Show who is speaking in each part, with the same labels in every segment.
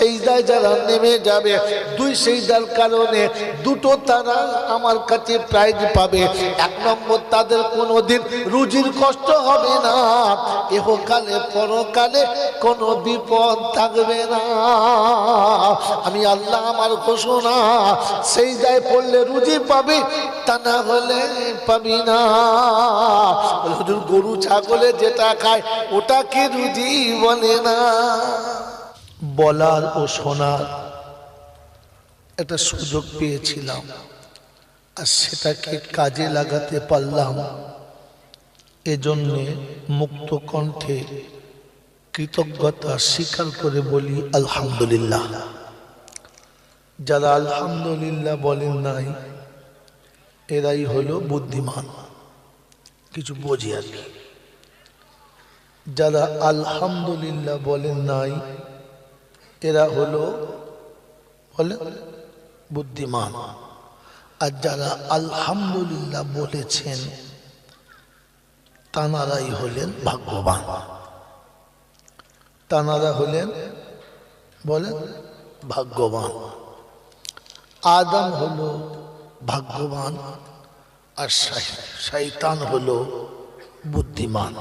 Speaker 1: সিজদায় যারা নেমে যাবে, দুই সিজদার কারণে দুটো তারা আমার কাছে প্রাইজ পাবে। এক নম্বর, তাদের কোনোদিন রুজির কষ্ট হবে না, ইহকালে পরকালে কোনো বিপদ থাকবে না। আমি আল্লাহ আমার ঘোষণা, সিজদায় পড়লে রুজি পাবি, তা না হলে পাবি না। হুজুর, গরু ছাগলে যেটা খায় ওটাকে রুজি বলে না। বলার ও শোনার একটা সুযোগ পেয়েছিলাম, আর সেটাকে কাজে লাগাতে পারলাম। এজন্যে মুক্ত কণ্ঠে কৃতজ্ঞতা স্বীকার করে বলি আলহামদুলিল্লাহ। যারা আলহামদুলিল্লাহ বলেন নাই, এরাই হলো বুদ্ধিমান, কিছু বোঝে আর কি। যারা আলহামদুলিল্লাহ বলেন নাই, এরা হলো বলে বুদ্ধিমান। আর যারা আলহামদুলিল্লাহ বলেছেন, তানারাই হলেন ভাগ্যবান। তানারা হলেন বলেন ভাগ্যবান। আদম হলো ভাগ্যবান, আর শয়তান হলো বুদ্ধিমান।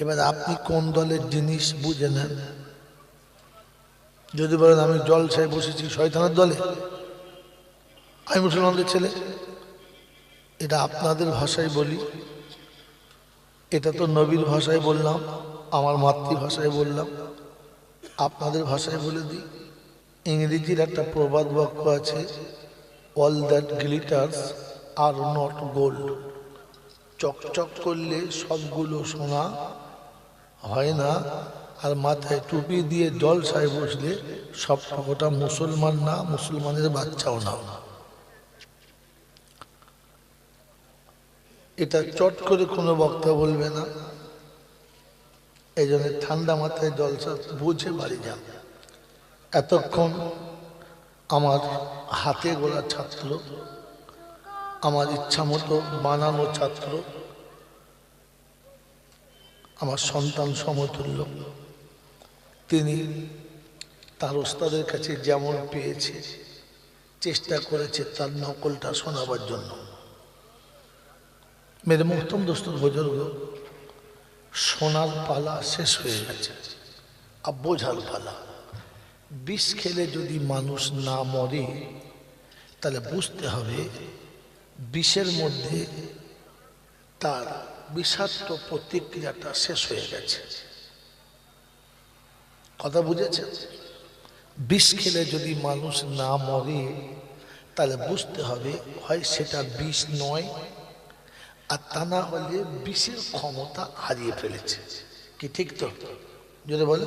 Speaker 1: এবার আপনি কোন দলের জিনিস বুঝে নেন। যদি বলেন আমি জলসায় বসেছি শয়তানের দলে, আমি মুসলমানদের ছেলে, এটা আপনাদের ভাষায় বলি, এটা তো নবীর ভাষায় বললাম, আমার মাতৃভাষায় বললাম, আপনাদের ভাষায় বলে দিই। ইংরেজির একটা প্রবাদ বাক্য আছে, all that glitters are not gold. চকচক করলে সবগুলো সোনা হয় না, আর মাথায় টুপি দিয়ে জলসায় বসলে সব ওটা মুসলমান না, মুসলমানের বাচ্চাও না। এটা চট করে কোনো বক্তা বলবে না। এই জন্য ঠান্ডা মাথায় জলসা বুঝে বাড়ি যান। এতক্ষণ আমার হাতে গোলা ছাত্র, আমার ইচ্ছা মতো বানানো ছাত্র, আমার সন্তান সমতুল্য, তিনি তার ওস্তাদের কাছে যেমন পেয়েছে চেষ্টা করেছে তার নকলটা শোনাবার জন্য। মেরে মোহতরম দোস্ত বুজুর্গ, শোনার পালা শেষ হয়ে গেছে, আর বোঝার পালা। বিষ খেলে যদি মানুষ না মরে, তাহলে বুঝতে হবে বিষের মধ্যে তার বিষাক্ত প্রতিক্রিয়াটা শেষ হয়ে গেছে। কথা বুঝেছেন? বিষ খেলে যদি মানুষ না মরে, তাহলে বুঝতে হবে হয় সেটা বিষ নয়, আর তা না হলে বিষের ক্ষমতা হারিয়ে ফেলেছে। কি ঠিক তো? যদি বলে,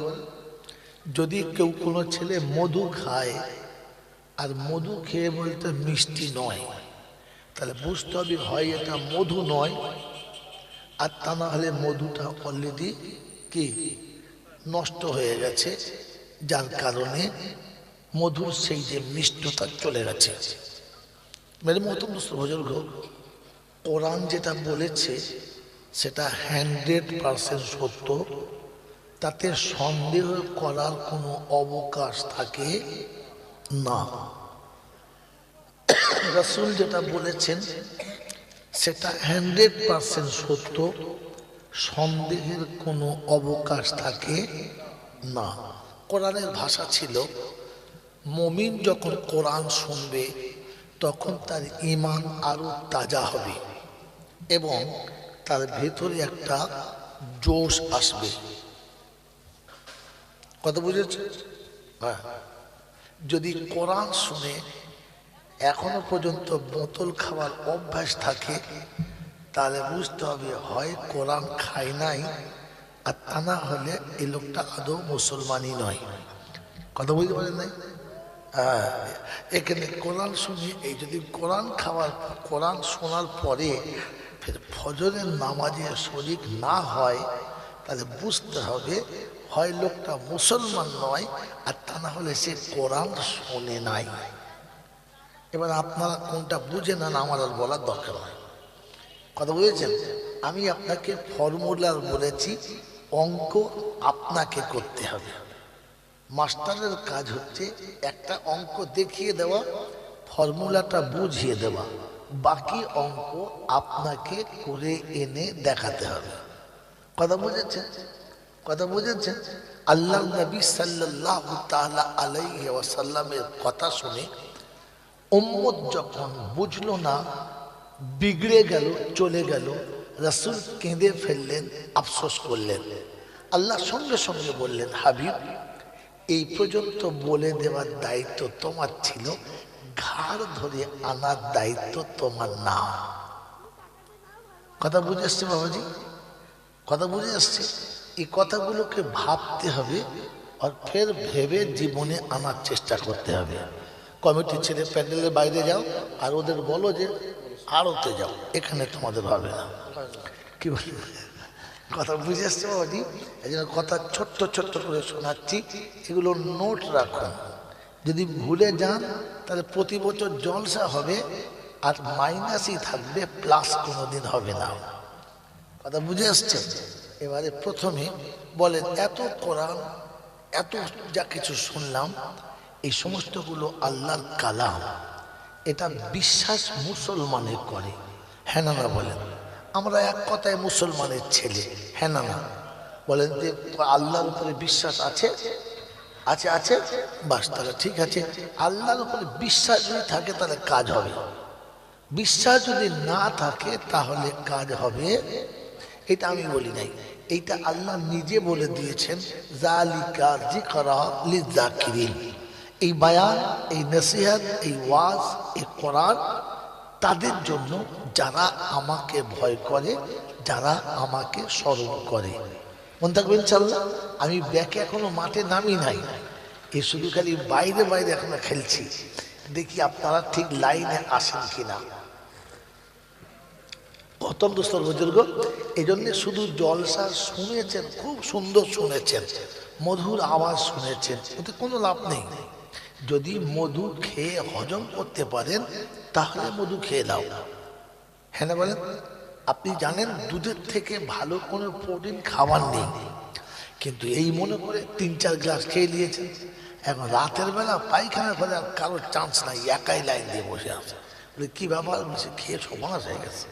Speaker 1: যদি কেউ কোনো ছেলে মধু খায় আর মধু খেয়ে বলতে মিষ্টি নয়, তাহলে বুঝতে হবে হয় এটা মধু নয়, আর তা না হলে মধুটা অলরেডি কি নষ্ট হয়ে গেছে, যার কারণে মধুর সেই যে মিষ্টতা চলে গেছে। মেরে মহতরম দোস্ত বুজুর্গ, কোরআন যেটা বলেছে সেটা 100% সত্য, তাতে সন্দেহ করার কোনো অবকাশ থাকে না। রাসূল যেটা বলেছেন সেটা 100% সত্য, সন্দেহের কোনো অবকাশ থাকে না। কোরআনের ভাষা ছিল, মুমিন যখন কোরআন শুনবে তখন তার ঈমান আরো তাজা হবে এবং তার ভেতরে একটা জোশ আসবে। কথা বুঝেছে? হ্যাঁ। যদি কোরআন শুনে এখনো পর্যন্ত বোতল খাওয়ার অভ্যাস থাকে, তাহলে বুঝতে হবে হয় কোরআন খায় নাই, আর তা না হলে এই লোকটা আদৌ মুসলমানই নয়। কথা বুঝতে পারেন নাই? হ্যাঁ, এখানে কোরআন শুনি, এই যদি কোরআন শোনার পরে ফের ফজরের নামাজে শরীক না হয়, তাহলে বুঝতে হবে হয় লোকটা মুসলমান নয়, আর তা না হলে সে কোরআন শোনে নাই। এবার আপনারা কোনটা বুঝে নেন, আমার আর বলার দরকার নয়। কথা বুঝেছেন? আমি আপনাকে ফর্মুলা বলেছি, অঙ্ক আপনাকে করতে হবে। মাস্টারের কাজ হচ্ছে একটা অঙ্ক দেখিয়ে দেওয়া, ফর্মুলাটা বুঝিয়ে দেওয়া, বাকি অঙ্ক আপনাকে করে এনে দেখাতে হবে। কথা বুঝেছেন? কথা বুঝেছেন? আল্লাহ নবী সাল্লাল্লাহু তাআলা আলাইহি ওয়াসাল্লামের কথা শুনে উম্মত যখন বুঝলো না, বিগড়ে গেল, চলে গেল, রাসূল কেঁদে ফেললেন, আফসোস করলেন। আল্লাহ সঙ্গে সঙ্গে বললেন, হাবিব এই পর্যন্ত বলে দেওয়ার দায়িত্ব তোমার ছিল, ঘাড় ধরে আনার দায়িত্ব তোমার না। কথা বুঝে আসছে বাবাজি? কথা বুঝে আসছে? এই কথাগুলোকে ভাবতে হবে আর ফের ভেবে জীবনে আনার চেষ্টা করতে হবে। কমিটি ছেড়ে প্যান্ডেলের বাইরে যাও আর ওদের বলো যে আড়তে যাও, এখানে তোমাদের হবে না। কি বলি? কথা বুঝে আসছে বাবাজি? এই জন্য কথা ছোট্ট ছোট্ট করে শোনাচ্ছি, এগুলো নোট রাখুন। যদি ভুলে যান তাহলে প্রতি বছর জলসা হবে আর মাইনাসই থাকবে, প্লাস কোনোদিন হবে না। কথা বুঝে আসছে? এবারে প্রথমে বলেন, এত কোরআন, এত যা কিছু শুনলাম, এই সমস্তগুলো আল্লাহর কালাম, এটা বিশ্বাস মুসলমানের করে, হ্যাঁ না না বলেন? আমরা এক কথায় মুসলমানের ছেলে, হ্যাঁ না না বলেন? যে আল্লাহর উপরে বিশ্বাস আছে? আছে আছে, বাস, তাহলে ঠিক আছে। আল্লাহর উপরে বিশ্বাস যদি থাকে তাহলে কাজ হবে, বিশ্বাস যদি না থাকে তাহলে কাজ হবে। এটা আমি বলি নাই, এইটা আল্লাহ নিজে বলে দিয়েছেন, যালিকা যিকরা লিযাকিরিন। এই বায়ান, এই নসিহত, এই ওয়াজ, এই কোরআন তাদের জন্য যারা আমাকে ভয় করে, যারা আমাকে স্মরণ করে। মনে থাকবে ইনশাআল্লাহ। আমি ব্যাকে এখনো মাঠে নামি নাই, এই শুধু খালি বাইরে বাইরে এখনো খেলছি। দেখি আপনারা ঠিক লাইনে আসেন কিনা। প্রথম দোস্তর বুজুর্গ, এই জন্যে শুধু জলসা শুনেছেন, খুব সুন্দর শুনেছেন, মধুর আওয়াজ শুনেছেন, ওতে কোনো লাভ নেই। যদি মধু খেয়ে হজম করতে পারেন তাহলে মধু খেয়ে নাও, হ্যাঁ না বলেন? আপনি জানেন দুধের থেকে ভালো কোনো প্রোটিন খাবার নেই, কিন্তু এই মনে করে 3-4 গ্লাস খেয়ে নিয়েছেন। এখন রাতের বেলা পায়খানা করে আর কারোর চান্স নাই, একাই লাইন দিয়ে বসে আছে। কি ব্যাপার? বসে খেয়ে সমাজ হয়ে গেছে।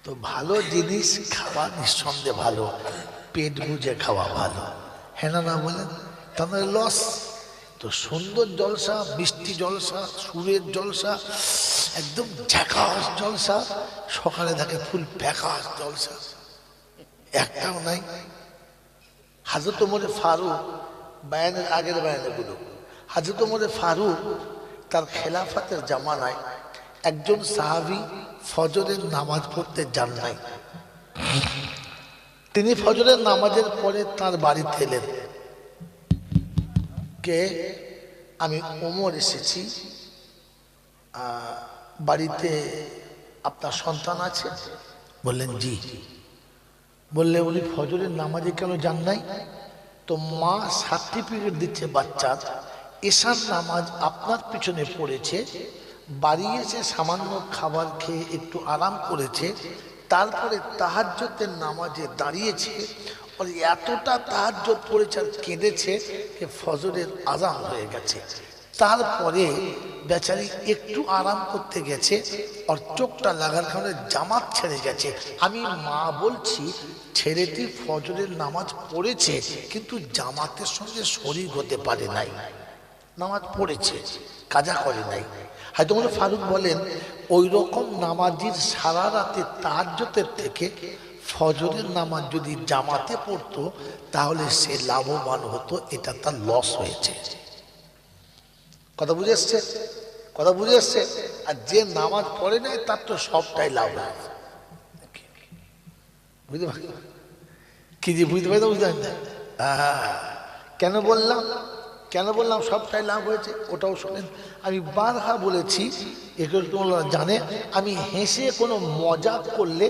Speaker 1: তো ভালো জিনিস খাওয়া নিঃসন্দেহে ভালো, পেট বুঝে খাওয়া ভালো, হ্যাঁ না না বলেন? তাহলে লস। তো সুন্দর জলসা, বৃষ্টি জলসা, সুরের জলসা, একদম ঝাকাস জলসা, সকালে দেখে ফুল প্যাকাশ জলসা একটাও নাই। হাজরত ওমরে ফারুক, বায়ানের আগের বায়ানগুলো, হাজরত ওমরে ফারুক তার খেলাফতের জামানায় একজন সাহাবী ফজরের নামাজ পড়তে যান নাই। তিনি ফজরের নামাজের পরে তার বাড়িতে এলেন, কে? আমি ওমর এসেছি, বাড়িতে আপনার সন্তান আছে? বললেন জি। বললে উনি ফজরের নামাজে কেন যান নাই? তো মা সার্টিফিকেট দিচ্ছে বাচ্চার, এশার নামাজ আপনার পিছনে পড়েছে, বাড়ি এসে সামান্য খাবার খেয়ে একটু আরাম করেছে, তারপরে তাহাজ্জুদের নামাজে দাঁড়িয়েছে, আর এতটা তাহাজ্জুদ পড়েছে আর কেঁদেছে যে ফজরের আযান হয়ে গেছে। তারপরে বেচারি একটু আরাম করতে গেছে আর চোখটা লাগার কারণে জামাত ছেড়ে গেছে। আমি মা বলছি, ছেলেটি ফজরের নামাজ পড়েছে কিন্তু জামাতের সঙ্গে শরীক হতে পারে নাই, নামাজ পড়েছে, কাজা করে নাই। হয়তো ওমর ফারুক বলেন, ওই রকম নামাজির সারা রাতে তাহাজ্জুদের থেকে ফজরের নামাজ যদি জামাতে পড়তো তাহলে সে লাভবান হতো, এটা তার লস হয়েছে। কথা বুঝে এসছে? কথা বুঝে এসছে? আর যে নামাজ পড়ে নাই তার তো সবটাই লাভ হয়েছে। বুঝতে পারি কি যে বুঝতে পারি, বুঝতে পারি না। কেন বললাম, কেন বললাম সবটাই লাভ হয়েছে? ওটাও শোনেন। আমি বারহা বলেছি, এগুলো তোমরা জানে, আমি হেসে কোনো মজাক করলে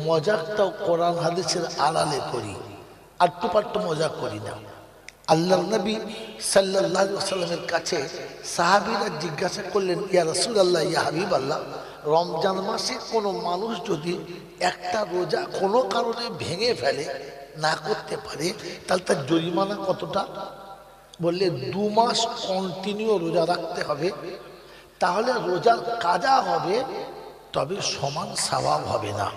Speaker 1: মজাকটাও কোরআন হাদিসের আড়ালে করি, আট্টু পাট্টু মজাক করি না। আল্লাহর নবী সাল্লাল্লাহু আলাইহি ওয়াসাল্লামের কাছে সাহাবীরা জিজ্ঞাসা করলেন, ইয়া রাসূলুল্লাহ, ইয়া হাবিবাল্লাহ, রমজান মাসে কোনো মানুষ যদি একটা রোজা কোনো কারণে ভেঙে ফেলে, না করতে পারে, তাহলে তার জরিমানা কতটা? বললে 2 মাস কন্টিনিউ রোজা রাখতে হবে, তাহলে রোজার কাজা হবে, তবে সমান সওয়াব হবে না।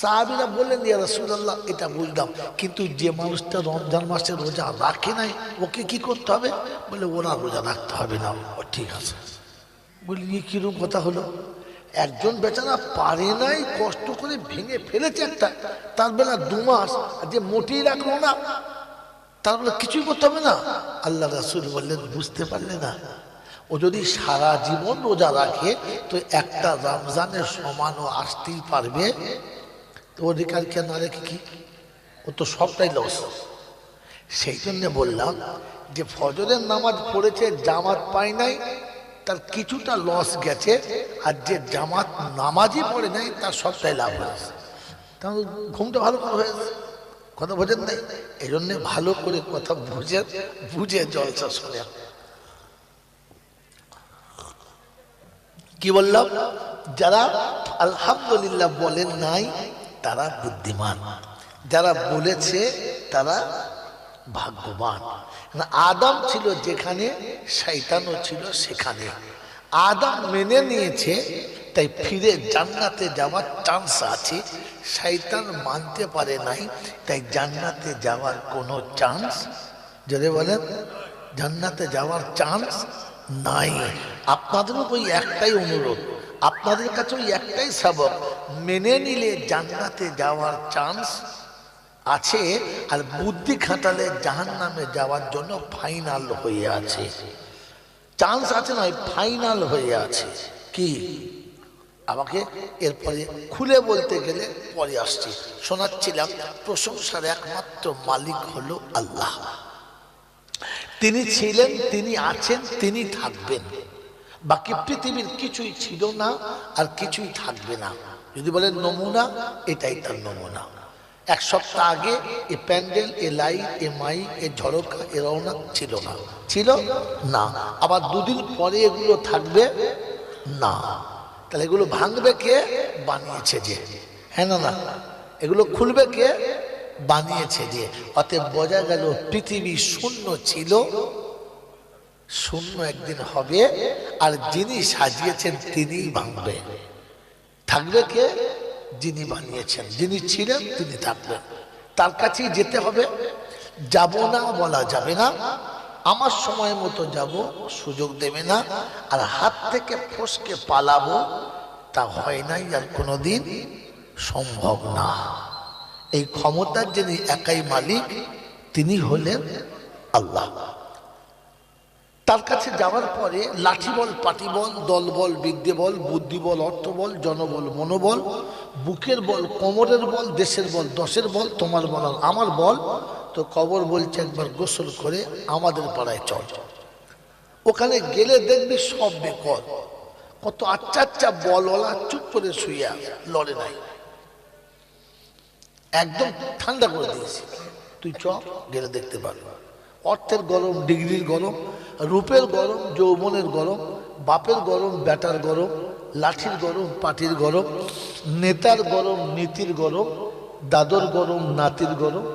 Speaker 1: সাহাবীরা বললেন, ইয়া রাসূলুল্লাহ, এটা বুঝলাম, কিন্তু যে মানুষটা রমজান মাসে রোজা রাখে নাই ওকে কি করতে হবে? বলে ওরা রোজা রাখতে হবে না। ও ঠিক আছে। বলি কিরকম কথা হলো? একজন বেচারা পারে নাই, কষ্ট করে ভেঙে ফেলেছে একটা, তার বেলা 2 মাস, যে মোটেই রাখলো না, তার বেলা কিছুই করতে হবে না? আল্লাহ রাসূল বললেন, বুঝতে পারলে না? ও যদি সারা জীবন রোজা রাখে তো একটা রমজানের সমানও আসতেই পারবে, তো অধিকার কেন রেখে কি? ও তো সবটাই লস। সেই জন্য বললাম যে ফজরের নামাজ পড়েছে, জামাত পায় নাই, তার কিছুটা লস গেছে, আর যে জামাত নামাজই পড়ে নাই তার সবটাই লাভ হয়েছে। তাহলে ঘুমটা ভালো করে হয়েছে। কথা বোঝেন নাই? এই জন্যে ভালো করে কথা বুঝে জলসা শোনেন। কি বললাম? যারা আলহামদুলিল্লাহ বলেন নাই তারা বুদ্ধিমান, যারা বলেছে তারা ভাগ্যবান। আদম ছিল যেখানে, শয়তানও ছিল সেখানে। আদম মেনে নিয়েছে, তাই ফিরে জান্নাতে যাওয়ার চান্স আছে। শয়তান মানতে পারে নাই, তাই জান্নাতে যাওয়ার কোনো চান্স, যদি বলেন জান্নাতে যাওয়ার চান্স নাই। আপনাদেরও ওই একটাই অনুরোধ, আপনাদের কাছে ওই একটাই সবক, মেনে নিলে জান্নাতে যাওয়ার চান্স আছে, আর বুদ্ধি খাটালে জাহান্নামে যাওয়ার জন্য ফাইনাল হয়ে আছে। চান্স আছে নয়, ফাইনাল হয়ে আছে। কি আমাকে এরপরে খুলে বলতে গেলে পরে আসছি, শোনাচ্ছিলাম প্রশংসার একমাত্র মালিক হলো আল্লাহ। তিনি ছিলেন, তিনি আছেন, তিনি থাকবেন। বাকি পৃথিবীর কিছুই ছিল না আর কিছুই থাকবে না। যদি বলেন নমুনা, এটাই তার নমুনা। 1 সপ্তাহ আগে এ প্যান্ডেল, এ লাইট, এ মাইক, এ ঝড়কা, এ রওনা ছিল না, ছিল না। আবার 2 দিন পরে এগুলো থাকবে না। তাহলে এগুলো ভাঙবে কে? বানিয়েছে যে। হ্যাঁ না না, এগুলো খুলবে কে? বানিয়েছে যে। অতএব বোঝা গেল পৃথিবী শূন্য ছিল, শূন্য একদিন হবে, আর যিনি সাজিয়েছেন তিনিই ভাঙবে। থাকবে কে? যিনি বানিয়েছেন, যিনি ছিলেন তিনি থাকবেন, তার কাছেই যেতে হবে। যাব না বলা যাবে না, আমার সময় মতো যাব সুযোগ দেবে না, আর হাত থেকে ফসকে পালাবো তা হয় নাই, আর কোনোদিন সম্ভব না। এই ক্ষমতার যিনি একাই মালিক তিনি হলেন আল্লাহ। তার কাছে যাওয়ার পরে লাঠি বল, পাটি বল, দল বল, বিদ্যে বল, বুদ্ধি বল, অর্থ বল, জনবল, মনোবল, বুকের বল, কোমরের বল, দেশের বল, দশের বল, তোমার বল আর আমার বল। তো কবর বলছে একবার গোসল করে আমাদের পাড়ায় চল। ওখানে গেলে দেখবি সব বেকল, কত আচ্ছা আচ্ছা বলওয়ালা চুপ করে শুয়ে লড়ে নাই, একদম ঠান্ডা করে দিয়েছি। তুই চ, গেলে দেখতে পারবি। অর্থের গরম, ডিগ্রির গরম, রূপের গরম, যৌবনের গরম, বাপের গরম, বেটার গরম, লাঠির গরম, পাটির গরম, নেতার গরম, নীতির গরম, দাদর গরম, নাতির গরম,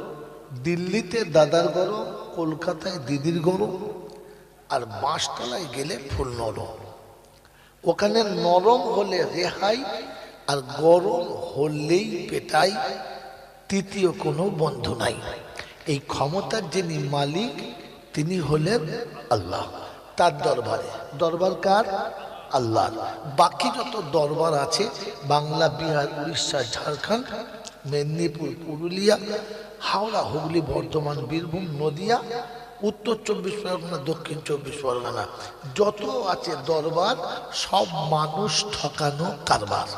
Speaker 1: দিল্লিতে দাদার গরম, কলকাতায় দিদির গরম, আর বাঁশতলায় গেলে ফুল নরম। ওখানে নরম হলে রেহাই, আর গরম হলেই পেটাই, তৃতীয় কোনো বন্ধু নাই। এই ক্ষমতার যিনি মালিক তিনি হলেন আল্লাহ। তার দরবারে, দরবার কার? আল্লাহ। বাকি যত দরবার আছে, বাংলা, বিহার, উড়িষ্যা, ঝাড়খণ্ড, মেদিনীপুর, পুরুলিয়া, হাওড়া, হুগলি, বর্ধমান, বীরভূম, নদিয়া, উত্তর 24 পরগনা, দক্ষিণ 24 পরগনা, যত আছে দরবার, সব মানুষ ঠকানো কারবার,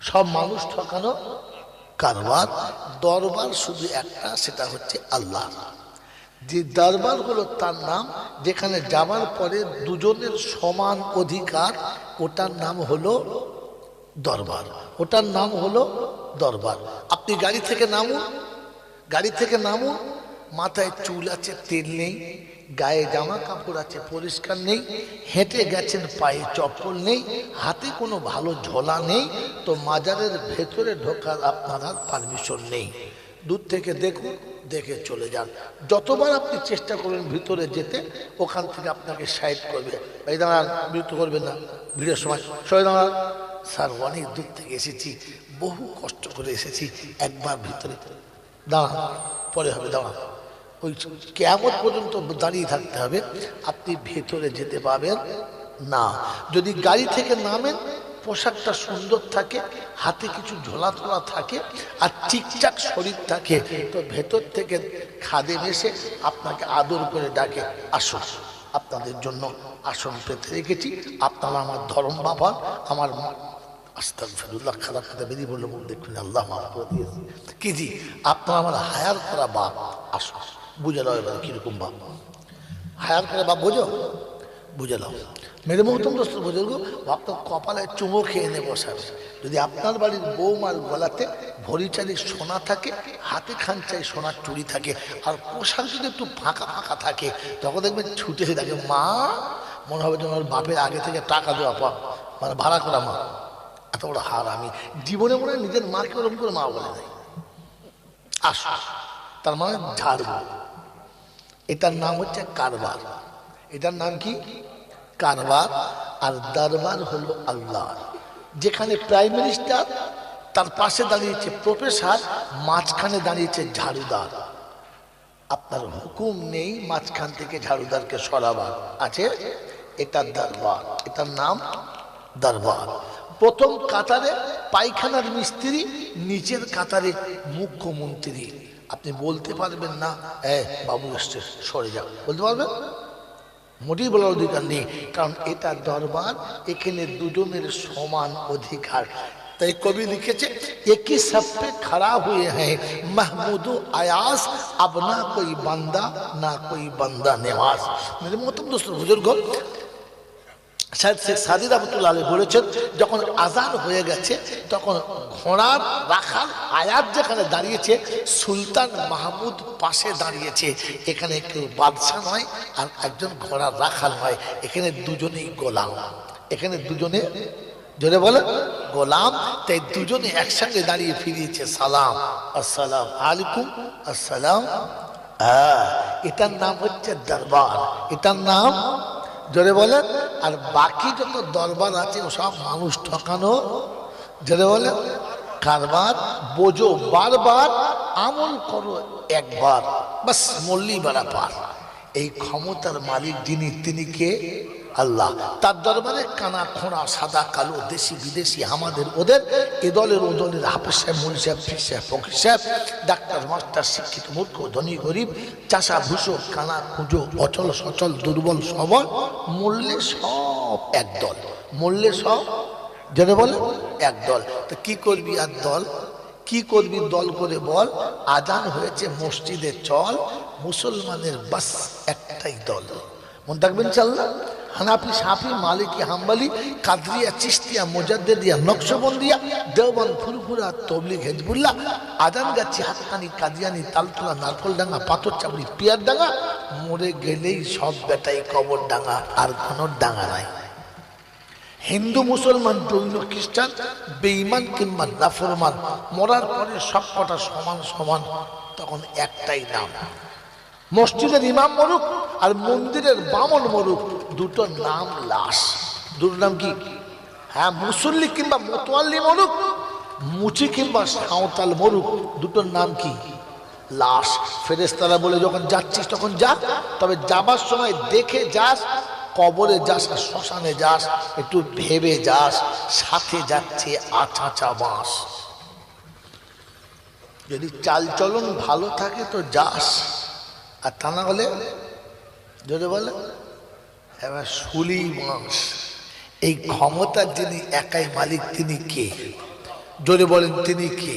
Speaker 1: সব মানুষ ঠকানো কারবার। দরবার শুধু একটা, সেটা হচ্ছে আল্লাহ। যে দরবার হলো তার নাম, যেখানে যাবার পরে দুজনের সমান অধিকার, ওটার নাম হলো দরবার, ওটার নাম হলো দরবার। আপনি গাড়ি থেকে নামুন, গাড়ি থেকে নামুন, মাথায় চুল আছে তেল নেই, গায়ে জামা কাপড় আছে পরিষ্কার নেই, হেঁটে গেছেন পায়ে চপ্পল নেই, হাতে কোনো ভালো ঝোলা নেই, তো মাজারের ভেতরে ঢোকার আপনার আর পারমিশন নেই। দূর থেকে দেখুন দেখে চলে যান। যতবার আপনি চেষ্টা করবেন ভিতরে যেতে, ওখান থেকে আপনাকে সাইড করবে, এই দাঁড়ান, বিরক্ত করবেন না, ভিড়ের সময় সবাই দাঁড়ান। স্যার অনেক দূর থেকে এসেছি, বহু কষ্ট করে এসেছি, একবার ভিতরে দাঁড়ান, পরে হবে, দাঁড়ান। ওই কিয়ামত পর্যন্ত দাঁড়িয়ে থাকতে হবে, আপনি ভেতরে যেতে পারবেন না। যদি গাড়ি থেকে নামেন, পোশাকটা সুন্দর থাকে, হাতে কিছু ঝোলা তোলা থাকে আর ঠিকঠাক শরীর থাকে, তো ভেতর থেকে খাদেম এসে আপনাকে আদর করে ডাকে, আসুন, আপনাদের জন্য আসন পেতে রেখেছি, আপনারা আমার ধর্ম বাবা, আমার আস্তাগফিরুল্লাহ, খারাপ কথা বেরিয়ে বললো, মুখ দেখুন, আল্লাহ মাফ করে দিয়েছে কি জি, আপনারা আমার হায়ার করা বাপ, আসুন, বুঝে নাও এবার কিরকম বাপ, হায়ার করা বাপ বোঝো, বুঝে নাও। মেরে মহতম দোস্ত বুজুর্গ, আপনার কপালে চুমো খেয়ে এনে বসাবে। যদি আপনার বাড়ির বৌমার গলাতে ভরি চালি সোনা থাকে, হাতে খানচাই সোনার চুড়ি থাকে, আর পোশাক যদি একটু ফাঁকা ফাঁকা থাকে, তখন দেখবেন ছুটে এসে থাকে, মা, মনে হবে যেন ওর বাপের আগে থেকে টাকা দেওয়া পা, মানে ভাড়া করা মা। এত বড় হার আমি জীবনে মনে হয় নিজের মাকে ওরকম করে মা বলে দেয়। আস, তার মানে ঝাড়বো। এটার নাম হচ্ছে কারবার। এটার নাম কি? কারবার। আর দরবার হলো আল্লাহ। যেখানে প্রাইম মিনিস্টার, তার পাশে দাঁড়িয়েছে প্রফেসর, মাঝখানে দাঁড়িয়েছে ঝাড়ুদার। আপনার হুকুম নেই মাঝখান থেকে ঝাড়ুদারকে সরাবার, আছে, এটার দরবার, এটার নাম দরবার। প্রথম কাতারে পায়খানার মিস্ত্রি, নিচের কাতারে মুখ্যমন্ত্রী। আপনি বলতে পারবেন না, বাবু এসছে, সরে যাও, বলতে পারবেন? মোটেই বলার অধিকার নেই, কারণ এটা দরবার, এখানে দুজনের সমান অধিকার। তাই কবি লিখেছে, একই সফে খড়া হুয়ে হ্যাঁ মাহমুদ আয়াস, আব না কোই বান্দা, না কোই বান্দা নেওয়াজ। মেরে মহতরম দোস্ত বুজুর্গ, শেখ সাদি রহমতুল্লাহ আলাইহি বলেছেন, যখন আজান হয়ে গেছে, তখন ঘোড়ার রাখাল আয়াত যেখানে দাঁড়িয়েছে, সুলতান মাহমুদ পাশে দাঁড়িয়েছে। এখানে কেউ বাদশা নয়, আর একজন ঘোড়ার রাখাল নয়, এখানে দুজনেই গোলাম। এখানে দুজনে, জোরে বলে, গোলাম। তাই দুজনে একসঙ্গে দাঁড়িয়ে ফিরিয়েছে, সালাম, আসসালাম আলাইকুম, আসসালাম। এটার নাম হচ্ছে দরবার, এটার নাম, জোরে বলেন। আর বাকি যত দরবার আছে সব মানুষ ঠকানো, জোরে বলেন, কারবার। বোঝো বারবার, আমল করো একবার, বাস মল্লি বাড়া পার। এই ক্ষমতার মালিক যিনি, তিনি কে? আল্লাহ। তার দরবারে কানা খোঁড়া, সাদা কালো, দেশি বিদেশি, আমাদের ওদের, এ দলের ও দলের, হাফেজ সাহেব, মৌলভী সাহেব, পীর সাহেব, ফকির সাহেব, ডাক্তার মাস্টার, শিক্ষিত মূর্খ, ধনী গরিব, চাষা ভুষো, কানা কুঁজো, অচল সচল, দুর্বল সবল, মূল্যে সব এক দল, মূল্যে সব, জেনে বলে, এক দল। তো কি করবি আর দল, কি করবি দল করে বল? আজান হয়েছে, মসজিদে চল, মুসলমানের বাস একটাই দল। মনে থাকবেন ইনশাআল্লাহ। হানাফি, শাফি, মালিকি, হাম্বলি, কাদরিয়া, চিশতিয়া, মুজাদ্দিদিয়া, নকশবন্দিয়া, দেওবন্দ, ফুরফুরা, তবলিগ, হিজবুল্লাহ, আজান গাছি, হাক্কানি, কাদিয়ানি, তালতলা, নারকলডাঙ্গা, পাথরচাপড়ি, পিয়ারডাঙ্গা, মরে গেলেই সব বেটাই কবর ডাঙ্গা, আর কোনো ডাঙ্গা নাই। হিন্দু, মুসলমান, জৈন, খ্রিস্টান, বেঈমান কিংবা নাফরমান, মরার পরে সব কটা সমান সমান, তখন একটাই নাম। মসজিদের ইমাম মরুক আর মন্দিরের বামন মরুক, দুটো নাম লাশ। দুটো নাম কি? হ্যাঁ, মুসল্লি কিংবা মোতোয়াল্লি মরুক, মুচি কিংবা সাঁওতাল মরুক, দুটোর নাম কি? লাশ। ফেরেশতারা বলে, যখন যাচ্ছিস তখন যা, তবে যাবার সময় দেখে যাস, কবরে যাস আর শ্মশানে যাস, একটু ভেবে যাস, সাথে যাচ্ছে আছাচা বাঁশ। যদি চাল চলন ভালো থাকে তো যাস, আর তা না হলে, যদি বলে, এবার শুলি বাঁশ। এই ক্ষমতার যিনি একাই মালিক, তিনি কে? জোরে বলেন, তিনি কে?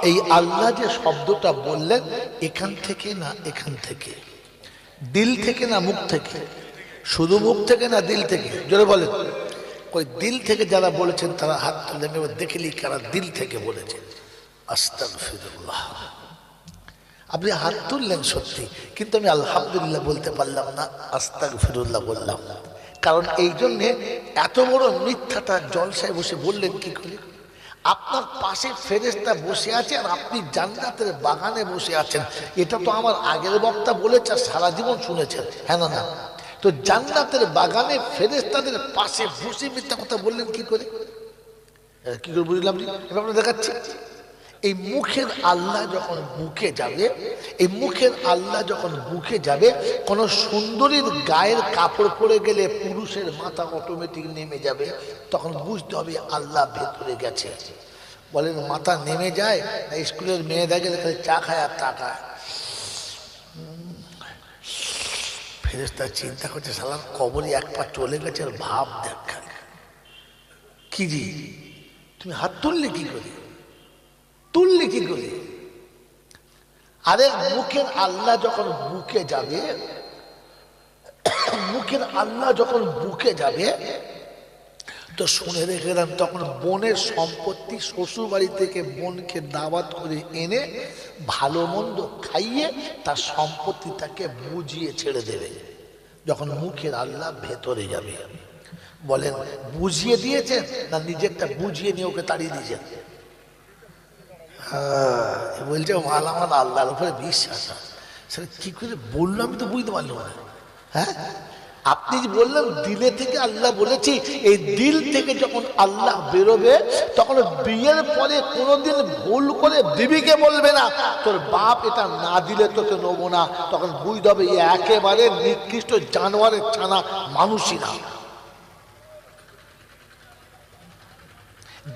Speaker 1: এই আল্লাহ যে শব্দটা বললেন, এখান থেকে না এখান থেকে, দিল থেকে না মুখ থেকে? শুধু মুখ থেকে না দিল থেকে? জোরে বলেন। ওই দিল থেকে যারা বলেছেন তারা হাত তুলে দেখলি কারা দিল থেকে বলেছে। আস্তাগফিরুল্লাহ। আপনি হাত তুললেন সত্যি, কিন্তু আমি আলহামদুলিল্লাহ বলতে পারলাম না, আস্তাগফিরুল্লাহ বললাম। কারণ এই জন্যে এত বড় মিথ্যাটা জলসায় বসে বললেন কি করে? আপনার পাশে ফেরেশতা বসে আছে আর আপনি জান্নাতের বাগানে বসে আছেন। এটা তো আমার আগের বক্তা বলেছে আর সারা জীবন শুনেছেন, হ্যাঁ না? না তো জান্নাতের বাগানে ফেরেশতাদের পাশে বসে মিথ্যা কথা বললেন কি করে? কি করে বুঝলাম? এবার আমরা দেখাচ্ছি। এই মুখের আল্লাহ যখন বুকে যাবে, এই মুখের আল্লাহ যখন বুকে যাবে, কোন সুন্দরীর গায়ের কাপড় পরে গেলে পুরুষের মাথা অটোমেটিক নেমে যাবে, তখন বুঝতে হবে আল্লাহ ভেতরে গেছে। বলেন মাথা নেমে যায় না? স্কুলের মেয়েরা গেলে খালি চা খায় আর টাকা। ফেরেশতা চিন্তা করছে সালাম কবরে এক পা চলে গেছে আর ভাব দেখা। কি জি তুমি হাত তুললে কি করে? তুললে কি করে? আরে মুখের আল্লাহ যখন বুকে যাবে, মুখের আল্লাহ যখন বুকে যাবে তো শুনে রেখে দেন, তখন বোনের সম্পত্তি শ্বশুর বাড়ি থেকে বোনকে দাওয়াত করে এনে ভালো মন্দ খাইয়ে তার সম্পত্তি তাকে বুঝিয়ে ছেড়ে দেবে যখন মুখের আল্লাহ ভেতরে যাবে। বলেন বুঝিয়ে দিয়েছেন না নিজেরটা বুঝিয়ে নিয়ে ওকে তাড়িয়ে দিয়েছেন? বলছে মাল আমার আল্লাহর উপরে বিশ্বাস আছে। সেটা কি করে বললো আমি তো বুঝতে পারলাম না। হ্যাঁ আপনি যে বললেন দিলে থেকে আল্লাহ বলেছি, এই দিল থেকে যখন আল্লাহ বেরোবে তখন বিয়ের পরে কোনোদিন ভুল করে বিবিকে বলবে না তোর বাপ এটা না দিলে তোকে নেবো না, তখন বুঝতে হবে একেবারে নিকৃষ্ট জানোয়ারের ছানা, মানুষই না।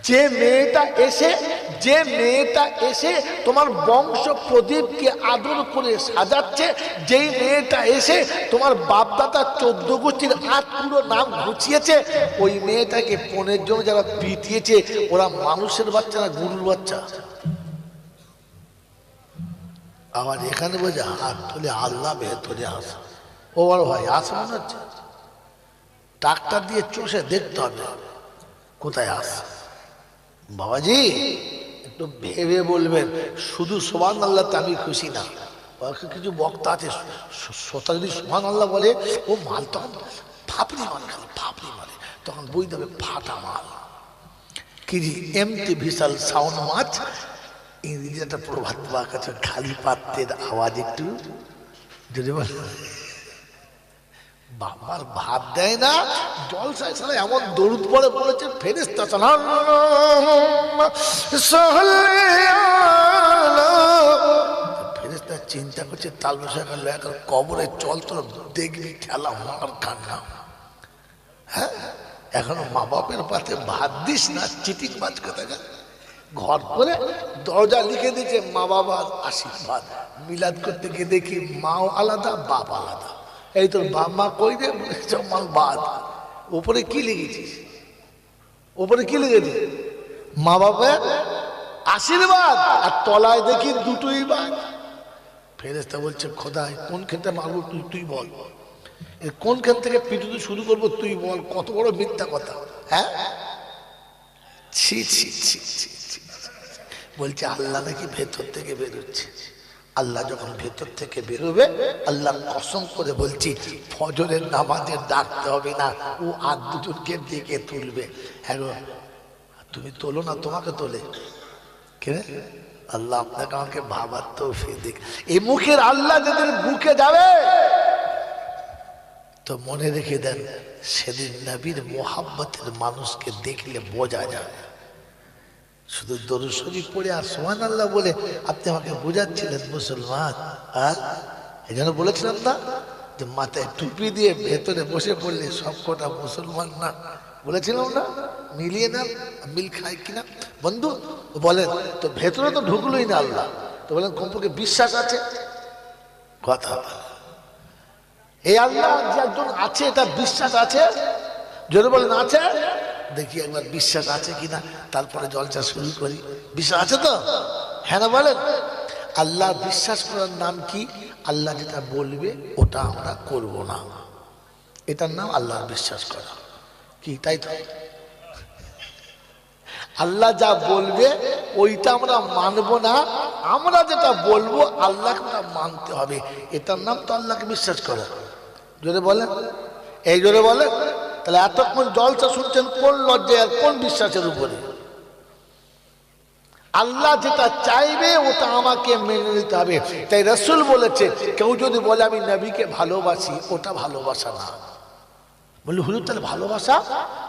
Speaker 1: যে মেয়েটা এসে তোমার বংশ প্রদীপকে আদর করে সাজাচ্ছে, যেই মেয়েটা এসে তোমার বাপদাদা 14 গোষ্ঠীর পুরো নাম ঘুচিয়েছে, ওই মেয়েটাকে পণের জন্য যারা পিটিয়েছে ওরা মানুষের বাচ্চা না গরুর বাচ্চা? আবার এখানে বোঝা হাত তুলে আল্লাহ ভেতরে আসে। ও বড় ভাই আসে মনে হচ্ছে, ডাক্তার দিয়ে চষে দেখতে হবে কোথায় আসে। বাবাজি একটু ভেবে বলবেন, শুধু সুবহানাল্লাহ তে আমি খুশি না। কিছু বক্তা আছে শ্রোতা যদি সুবহানাল্লাহ বলে ও মাল তখন ফাপড়ি মারে, খালি ফাপড়ি মারে, তখন বুঝতে হবে ফাটা মাল। কি এমটি বিশাল সাউন্ড মাছ, ইংরেজি একটা প্রভাত বাক আছে, খালি পাত্রের আওয়াজ একটু যদি বল বাবার ভাত দেয় না জলসায় সালা এমন দরুদ পড়ে বলেছে ফেরেশতা ফেরেশতা চিন্তা করছে তাল বসায় এখন কবরে চল তোর দেখবি খেলা মার কান্না। হ্যাঁ এখনো মা বাপের পাতে ভাত দিস না, চিটিং বাজ কোথায় ঘর করে দরজা লিখে দিয়েছে মা বাবার আশীর্বাদ। মিলাদ করতে গিয়ে দেখি মাও আলাদা বাপ আলাদা। এই তোর বাপ মা কই রে? মাল বাদ। উপরে কি লিখেছিস? উপরে কি লিখেছিস? মা বাবার আশীর্বাদ, আর তলায় দেখি দুটোই বাদ। ফেরেশতা বলছে খোদাই কোন ক্ষেত্রে মারবো তুই বল, কোন ক্ষেত্র থেকে পিটুতে শুরু করবো তুই বল, কত বড় মিথ্যা কথা। হ্যাঁ ছি ছি ছি ছি ছি। বলছে আল্লাহ নাকি ভেতর থেকে বেরোচ্ছে। আল্লাহ যখন ভেতর থেকে বেরোবে, আল্লাহ কসম করে বলছি ফজরের নামাজের ডাকতে হবে না, ও আর দুজনকে ডেকে তুলবে। হ্যাঁ তুমি তোলো না, তোমাকে তোলে কে? আল্লাহ আপনাকে আমাকে ভাবার তৌফিক দিক। এই মুখের আল্লাহ যাদের বুকে যাবে তো মনে রেখে দেন সেদিন নবীর মোহাব্বতের মানুষকে দেখলে বোঝা যায়। শুধু দরুদ শরীফ পড়ে আর সুবহানাল্লাহ বলে আপনি আমাকে বোঝাচ্ছিলেন মুসলমান। আর এই জন্য বলেছিলাম না যে মাথায় টুপি দিয়ে ভেতরে বসে পড়লে সব কটা মুসলমান না, বলেছিলাম না? মিলিয়ে না, মিল খায় কিনা বন্ধু বলেন তো? ভেতরে তো ঢুকলোই না আল্লাহ, তো বলেন কমপক্ষে বিশ্বাস আছে কথা। এই আল্লাহ যে একজন আছে এটা বিশ্বাস আছে, যদি বলেন আছে দেখি একবার বিশ্বাস আছে কিনা, তারপরে জলসা শুরু করি। বিশ্বাস আছে তো? হ্যাঁ না বলেন? আল্লাহ বিশ্বাস করার নাম কি? আল্লাহ যেটা বলবে ওটা আমরা করব না, এটার নাম আল্লাহর বিশ্বাস করা। কি তাই তো? আল্লাহ যা বলবে ওইটা আমরা মানব না, আমরা যেটা বলবো আল্লাহকে ওটা মানতে হবে, এটার নাম তো আল্লাহকে বিশ্বাস করা। জোরে বলেন, এই জোরে বলেন। তাহলে এতক্ষণ জলসা শুনছেন কোন লজ্জায় আর কোন বিশ্বাসের উপরে? আল্লাহ যেটা চাইবে ওটা আমাকে মেনে নিতে হবে। তাই রাসূল বলেছে, কেউ যদি বলে আমি নবীকে ভালোবাসি, ওটা ভালোবাসা না। বলি হুজুর তাহলে ভালোবাসা?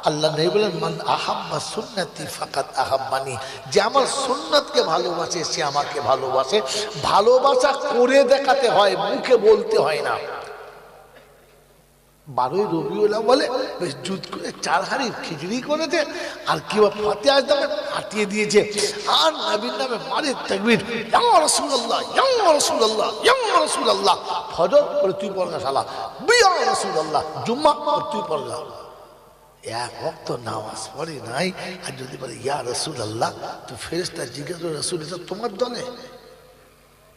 Speaker 1: আল্লাহ নবী বলেন, মান আহাব্বা সুন্নতি ফাকাদ আহাব্বানি, যে আমার সুন্নতকে ভালোবাসে সে আমাকে ভালোবাসে। ভালোবাসা করে দেখাতে হয়, মুখে বলতে হয় না। 12ই রবিউল আউয়ালে বেশ জুত করে 4 হাঁড়ি খিচড়ি করেছে, আর কি ফাতিহা দামে ফাটিয়ে দিয়েছে, আর নবীর নামে মারে তাকবীর, ইয়া রাসূলুল্লাহ ইয়া রাসূলুল্লাহ ইয়া রাসূলুল্লাহ। ফজর করে তুই পড়গা শালা, ইয়া রাসূলুল্লাহ। জুম্মা করে তুই পড়গা। এক ওয়াক্ত নামাজ পড়ে নাই, আর যদি বলে ইয়া রাসূলুল্লাহ, তো ফেরেশতা জিজ্ঞেস করে, রাসূল এটা তোমার দলে,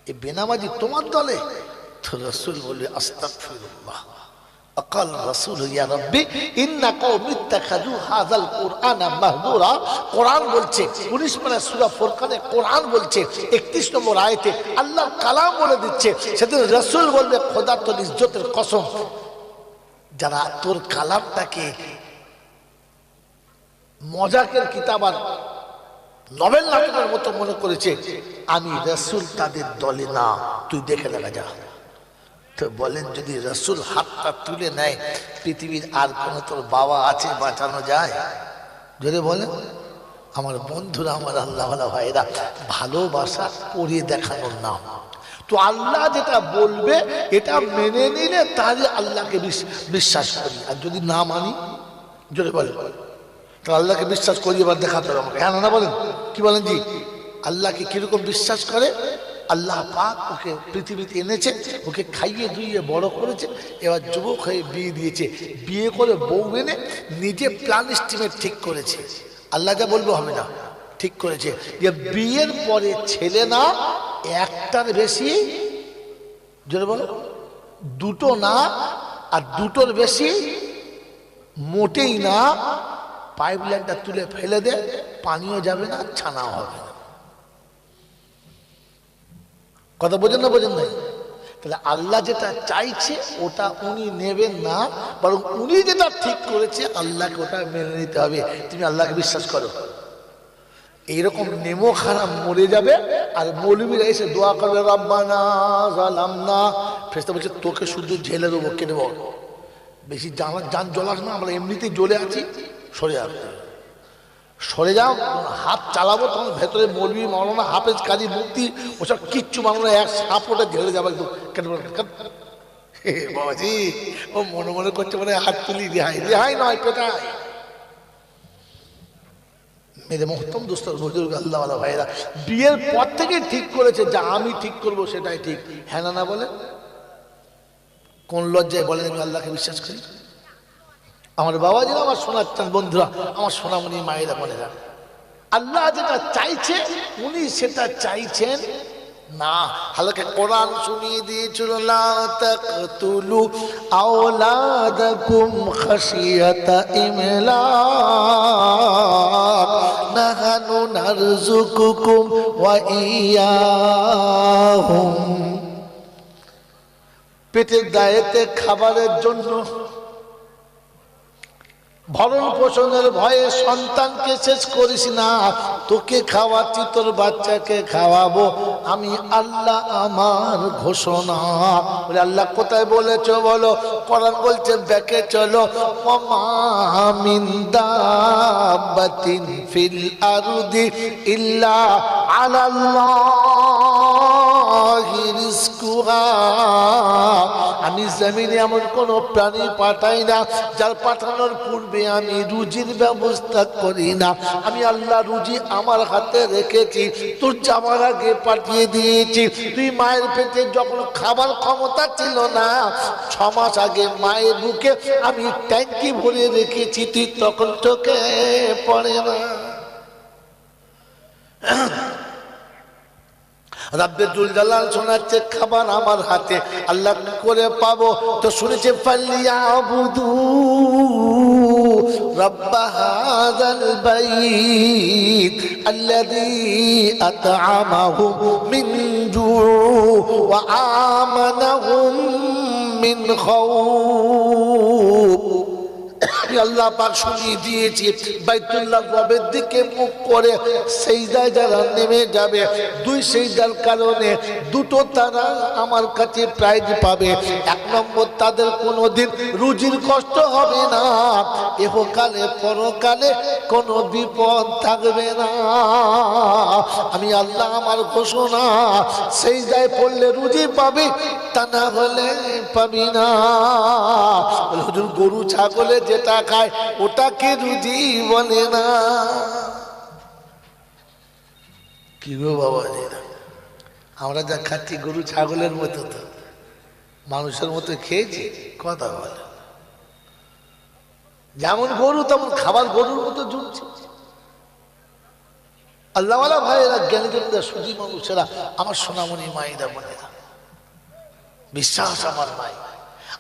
Speaker 1: এই বেনামাজি তোমার দলে? তো রাসূল বলে আস্তাগফিরুল্লাহ। أقال الرسول يا ربي إن قوم اتخذوا هذا القرآن مهجورا। কোরআন বলছে 19 পারা সূরা ফুরকানে কোরআন বলছে 31 নম্বর আয়াতে আল্লাহর কালাম বলে দিচ্ছে, সেদিন রাসূল বলবে খোদার তোর ইজ্জতের কসম, যারা তোর কালামটাকে মজাকের কিতাব আর নভেল নাটকের মতো মনে করেছে, আমি রাসূল তাদের দলে না, তুই দেখে দেখা যা। তো বলেন, যদি রাসূল হাতটা তুলে নেয়, পৃথিবীর আর কোন তোর বাবা আছে বাঁচানো যায়? যদি বলেন আমার বন্ধুরা, আমার আল্লাহওয়ালা ভাইরা, ভালোবাসা করে দেখানোর নাম। তো আল্লাহ যেটা বলবে এটা মেনে নিলে তাহলে আল্লাহকে বিশ্বাস করি, আর যদি না মানি, যদি বলেন তো আল্লাহকে বিশ্বাস করি, এবার দেখাতে হবে আমাকে। হ্যাঁ না বলেন, কি বলেন জি? আল্লাহকে কিরকম বিশ্বাস করে? আল্লাহ পাক ওকে পৃথিবীতে এনেছে, ওকে খাইয়ে ধুইয়ে বড় করেছে, এবার যুবক হয়ে বিয়ে দিয়েছে, বিয়ে করে বউ এনে নিজে প্ল্যান এস্টিমেট ঠিক করেছে। আল্লাহ যা বলবো হবে না, ঠিক করেছে যে বিয়ের পরে ছেলে না, একটার বেশি, যদি বলো দুটো না, আর দুটোর বেশি মোটেই না। পাইপ লাইনটা তুলে ফেলে দে, পানিও যাবে না, ছানাও হবে না। কথা বোঝেন না, বোঝেন নাই? তাহলে আল্লাহ যেটা চাইছে ওটা উনি নেবেন না, বরং উনি যেটা ঠিক করেছে আল্লাহকে ওটা মেনে নিতে হবে। তুমি আল্লাহকে বিশ্বাস করো। এইরকম নেমো খারাপ মরে যাবে, আর মৌলবীরা এসে দোয়া করবে রব্বানা যালামনা। ফেরেশতা বলছে তোকে শুধু ঝেলে দেবো, কে দেবো? বেশি জান জ্বলাস না, আমরা এমনিতেই জ্বলে আছি, সরে আসতে সরে যাও। হাত চালাবো তখন ভেতরে মৌলবী মাওলানা হাফেজ কাজী মুফতি ওসব কিচ্ছু মানো না, এক সাপ ওটা ঝেড়ে যাবে একদম। বাবাজি ও মনে মনে করছে মানে হাত তুলি, রেহাই রেহাই নয়, পেটাই। মেরে মোহতম দোস্তর বুজুর্গ আল্লাহওয়ালা ভাইরা, বিয়ের পর থেকে ঠিক করেছে যা আমি ঠিক করবো সেটাই ঠিক। হ্যাঁ না বলে কোন লজ্জায় বলেন আমি আল্লাহকে বিশ্বাস করি? আমার বাবাজি, আমার সোনার চাঁদ বন্ধুরা, আমার সোনামণি মায়েরা বোনেরা, আল্লাহ যেটা চাইছে উনি সেটা চাইছেন না। হালকা কোরআন শুনিয়ে দিয়েছিল, লা তাকতুলু আওলাদাকুম খাশিয়াতা ইমলাক নাহনু নারযুকুকুম ওয়া ইয়াহুম। পেটের দায়েতে খাবারের জন্য, ভরণ পোষণের ভয়ে সন্তানকে শেষ করিস না। তোকে খাওয়াচ্ছি, তোর বাচ্চাকে খাওয়াবো, আমি আল্লাহ আমার ঘোষণা। বলে আল্লাহ কোথায় বলেছো বলো? কোরআন বলছে ব্যাকে চলো, ওমা মিন দাব্বাতিন ফিল আরদি ইল্লা আলাল্লাহি রিজকুহা। আমি জমিনে এমন কোন প্রাণী পাঠাই না যার পাঠানোর পূর্বে আমি রুজির ব্যবস্থা করি না। আমি আল্লাহ রুজি আমার হাতে রেখেছি, তোর যাওয়ার আগে পাঠিয়ে দিয়েছি। তুই মায়ের পেটে যখন খাবার ক্ষমতা ছিল না, 6 মাস আগে মায়ের বুকে আমি ট্যাঙ্কি ভরে রেখেছি, তুই তখন চোখে পড়ে না। রাব্বে জুল জালাল শোনাচ্ছে খাবার আমার হাতে, আল্লাহ করে পাবো? তো শুনেছে ফালিয়াবুদু রাব্ব হাযাল বাইত আল্লাযী আত'আমাহুম মিন জু' ওয়া আমানাহুম মিন খাউফ। আল্লাহ পাক শুনিয়ে দিয়েছি বাইতুল্লাহ রবের দিকে মুখ করে সিজদায় যারা নেমে যাবে, দুই সিজদার কারণে দুটো তারা আমার কাছে প্রাইজ পাবে। এক নম্বর, তাদের কোনোদিন রুজির কষ্ট হবে না, ইহকালে পরকালে কোনো বিপদ থাকবে না। আমি আল্লাহ আমার ঘোষণা, সিজদায় পড়লে রুজি পাবি, তা না হলে পাবি না। হুজুর, গরু ছাগলে যেটা খায় ওটাকে রুজি বলে না। কি গো বাবা, আমরা যা খাচ্ছি গরু ছাগলের মতো, তো মানুষের মতো খেয়েছি, কথা বলে। যেমন গরু তেমন খাবার গরুর মতো জুটছে। আল্লাহওয়ালা ভাইয়েরা, জ্ঞানীজনরা, সুধী মানুষেরা, আমার সোনামণি মায়েরা, বোনেরা, বিশ্বাস আমার মাই,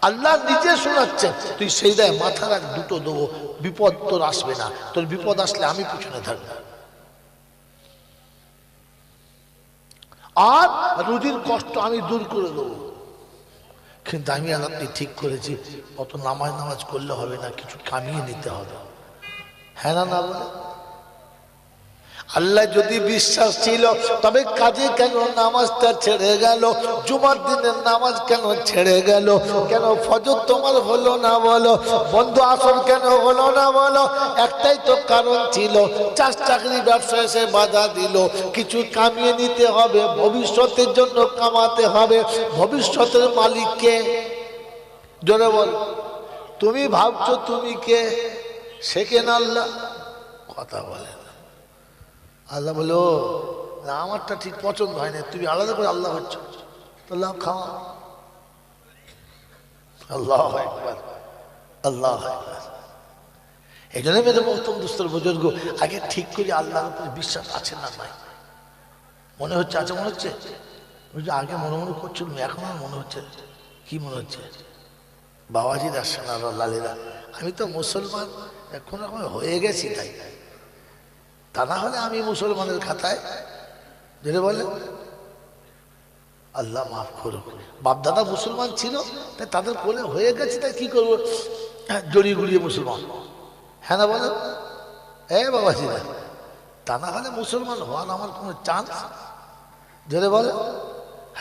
Speaker 1: আল্লাহ নিজে শোনাচ্ছেন, তুই সেই দায় মাথা রাখ, দুটো দেবো, বিপদ তোর আসবে না, তোর বিপদ আসলে আমি পিছনে থাকবো। আর রুজির কষ্ট আমি দূর করে দেবো। কিন্তু আমি আর আপনি ঠিক করেছি, অত নামাজ করলে হবে না, কিছু কামিয়ে নিতে হবে। হ্যাঁ না, না বলে? আল্লাহ যদি বিশ্বাস ছিল, তবে কাজে কেন নামাজটা ছেড়ে গেল? জুমার দিনের নামাজ কেন ছেড়ে গেল? কেন ফজর তোমার হলো না বলো? বন্ধু আসর কেন হলো না বলো? একটাই তো কারণ ছিল, চাষ চাকরি ব্যবসা এসে বাধা দিল। কিছু কামিয়ে নিতে হবে, ভবিষ্যতের জন্য কামাতে হবে। ভবিষ্যতের মালিককে জোরে বল। তুমি ভাবছো তুমি কে? সে কেন আল্লাহ? কথা বলে আল্লাহ বলো না, আমারটা ঠিক পছন্দ হয় না, তুমি আলাদা করে আল্লাহ হচ্ছ, আল্লাহ খাওয়া। আল্লাহ আকবার, আল্লাহ আকবার। এই জন্য মেরে মহতম দুস্তর বুজুর্গ, আগে ঠিক করে আল্লাহর উপরে বিশ্বাস আছে না নাই? মনে হচ্ছে আছে, মনে হচ্ছে আগে মনে মনে করছিল, এখন আর মনে হচ্ছে। কি মনে হচ্ছে? বাবাজিরা, সোনারা, লালেরা, আমি তো মুসলমান এখন হয়ে গেছি, তাই। তা না হলে আমি মুসলমানের খাতায় যেটা বলে আল্লাহ মাফ করুক, বাপদাদা মুসলমান ছিল, তাই তাদের কোলে হয়ে গেছে, তাই কি করবো, জড়িয়ে গুড়িয়ে মুসলমান। হ্যাঁ না বলো? বাবাজি, তা না হলে মুসলমান হওয়ার আমার কোনো চান্স যেটা বলে।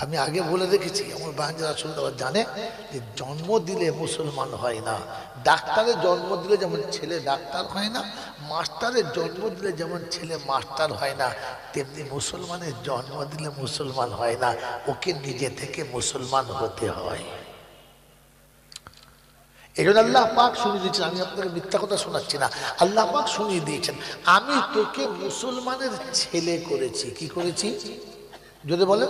Speaker 1: আমি আগে বলে রেখেছি, আমার বাঞ্জারা শুনতে জানে যে জন্ম দিলে মুসলমান হয় না। ডাক্তারের জন্ম দিলে যেমন ছেলে ডাক্তার হয় না, মাস্টারের জন্ম দিলে যেমন ছেলে মাস্টার হয় না, তেমনি মুসলমানের জন্ম দিলে মুসলমান হয় না, ওকে নিজে থেকে মুসলমান হতে হয়। এই জন্য আল্লাহ পাক শুনিয়ে দিয়েছেন, আমি আপনাকে মিথ্যা কথা শোনাচ্ছি না, আল্লাহ পাক শুনিয়ে দিয়েছেন, আমি তোকে মুসলমানের ছেলে করেছি। কি করেছি? যদি বলে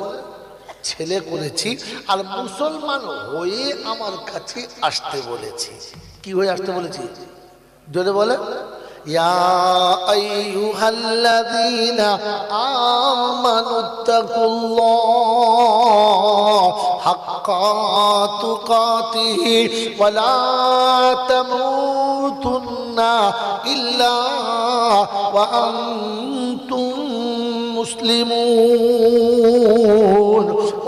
Speaker 1: ছেলে করেছি, আর মুসলমান হয়ে আমার কাছে আসতে বলেছি। কি হয়ে আসতে বলেছি? যদি বলে ইয়া আইয়ুহাল্লাযীনা আমানুত্তাকুল্লাহ হাক্কা তুকাতিহি ওয়া লা তামুতুন্না ইল্লা ওয়া আনতুম মুসলিমুন।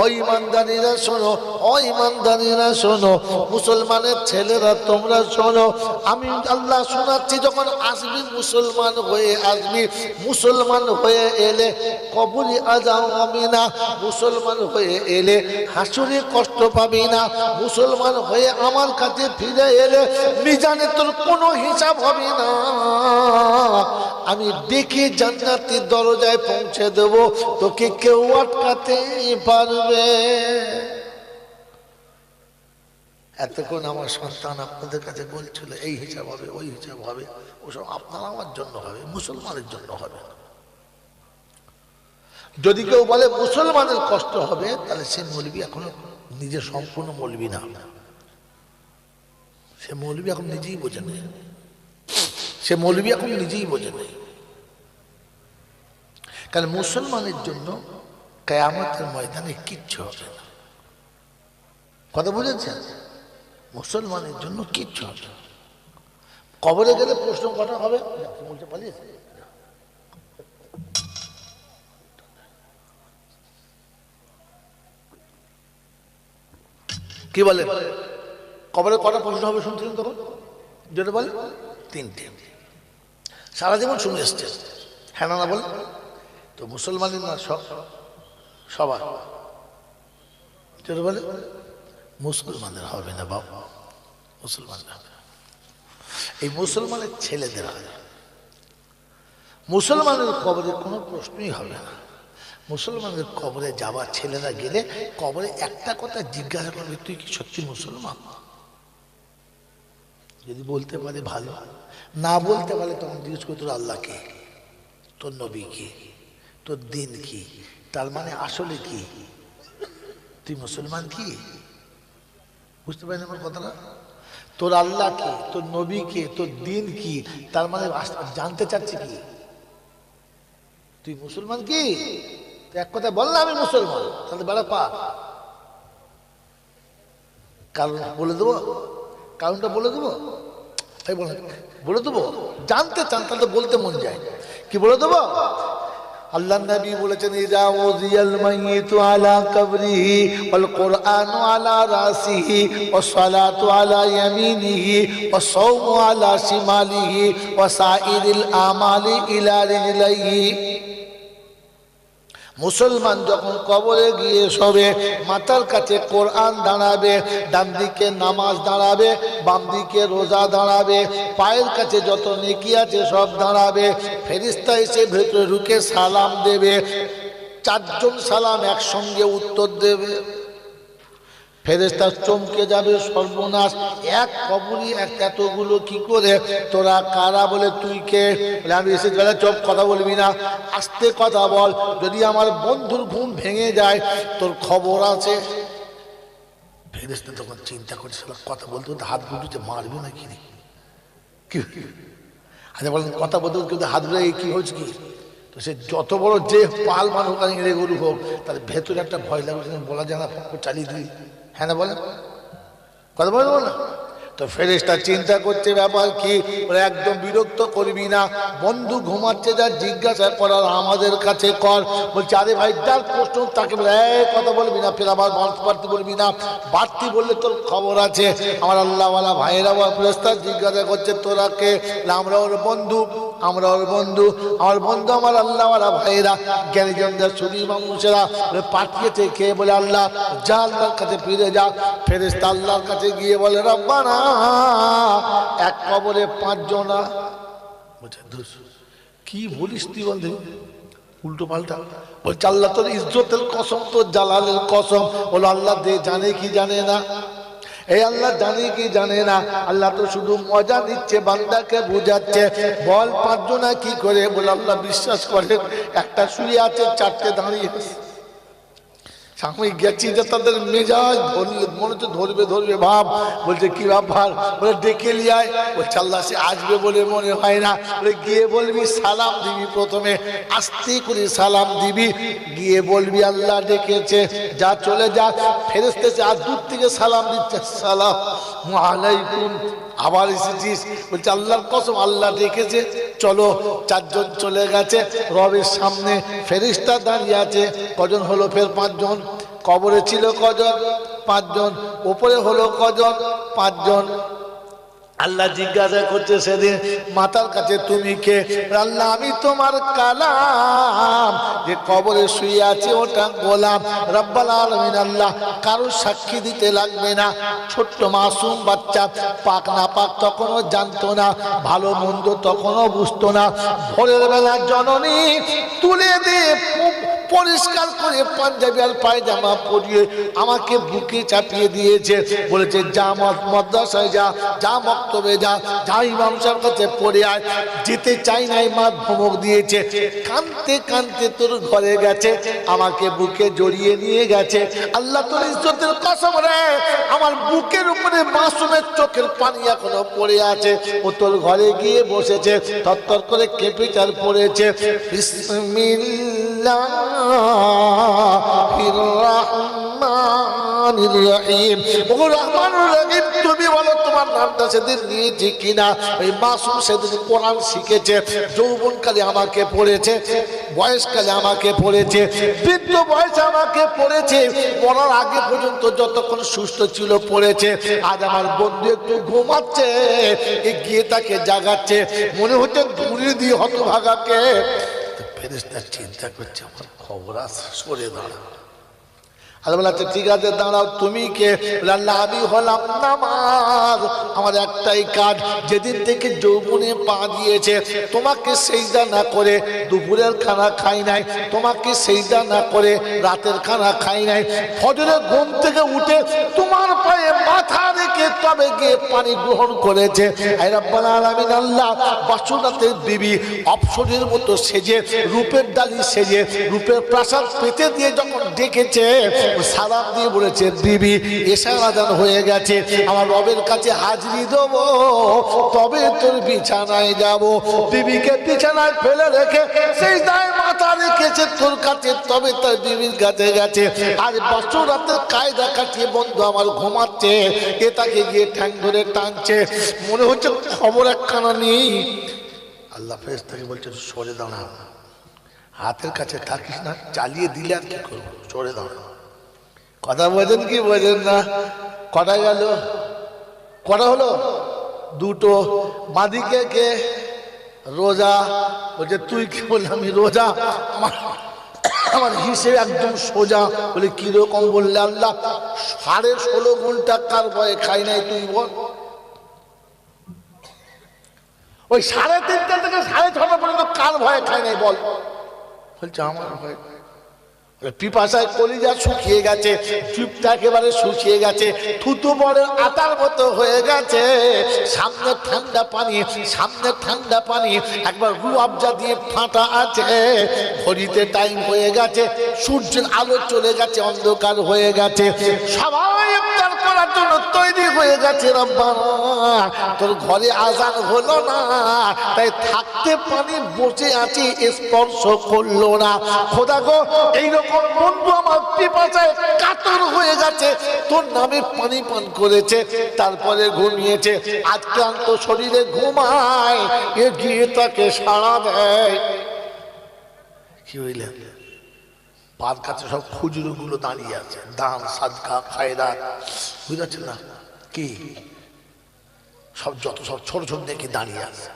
Speaker 1: ও ঈমানদারীরা শোনো, ও ঈমানদারীরা শোনো, মুসলমানের ছেলেরা তোমরা শোনো, আমি আল্লাহ শোনাচ্ছি, যখন আসবি মুসলমান হয়ে আসবি। মুসলমান হয়ে এলে কবরে আযাব হবে না, মুসলমান হয়ে এলে হাসরে কষ্ট পাবি না, মুসলমান হয়ে আমার কাছে ফিরে এলে মিজানে তোর কোনো হিসাব হবে না। আমি ডেকে জান্নাতের দরজায় পৌঁছে দেব, তোকে কেউ আটকাতে পারবে। এতক্ষণ আমার সন্তান আপনাদের কাছে বলছিল এই হিসাব হবে, ওই হিসাব হবে, ওসব আপনার আমার জন্য হবে, মুসলমানের জন্য হবে। যদি কেউ বলে মুসলমানের কষ্ট হবে, তাহলে সে মৌলবি এখনো নিজে সম্পূর্ণ মৌলবি না, সে মৌলবি এখন নিজেই বোঝে নেই, সে মৌলবি এখন নিজেই বোঝে নেই। কারণ মুসলমানের জন্য কিয়ামতের ময়দানে কিচ্ছু হবে না। কথা বুঝেছেন? মুসলমানের জন্য কিচ্ছু হবে না। কবরে গেলে প্রশ্ন করা হবে, কি বলে কবরে কটা প্রশ্ন হবে শুনছিলেন তখন? যেটা বলে তিনটে সারা জীবন শুনে এসছে, হ্যাঁ না বলে তো মুসলমানের না সবার বলে মুসলমানদের হবে না বাবা, মুসলমানদের হবে। এই মুসলমানের ছেলেদের হবে, মুসলমানের কবরে কোনো প্রশ্নই হবে না। মুসলমানদের কবরে যাবার ছেলেরা গেলে কবরে একটা কথা জিজ্ঞাসা করবে, তুই কি সত্যি মুসলমান? যদি বলতে পারে ভালো, না বলতে পারে তখন জিজ্ঞেস করে তোর আল্লাহ কে, তোর নবী কি, তোর দিন কি, তার মানে আসলে কি তুই মুসলমান কি? বুঝতে পারেন আমার কথাটা? তোর আল্লাহ কে, তোর নবী কে, তোর দিন কি, তার মানে জানতে চাচ্ছি কি তুই মুসলমান কি? এক কথা বল না আমি মুসলমান, তাহলে বেড়া পা কারণ বলে দেবো, কারণটা বলে দেবো, তাই বলে দেবো। জানতে চান তাহলে বলতে মন যায়, কি বলে দেবো? আল্লাহ নবী বলেছেন ইজা উযিয়াল মাইয়িতু আলা কবরিহি ওয়াল কুরআনু আলা রাসিহি ওয়াস সালাতু আলা ইয়ামিনিহি ওয়াস সাওমু আলা শিমালিহি ওয়া সাইরিল আমালি ইলা রিজলাইহি। মুসলমান যখন কবরে গিয়ে শোবে, মাথার কাছে কোরআন দাঁড়াবে, ডান দিকে নামাজ দাঁড়াবে, বাম দিকে রোজা দাঁড়াবে, পায়ের কাছে যত নেকি আছে সব দাঁড়াবে। ফেরেশতা এসে ভেতরে ঢুকে সালাম দেবে, চারজন সালাম একসঙ্গে উত্তর দেবে। ফেরেশতা চমকে যাবে, সর্বনাশ, এক কবরই এতগুলো কি করে, তোরা কারা? বলে তুই কে? বলে আমি এসে গেলে চুপ, কথা বলবি না, আস্তে কথা বল, যদি আমার বন্ধুর ঘুম ভেঙে যায় তোর খবর আছে। ফেরেশতা তখন চিন্তা করছে কথা বলতে বলতে হাত গুটিতে মারবে না কি? আচ্ছা বলেন কথা বলতে কিন্তু হাত গুলো কি হচ্ছে কি? তো সে যত বড় যে পাল মানুষ এড়ে গরু হোক, তার ভেতরে একটা ভয় লাগবে, বলা যায় না, চালিয়ে দিই, হ্যাঁ না বলেন, কথা বলবো না? তো ফেরেশতা চিন্তা করছে ব্যাপার কি, একদম বিরক্ত করবি না, বন্ধু ঘুমাচ্ছে, যা জিজ্ঞাসা করার আমাদের কাছে কর। বলছে আরে ভাই যার প্রশ্ন তাকে বলে কথা বলবি না, ফের আবার বাড়তি বলবি না, বাড়তি বললে তোর খবর আছে। আমার আল্লাহওয়ালা ভাইয়েরা ফেরেশতা জিজ্ঞাসা করছে তোরা কে? আমরা ওর বন্ধু, আমরা ওর বন্ধু, আমার বন্ধু আমার আল্লাহওয়ালা ভাইয়েরা, জ্ঞানীজনদের সুদী মানুষেরা পাঠিয়েছে কে? বলে আল্লাহ। যা আল্লাহর কাছে ফিরে যা। ফেরেশতা আল্লাহর কাছে গিয়ে বলে রব্বানা, এক কবরে 5 জনা। কি বলিস তুই? বলতে উল্টো পাল্টা বলছে আল্লাহ তোর ইজ্জতের কসম, তোর জালালের কসম। বলো আল্লাহ জানে কি জানে না? এই আল্লাহ জানে কি জানে না? আল্লাহ তো শুধু মজা নিচ্ছে, বান্দাকে বুঝাচ্ছে। বল 5 জনা কি করে? বলে আল্লাহ বিশ্বাস করে, একটা শুয়ে আছে, 4টে দাঁড়িয়ে আছে। আমি গেছি যে তাদের মেজাজ মনে হচ্ছে ধরবে ভাব। বলছে কি ব্যাপার? বলে ডেকে লিয়ায়। বলছে আল্লাহ সে আসবে বলে মনে হয় না। বলে গিয়ে বলবি সালাম দিবি, প্রথমে আস্তে করে সালাম দিবি, গিয়ে বলবি আল্লাহ ডেকেছে, যা চলে যা। ফেরেশতা আর দূর থেকে সালাম দিচ্ছে, সালামু আলাইকুম, আবার এসেছিস? বলছে আল্লাহর কসম আল্লাহ ডেকেছে, চলো। 4 জন চলে গেছে, রবের সামনে ফেরেশতা দাঁড়িয়ে আছে। কজন হলো? ফের 5 জন। কবরে ছিল কজন? 5 জন। উপরে হলো কজন? 5 জন। আল্লাহ জিজ্ঞাসা করছে সেদিন মাতার কাছে তুমি কে? আল্লাহ আমি তোমার কালাম, যে কবরে শুয়ে আছে ওটা গোলাম। রব্বুল আলামিন আল্লাহ কারো সাক্ষী দিতে লাগবে না। ছোট্ট মাসুম বাচ্চা, পাক না পাক তখনও জানতো না, ভালো মন্দ তখনও বুঝতো না। ভোরের বেলা জননী তুলে দিয়ে পরিষ্কার করে পাঞ্জাবি আর পায়জামা পরিয়ে আমাকে বুকে চাপিয়ে দিয়েছে। বলেছে যা মাদ্রাসায় যা, যা মক্তবে যা, যা ইমাম সাহেবের কাছে পড়ে আয়। যেতে চাই নাই, মা ধমক দিয়েছে। কাঁদতে কাঁদতে তোর ঘরে গেছে, আমাকে বুকে জড়িয়ে নিয়ে গেছে। আল্লাহ তোর ইজ্জতের কসম রে, আমার বুকের উপরে মাসুমের চোখের পানি এখনো পড়ে আছে। ও তোর ঘরে গিয়ে বসেছে, তত্তর করে ক্যাপিটাল পড়েছে বিসমিল্লাহ রহমানির রহিম। ও রহমানুর রহিম, তুমি বলো তোমার নামটা সেদিন নিয়েছি কিনা? ওই মাসুম সেদিন কোরআন শিখেছে, যৌবনকালে আমাকে পড়েছে, বয়সকালে আমাকে পড়েছে, বৃদ্ধ বয়সে আমাকে পড়েছে, পড়ার আগে পর্যন্ত যতক্ষণ সুস্থ ছিল পড়েছে। আজ আমার বন্ধু একটু ঘুমাচ্ছে, গিয়ে তাকে জাগাচ্ছে, মনে হচ্ছে দূরে দিয়ে হতভাগাকে। ফেরেশতা চিন্তা করছে আমার খবর আছে, সরে দাঁড়া। আল্লাহ বলছে ঠিক আছে দাঁড়াও, তুমি কে? আল্লাহ আমি হলাম নামাজ। আমার একটাই কাজ, যেদিন থেকে যৌবনে পা দিয়েছে তোমাকে সেজদা না করে দুপুরের খানা খাই নাই, তোমাকে সেজদা না করে রাতের খানা খাই নাই, ফজরের ঘুম থেকে উঠে তোমার পায়ে মাথা রেখে তবে গিয়ে পানি গ্রহণ করেছে। আয় রাব্বাল আলামিন, আল্লাহ বাসুরাতের বিবি অপসরের মতো সেজে, রূপের ডালি সেজে, রূপের প্রাসাদ পেতে দিয়ে যখন ডেকেছে, সালাম দিয়ে বলেছে বিবি এশার আযান হয়ে গেছে, আমার রবের কাছে হাজিরি দেবো, তবে তোর বিছানায় যাব। বিবিকে বিছানায় ফেলে রেখে সেই দায় মাথা রেখেছে তোর কাছে, তবে তার বিবির কাছে গেছে। আর বছর রাতের কায়দা কাটিয়ে বন্ধু আমার ঘুমাচ্ছে, এ তাকে গিয়ে ঠ্যাং ধরে টানছে, মনে হচ্ছে খবর একখানা নেই। আল্লাহ ফেরেশতাকে বলছে সরে দাঁড়া, হাতের কাছে থাকিস না, চালিয়ে দিলে আর কি করবো, সরে দাঁড়া। কথা বোঝেন কি বোঝেন না? কটা গেল? কটা হলো? দুটো। বাদিকে কে? রোজা। বলছে তুই কি? বললি আমি রোজা, আমার হিসেবে একদম সোজা। বলে কিরকম? বললে আল্লাহ 16.5 ঘন্টা কার ভয়ে খাই নাই, তুই বল। ওই 3:30 থেকে 6:30 পর্যন্ত কার ভয়ে খাই নাই বল। বলছে আমার ভয়। পিপাসায় কলিজা শুকিয়ে গেছে, চুপটা একেবারে শুকিয়ে গেছে, থুতু বড় আটার মতো হয়ে গেছে। সামনে ঠান্ডা পানি, সামনে ঠান্ডা পানি, একবার রুয়াবজা দিয়ে ফাটা আছে। ঘড়িতে টাইম হয়ে গেছে, সূর্যের আলো চলে গেছে, অন্ধকার হয়ে গেছে, সবাই ইফতার করার জন্য তৈরি হয়ে গেছে। রব্বানা তোর ঘরে আজান হলো না, তাই থাকতে পানি বসে আছি, স্পর্শ করলো না। খোদা গো, এইরকম বন্ধু আমার পিপাসায় কাতর হয়ে গেছে, তোর নামে পানি পান করেছে, তারপরে ঘুমিয়েছে। আজ ক্লান্ত শরীরে ঘুমায়, এ গিয়ে তাকে সাড়া দেয়। কি হইলে? পার কাছে সব খুজরো গুলো দাঁড়িয়ে আছে, দান সাদকা খায়রাত, বুঝাচ্ছেন না কি? সব যত সব ছোট ছোট দেখে দাঁড়িয়ে আছে।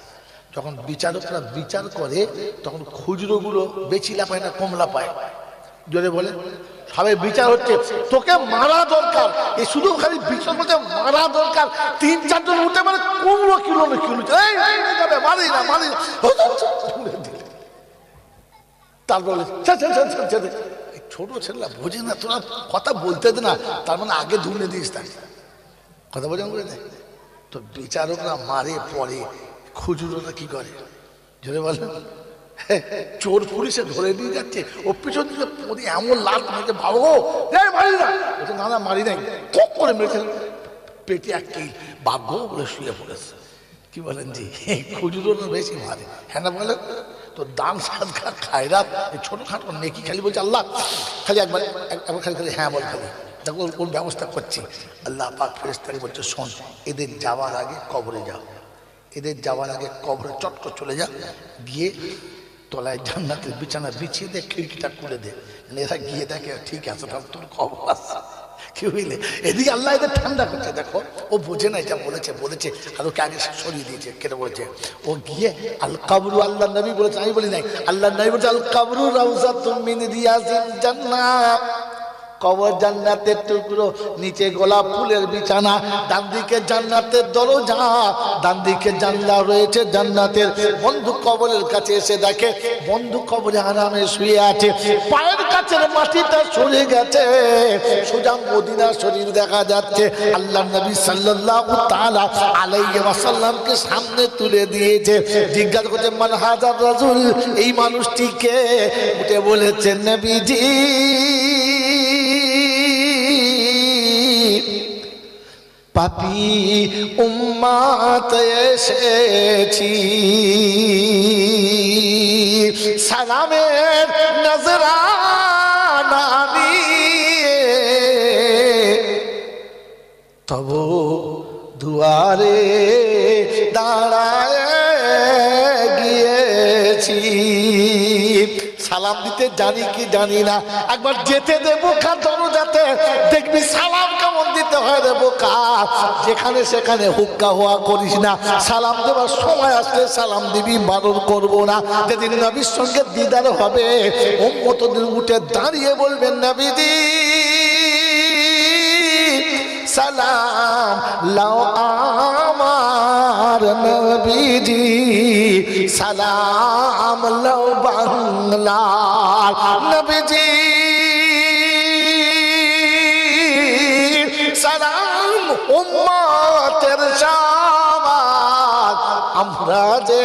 Speaker 1: যখন বিচারকরা বিচার করে তখন খুচরো গুলো বেশি লাপায় না কমলা পায়? জোরে বলে। সবাই বিচার হচ্ছে, তোকে মারা দরকার, এই শুধু খালি বিচার করতে মারা দরকার। 3-4 জন উঠে মানে কুমড়ো কিলো মারি না মারি না। তারপরে ছোট ছেলেরা বোঝে না, তোরা কথা বলতে দে না, তার মানে আগে ধুনে দিস তাই কথা বোঝান করে দেয়। তো বিচারকরা মারে পরে, খুচরোরা কি করে জোরে বলেন? চোর পুলিশে ধরে নিয়ে যাচ্ছে, ও পিছন দিকে পরে এমন লাল মেরেছে, ভালো মারি না, না না মারি নাই, খুব করে মেরেছে পেটে একই, ভাগ্য বলে শুয়ে পড়েছে। কি বলেন জি? খুচরো বেশি মারে, হ্যাঁ না বলেন? তো দান সাদকা খায়রাত ছোটখাটো নেকি খালি বলছে আল্লাহ, খালি একবার খালি খালি হ্যাঁ বল, খালি দেখো কোন ব্যবস্থা করছি। আল্লাহ পাক ফেরেশতাকে বলছে শোন, এদের যাওয়ার আগে কবরে যাও, এদের যাওয়ার আগে কবরে চট করে চলে যা, গিয়ে তলায় জান্নাতের বিছানা বিছিয়ে দে, খিড়কিটা খুলে দে, এরা গিয়ে দেখে ঠিক আছে তোর খবর আছে। কি হইলে? এদিকে আল্লাহ এদের ঠান্ডা করছে। দেখো ও বোঝে না, এটা বলেছে বলেছে আর ওকে আগে সরিয়ে দিয়েছে। কেটে বলেছে ও গিয়ে আল কাবরু, আল্লাহ নবী বলেছে, আমি বলি নাই, আল্লাহ নবী বলেছে আল কাবরু রাউযাতুম মিন রিয়াজিল জান্নাহ, কবর জান্নাতের টুকরো, নিচে গোলাপ ফুলের বিছানা, ডান দিকে জান্নাতের দরজা, ডান দিকে জানলা রয়েছে জান্নাতের। বন্ধু কবরের কাছে এসে দেখে বন্ধু কবরে আরামে শুয়ে আছে, পায়ের কাছের মাটিটা সরে গেছে, সোজা মদিনা শরীফ দেখা যাচ্ছে। আল্লাহ নবী সাল্লাল্লাহু তাআলা আলাইহি ওয়াসাল্লামকে সামনে তুলে দিয়েছে। জিজ্ঞাসা করছে মান হাযার রাজুল, এই মানুষটিকে? উঠে বলেছেন নবীজি পাপী উম্মত এসেছি, সালামের নজরানা নিয়ে সালাম দিতে জানি কি জানি না। একবার যেতে দে বোকা দরজাতে, দেখবি সালাম কেমন দিতে হয় রে বোকা। যেখানে সেখানে হুক্কা হওয়া করিস না, সালাম দেওয়ার সময় আসলে সালাম দিবি, বারণ করবো না। যেদিন নবীর সঙ্গে দিদার হবে, উম্মতদের উঠে দাঁড়িয়ে বলবেন নবীজি সালাম লাও আমার নবীজি, সালাম লাও বাংলার নবীজি, সালাম উম্মতের শাবাত, আমরা যে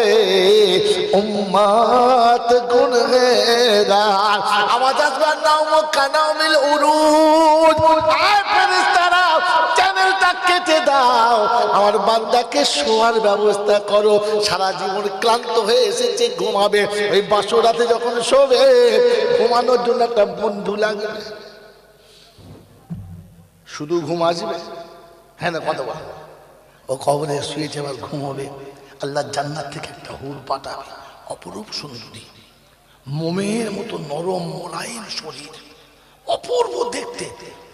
Speaker 1: উম্মত গুনহগার। আওয়াজ আসবে নাও মক্কা নাও মিল উরুজ। আয় ফেরেশতারা চ্যানেলটা কেটে দাও, আমার বান্দাকে শোয়ার ব্যবস্থা করো। সারা জীবন ক্লান্ত হয়ে এসেছে, ঘুমাবে। ওই বাসর রাতে যখন শোবে, ঘুমানোর জন্য একটা বন্ধু লাগবে। শুধু ঘুম আসবে, হ্যাঁ না কথা বল। ও কবরে শুয়েছে, আবার ঘুমাবে। আল্লাহ জান্নাত থেকে একটা হুর পাঠাবে, অপরূপ সুন্দরী, মোমের মতো নরম মোলায়েম শরীর, অপূর্ব দেখতে।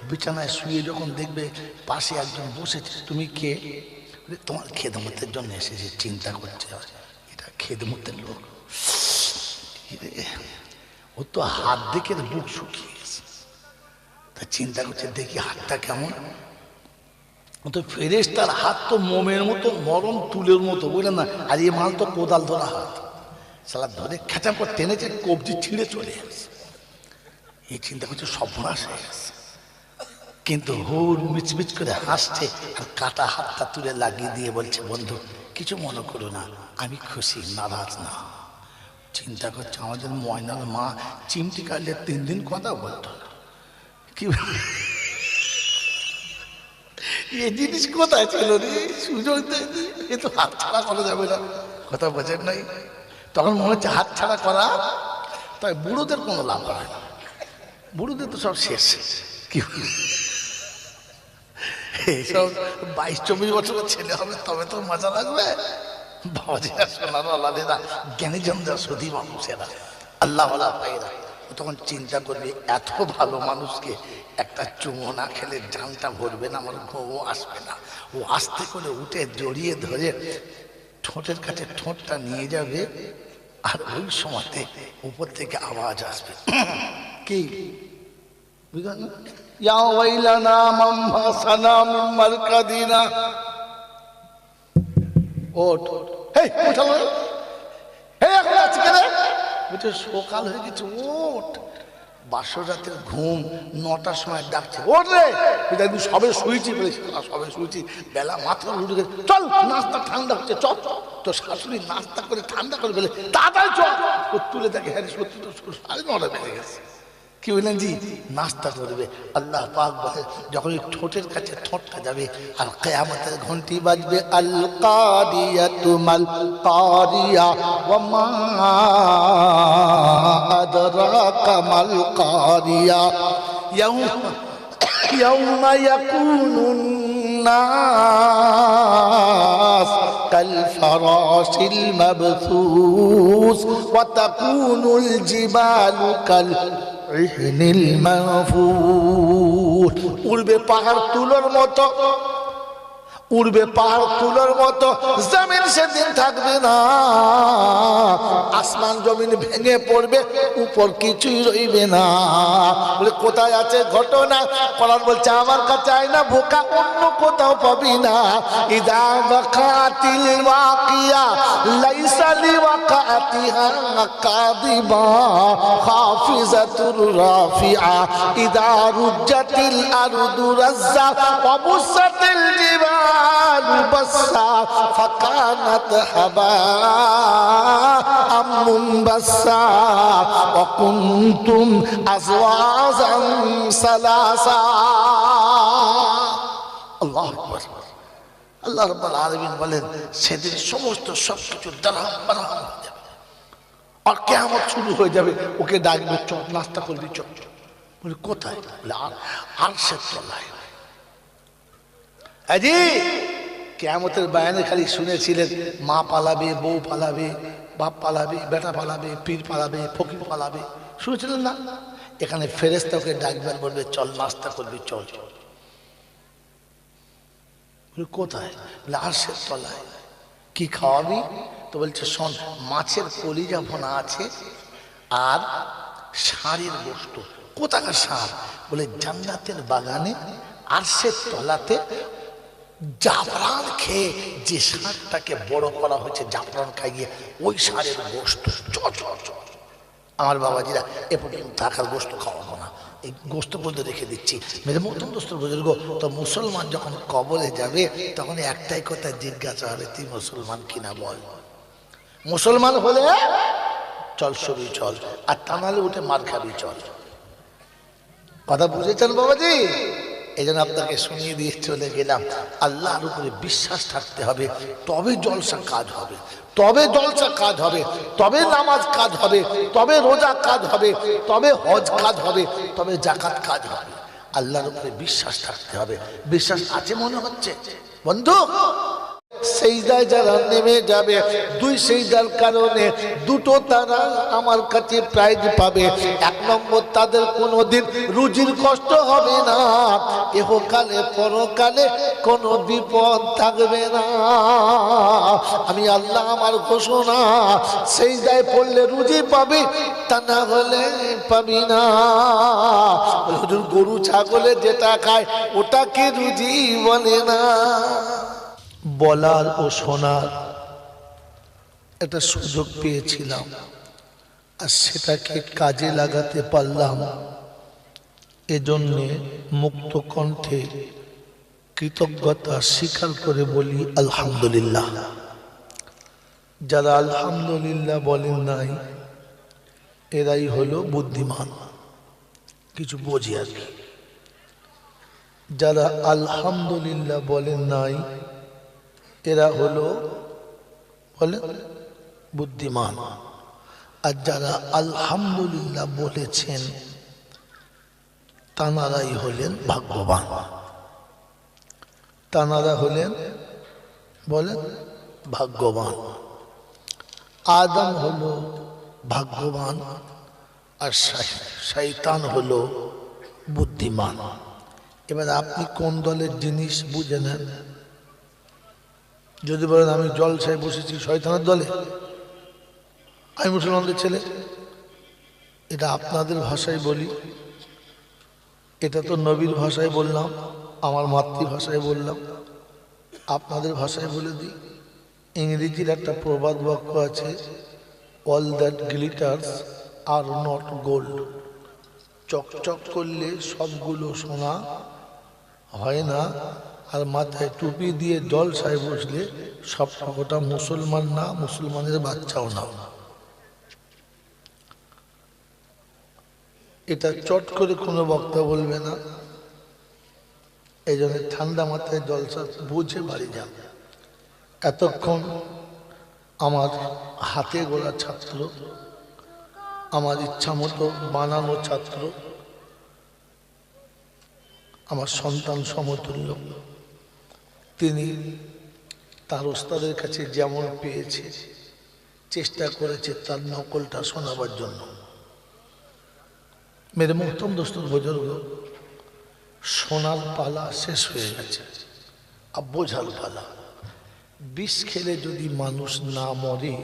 Speaker 1: বিছানায় শুয়ে যখন দেখবে পাশে একজন বসেছে, তুমি কে? তোমার খেদমতের জন্য এসেছে। চিন্তা করছে এটা খেদমতের লোক, ও তো হাত দেখে বুক শুকিয়ে গেছে। তা চিন্তা করছে দেখি হাতটা কেমন। তো ফেরেশতার হাত তো মোমের মতো নরম, তুলের মতো, বুঝলেন না? আর এই মাল তো কোদাল ধরা হাত, সালা ধরে খেঁচা করে টেনেছে, কবজি ছিঁড়ে চলে আসছে। এই চিন্তা করছে সর্বনাশ হয়ে গেছে। কিন্তু হুর মিচমিচ করে হাসছে, আর কাটা হাতটা তুলে লাগিয়ে দিয়ে বলছে, বন্ধু কিছু মনে করো না, আমি খুশি, নারাজ না। চিন্তা করছে আমাদের ময়নার মা চিমটি কাটলে 3 দিন কথা বলতো না। কি এই জিনিস কোথায় ছিল রে? সুযোগ দেয়নি, এ তো হাত ছাড়া করা যাবে না। কথা বোঝেন নাই? তখন মনে হচ্ছে হাত ছাড়া করা, তাই বুড়োদের কোনো লাভ হয় না, বুড়োদের তো সব শেষ। কি এইসব 22-24 বছরের ছেলে হবে, তবে তো মজা লাগবে। বাবাজিরা, সোনার আল্লাহেরা, জ্ঞানীজনরা, সতী মানুষেরা, আল্লাহওয়ালা ভাইরা, তখন চিন্তা করবে এত ভালো মানুষকে একটা চুমো না খেলে জানটা ভরবে না, আমার ঘুমও আসবে না। ও আস্তে করে উঠে জড়িয়ে ধরে ঠোঁটের কাছে ঠোঁটটা নিয়ে যাবে, আর ওই সময়তে উপর থেকে আওয়াজ আসবে, কি ইয়া ওয়াইলানা মান ফাসানা মিন মারকাদিনা। ওঠ, হেই উঠালো, হে এখন আজকে রে, বুঝছো সকাল হয়ে গেছে, ওঠ। বাসর রাতের ঘুম 9টার সময় ডাকছে, ওঠ রে। একদিন সবে শুয়েছি, সবে শুয়েছি, বেলা মাত্র উঠে গেছে, চল নাস্তা ঠান্ডা হচ্ছে, চল। তো শাশুড়ি নাস্তা করে ঠান্ডা করে ফেলে, তাড়াতাড়ি চল। ও তুলে দেখে, হ্যাঁ সত্যি তো 9:30 বেজে গেছে। কি বললেন জি? নাস্তা করবে। আল্লাহ পাক বলে যখন ঠোঁটের কাছে ঠোঁটটা যাবে, আর কিয়ামতের ঘন্টি বাজবে, আল কারিয়াতু মাল কারিয়া ওয়া মা আদরাকা মাল কারিয়া ইয়াউমা ইয়াকুনুন নাস কাল ফারাশিল মাবথুস ওয়া তাকুনুল জিবালু কাল ইহনিল মানফুর। উড়বে পাহাড় তুলোর মতো, উড়বে পাহাড় তুলোর মতো, জমিন সেদিন থাকবে না। আসমান জমিন ভেঙে পড়বে, উপর কিছুই রইবে না। বলে কোথায় আছে ঘটনা? কোরআন বলছে আমার কাছে আয় না বোকা, অন্য কোথাও পাবি না। ইদা ওয়াকাতিল ওয়াকিয়া লাইসা লিওয়াকাতিহা কাযিবা খাফিজাতুর রাফিআ ইদা রুজ্জাতিল আরদু রাজ্জা ওয়া বুসাতিল জিবালু বাসসা ফাকানাত হাবাআম মুনবাসসা ওয়া কুনতুম আজওয়াজান সালাসা। আল্লাহু আকবার। আল্লাহ রাব্বুল আলামিন বলেন সেদিন সমস্ত সবকিছু দারহাম বারহাম হয়ে যাবে, আর কিয়ামত শুরু হয়ে যাবে। ওকে ডাকবে, চল নাস্তা করবি, চল। বলে কোথায়? বলে আরশের তলায়। আজি কিয়ামতের বায়ানে খালি শুনেছিলেন মা পালাবে, বউ পালাবে, বাপ পালাবে, বেটা পালাবে, পীর পালাবে, ফকির পালাবে, শুনেছিলেন না? এখানে ফেরেশতাকে ডাকবার বলবে চল নাস্তা করবি, চল। কোথায়? আরশের তলায়। কি খাওয়াবি? তো বলছে শোন, মাছের কলিজা ভোনা আছে আর ষাঁড়ের গোশত। কোথাকার ষাঁড়? বলে জান্নাতের বাগানে আরশের তলাতে জাফরান খেয়ে যে ষাঁড়টাকে বড় করা হয়েছে, জাফরান খাইয়ে, ওই ষাঁড়ের গোশত। আমার বাবাজিরা এ পর্যন্ত থাকার গোশত খাওয়াবো না, এই গোশত পর্যন্ত রেখে দিচ্ছি। মেরে মতন দোস্ত বুজুর্গ, তো মুসলমান যখন কবরে যাবে তখন একটাই কথা জিজ্ঞাসা হবে, তুই মুসলমান কিনা বল। মুসলমান হলে চল ছবি চল, আর তা নাহলে উঠে মার খাবি চল। কথা বুঝেছেন বাবাজি? এই জন্য আপনাকে শুনিয়ে দিয়ে চলে গেলাম। আল্লাহর উপরে বিশ্বাস থাকতে হবে, তবে জলসা কাজ হবে, তবে জলসা কাজ হবে, তবে নামাজ কাজ হবে, তবে রোজা কাজ হবে, তবে হজ কাজ হবে, তবে জাকাত কাজ হবে। আল্লাহর উপরে বিশ্বাস থাকতে হবে। বিশ্বাস আছে মনে হচ্ছে বন্ধু? সেজদায় যারা নেমে যাবে, দুই সেজদার কারণে দুটো তারা আমার কাছে প্রাইজ পাবে। এক নম্বর, তাদের কোনোদিন রুজির কষ্ট হবে না, ইহকালে পরকালে কোনো বিপদ থাকবে না। আমি আল্লাহ আমার ঘোষণা, সেজদায় পড়লে রুজি পাবি, তা না হলে পাবি না। গরু ছাগলে যেটা খায় ওটাকে রুজি বলে না। বলার ও শোনার একটা সুযোগ পেয়েছিলাম, আর সেটাকে কাজে লাগাতে পারলাম। এজন্যে মুক্ত কণ্ঠে কৃতজ্ঞতা স্বীকার করে বলি আলহামদুলিল্লাহ। যারা আলহামদুলিল্লাহ বলেন নাই, এরাই হলো বুদ্ধিমান, কিছু বোঝে আর কি। যারা আলহামদুলিল্লাহ বলেন নাই, এরা হলো বলে বুদ্ধিমান। আর যারা আলহামদুলিল্লাহ বলেছেন, তানারাই হলেন ভাগ্যবান। তানারা হলেন বলেন ভাগ্যবান। আদম হলো ভাগ্যবান, আর শয়তান হলো বুদ্ধিমান। এবার আপনি কোন দলের জিনিস বুঝে নেন। যদি বলেন আমি জলসায় বসেছি শয়তানের দলে, আমি মুসলমানদের ছেলে, এটা আপনাদের ভাষায় বলি, এটা তো নবীর ভাষায় বললাম, আমার মাতৃভাষায় বললাম, আপনাদের ভাষায় বলে দিই। ইংরেজির একটা প্রবাদ বাক্য আছে, all that glitters are not gold. চকচক করলে সবগুলো সোনা হয় না, আর মাথায় টুপি দিয়ে জলসায় বসলে সব কটা মুসলমান না, মুসলমানের বাচ্চাও না। এটা চট করে কোনো বক্তা বলবে না। এই জন্য ঠান্ডা মাথায় জলসা বুঝে বাড়ি যান। এতক্ষণ আমার হাতে গোলা ছাত্র, আমার ইচ্ছা মতো বানানো ছাত্র, আমার সন্তান সমতুল্য, তিনি তার ওস্তাদের কাছে যেমন পেয়েছে চেষ্টা করেছে তার নকলটা শোনাবার জন্য। মেরে মোহতরম দোস্ত বুজুর্গ, শোনার পালা শেষ হয়ে গেছে, আর বোঝার পালা। বিষ খেলে যদি মানুষ না মরে,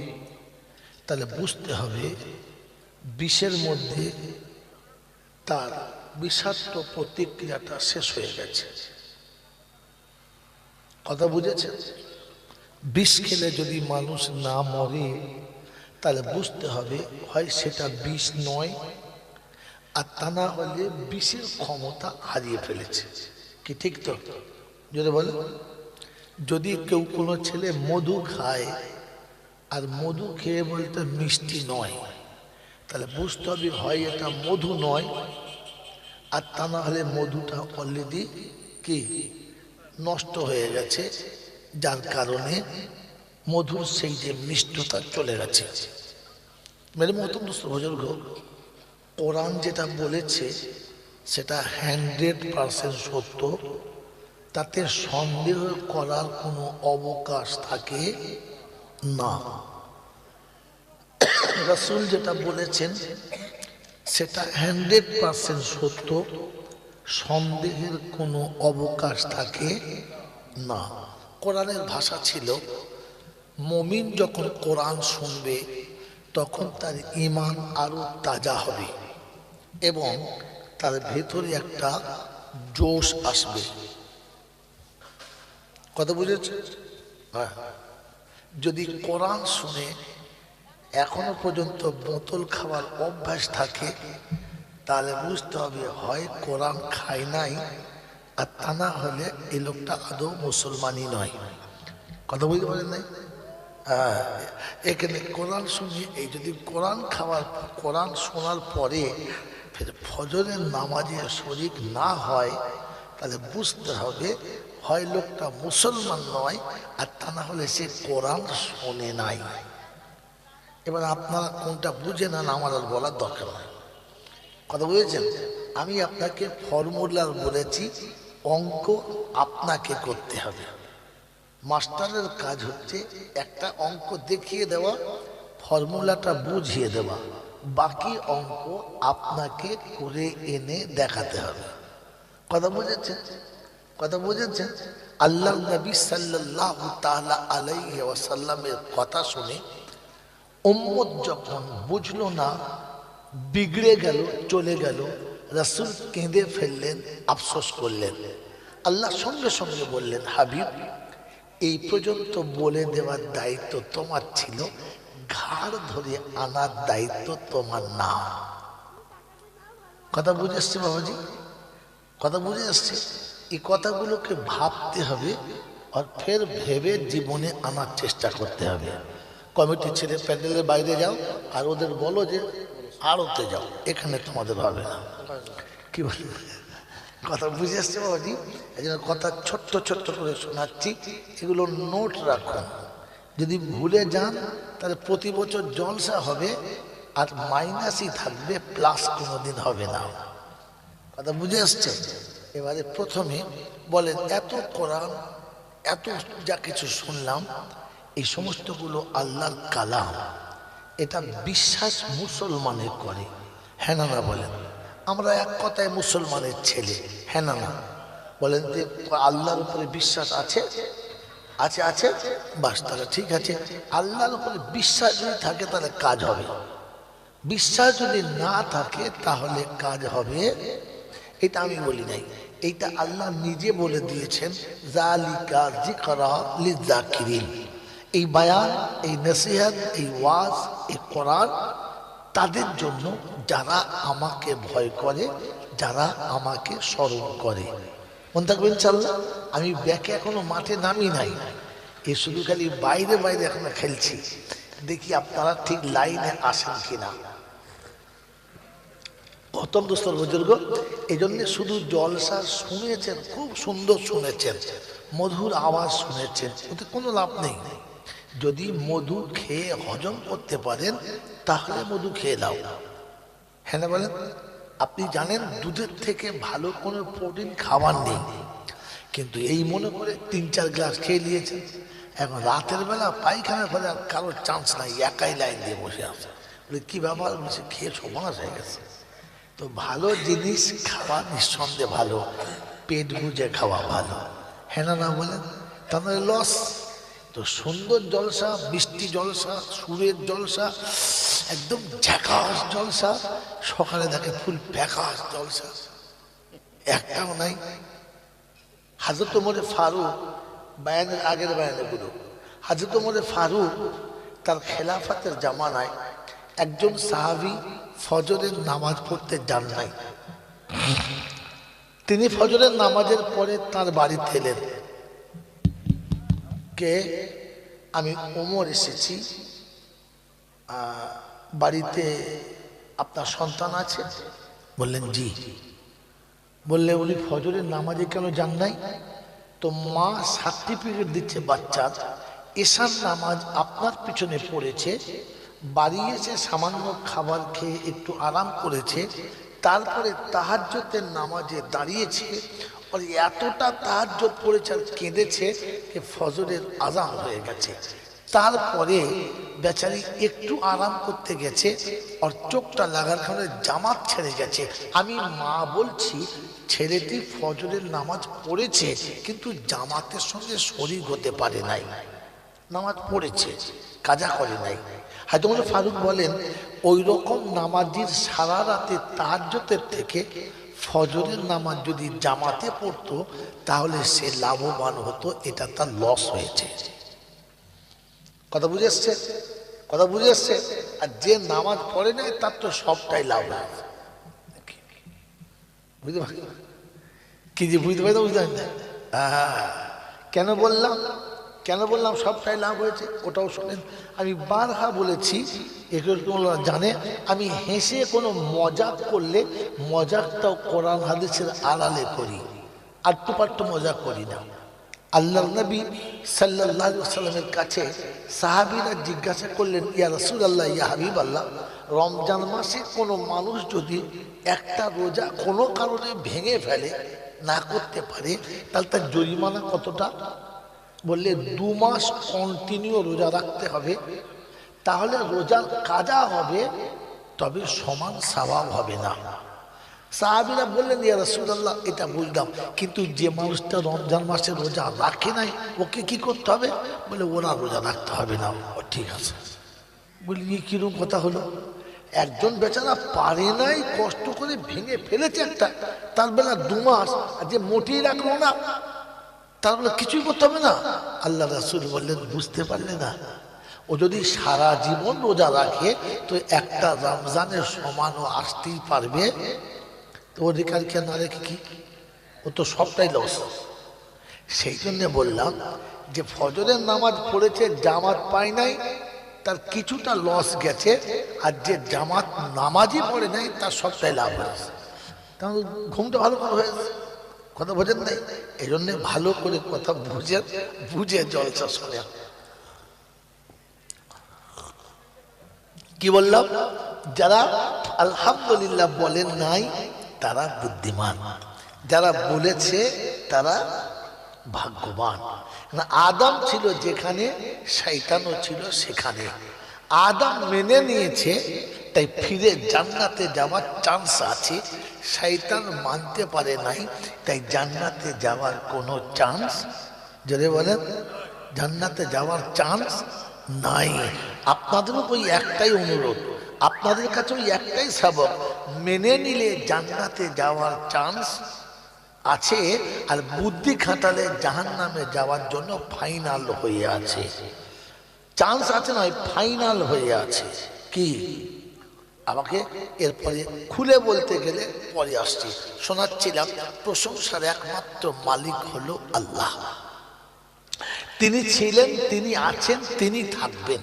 Speaker 1: তাহলে বুঝতে হবে বিষের মধ্যে তার বিষাক্ত প্রতিক্রিয়াটা শেষ হয়ে গেছে। কথা বুঝেছেন? বিষ খেলে যদি মানুষ না মরে, তাহলে বুঝতে হবে হয় সেটা বিষ নয়, আর তা না হলে বিষের ক্ষমতা হারিয়ে ফেলেছে। কি ঠিক তো? যদি বলে, যদি কেউ কোনো ছেলে মধু খায় আর মধু খেয়ে বলতে মিষ্টি নয়, তাহলে বুঝতে হবে হয় এটা মধু নয়, আর তা না হলে মধুটা অলরেডি কি নষ্ট হয়ে গেছে, যার কারণে মধুর সেই যে মিষ্টতা চলে গেছে। মেরে মতন বুজুর্গ, কোরআন যেটা বলেছে সেটা 100% সত্য, তাতে সন্দেহ করার কোনো অবকাশ থাকে না। রাসূল যেটা বলেছেন সেটা 100% সত্য, সন্দেহের কোনো অবকাশ থাকে না। কোরআনের ভাষা ছিল, মুমিন যখন কোরআন শুনবে তখন তার ঈমান আরো তাজা হবে এবং তার ভেতরে একটা জোশ আসবে। কথা বুঝেছে? হ্যাঁ। যদি কোরআন শুনে এখনো পর্যন্ত বোতল খাওয়ার অভ্যাস থাকে তাহলে বুঝতে হবে হয় কোরআন খায় নাই, আর তা না হলে এই লোকটা আদৌ মুসলমানই নয়। কথা বুঝতে পারেন নাই? হ্যাঁ, এখানে কোরআন শুনি, এই যদি কোরআন শোনার পরে ফের ফজরের নামাজে শরীক না হয় তাহলে বুঝতে হবে হয় লোকটা মুসলমান নয়, আর তা না হলে সে কোরআন শোনে নাই। এবার আপনারা কোনটা বুঝে না আমার আর বলার দরকার নাই। কথা বুঝেছেন? আমি আপনাকে ফর্মুলা বলেছি, অঙ্ক আপনাকে করতে হবে। মাস্টারের কাজ হচ্ছে একটা অঙ্ক দেখিয়ে দেওয়া, ফর্মুলাটা বুঝিয়ে দেওয়া, বাকি অঙ্ক আপনাকে করে এনে দেখাতে হবে। কথা বুঝেছেন? কথা বুঝেছেন? আল্লাহ নবী সাল্লাল্লাহু তাআলা আলাইহি ওয়াসাল্লামের কথা শুনে উম্মত যখন বুঝলো না, বিগড়ে গেল, চলে গেল, রাসূল কেঁদে ফেললেন, আফসোস করলেন। আল্লাহ সঙ্গে সঙ্গে বললেন, হাবিব এই পর্যন্ত বলে দেওয়ার দায়িত্ব তোমার ছিল, ঘাড় ধরে আনার দায়িত্ব তোমার না। কথা বুঝে আসছে বাবাজি? কথা বুঝে আসছে? এই কথাগুলোকে ভাবতে হবে আর ফের ভেবে জীবনে আনার চেষ্টা করতে হবে। কমিটি ছেড়ে প্যান্ডেলের বাইরে যাও আর ওদের বলো যে আড়তে যাও, এখানে তোমাদের হবে না। কি বল? কথা বুঝে আসছে বাবাজি? এই জন্য কথা ছোট্ট ছোট্ট করে শোনাচ্ছি, এগুলো নোট রাখুন। যদি ভুলে যান তাহলে প্রতি বছর জলসা হবে আর মাইনাসই থাকবে, প্লাস কোনোদিন হবে না। কথা বুঝে আসছে? এবারে প্রথমে বলেন, এত কোরআন, এত যা কিছু শুনলাম, এই সমস্তগুলো আল্লাহর কালাম, এটা বিশ্বাস মুসলমানের করে, হ্যাঁ না না বলেন? আমরা এক কথায় মুসলমানের ছেলে, হ্যাঁ না না বলেন? যে আল্লাহর উপরে বিশ্বাস আছে? আছে আছে, বাস, তাহলে ঠিক আছে। আল্লাহর উপরে বিশ্বাস যদি থাকে তাহলে কাজ হবে, বিশ্বাস যদি না থাকে তাহলে কাজ হবে। এটা আমি বলি নাই, এইটা আল্লাহ নিজে বলে দিয়েছেন, যালিকা যিকরা লিযাকিরিন। এই বায়ান, এই নসিহত, এই ওয়াজ, এই কোরআন তাদের জন্য যারা আমাকে ভয় করে, যারা আমাকে স্মরণ করে। মনে থাকবেন ইনশাআল্লাহ। আমি ব্যাকে এখনো মাঠে নামি নাই, এ শুধু খালি বাইরে বাইরে এখনো খেলছি। দেখি আপনারা ঠিক লাইনে আসেন কিনা। প্রথম দোস্তর বুজুর্গ, এই জন্য শুধু জলসা শুনেছেন, খুব সুন্দর শুনেছেন, মধুর আওয়াজ শুনেছেন, ওতে কোনো লাভ নেই। যদি মধু খেয়ে হজম করতে পারেন তাহলে মধু খেয়ে নাও, হ্যাঁ না বলেন? আপনি জানেন দুধের থেকে ভালো কোনো প্রোটিন খাবার নেই, কিন্তু এই মনে করে 3-4 গ্লাস খেয়ে নিয়েছেন। এখন রাতের বেলা পায়খানা ফলে আর কারোর চান্স নাই, একাই লাইন দিয়ে বসে আছে। কি ব্যাপার? বলছে খেয়ে সমাজ হয়ে গেছে। তো ভালো জিনিস খাওয়া নিঃসন্দেহে ভালো, পেট বুঝে খাওয়া ভালো, হ্যাঁ না না বলেন? তাহলে লস। তো সুন্দর জলসা, বৃষ্টি জলসা, সুরের জলসা, একদম ঝাকাস জলসা, সকালে দেখে ফুল প্যাকাশ জলসা, একটাও নাই। হযরত ওমর ফারুক, বায়ানের আগের বায়ানে গুলো, হযরত ওমর ফারুক তার খেলাফতের জামানায় একজন সাহাবী ফজরের নামাজ পড়তে যান নাই। তিনি ফজরের নামাজের পরে তার বাড়িতে এলেন, কে? আমি ওমর এসেছি, বাড়িতে আপনার সন্তান আছে? বললেন জি। বললে উনি ফজরের নামাজে কেন যান নাই? তো মা সার্টিফিকেট দিচ্ছে বাচ্চার, এশার নামাজ আপনার পিছনে পড়েছে, বাড়ি এসে সামান্য খাবার খেয়ে একটু আরাম করেছে, তারপরে তাহাজ্জুদের নামাজে দাঁড়িয়েছে, আর এতটা তাহাজ্জুদ পড়েছে আর কেঁদেছে যে ফজরের আযান হয়ে গেছে। তারপরে বেচারি একটু আরাম করতে গেছে, আর চোখটা লাগার কারণে জামাত ছেড়ে গেছে। আমি মা বলছি, ছেলেটি ফজরের নামাজ পড়েছে কিন্তু জামাতের সঙ্গে শরীক হতে পারে নাই, নামাজ পড়েছে, কাজা করে নাই। হয়তো ফারুক বলেন, ওই রকম নামাজির সারা রাতে তাহাজ্জুদের থেকে ফজরের নামাজ যদি জামাতে পড়তো তাহলে সে লাভবান হতো, এটা তার লস হয়েছে। কথা বুঝে এসছে? কথা বুঝে এসছে? আর যে নামাজ পড়ে নাই তার তো সবটাই লাভ হয়েছে। বুঝতে পারি কি যে বুঝতে পারি, বুঝতে পারি না? কেন বললাম, কেন বললাম সবটাই লাভ হয়েছে? ওটাও শোনেন। আমি বারহা বলেছি, এগুলো জানে, আমি হেসে কোনো মজাক করলে মজাকটাও কোরআন হাদিসের আড়ালে করি, আটটু পাট্টু মজাক করি না। আল্লাহ নবী সাল্লাল্লাহু আলাইহি ওয়াসাল্লামের কাছে সাহাবীরা জিজ্ঞাসা করলেন, ইয়া রাসূলুল্লাহ, ইয়া হাবিবাল্লাহ, রমজান মাসে কোনো মানুষ যদি একটা রোজা কোনো কারণে ভেঙে ফেলে, না করতে পারে, তাহলে তার জরিমানা কতটা? বললে 2 মাস কন্টিনিউ রোজা রাখতে হবে, তাহলে রোজার কাজা হবে, তবে সমান সওয়াব হবে না। সাহাবীরা বললেন, ইয়া রাসূলুল্লাহ, এটা বুঝলাম, কিন্তু যে মানুষটা রমজান মাসে রোজা রাখে নাই ওকে কি করতে হবে? বলে ওরা রোজা রাখতে হবে না। ও ঠিক আছে। বলি কিরকম কথা হলো? একজন বেচারা পারে নাই, কষ্ট করে ভেঙে ফেলেছে একটা, তার বেলা 2 মাস, আর যে মোটেই রাখলো না তার বেলা কিছুই করতে হবে না? আল্লাহ রাসূল বললেন, বুঝতে পারলে না? ও যদি সারা জীবন রোজা রাখে তো একটা রমজানের সমানও আসতেই পারবে, তো অধিকার কেন রেখে কি? ও তো সবটাই লস। সেই জন্যে বললাম যে ফজরের নামাজ পড়েছে, জামাত পায় নাই, তার কিছুটা লস গেছে, আর যে জামাত নামাজই পড়ে নাই তার সবটাই লাভ হয়েছে। তাহলে ঘুমটা ভালো করে হয়েছে। কথা বোঝেন নাই? এই জন্যে ভালো করে কথা বুঝে জলসা শোনে। কি বললাম? যারা আলহামদুলিল্লাহ বলেন নাই তারা বুদ্ধিমান, যারা বলেছে তারা ভাগ্যবান। আদম ছিল যেখানে, শয়তানও ছিল সেখানে। আদম মেনে নিয়েছে, তাই ফিরে জান্নাতে যাওয়ার চান্স আছে। শয়তান মানতে পারে নাই, তাই জান্নাতে যাওয়ার কোনো চান্স, যদি বলেন জান্নাতে যাওয়ার চান্স নাই। আপনাদেরও ওই একটাই অনুরোধ, আপনাদের কাছে ওই একটাই সবক, মেনে নিলে জান্নাতে যাওয়ার চান্স আছে, আর বুদ্ধি খাটালে জাহান্নামে যাওয়ার জন্য ফাইনাল হয়ে আছে। চান্স আছে নয়, ফাইনাল হয়ে আছে। কি? আমাকে এরপরে খুলে বলতে গেলে পরে আসছি। শোনাচ্ছিলাম, প্রশংসার একমাত্র মালিক হলো আল্লাহ। তিনি ছিলেন, তিনি আছেন, তিনি থাকবেন।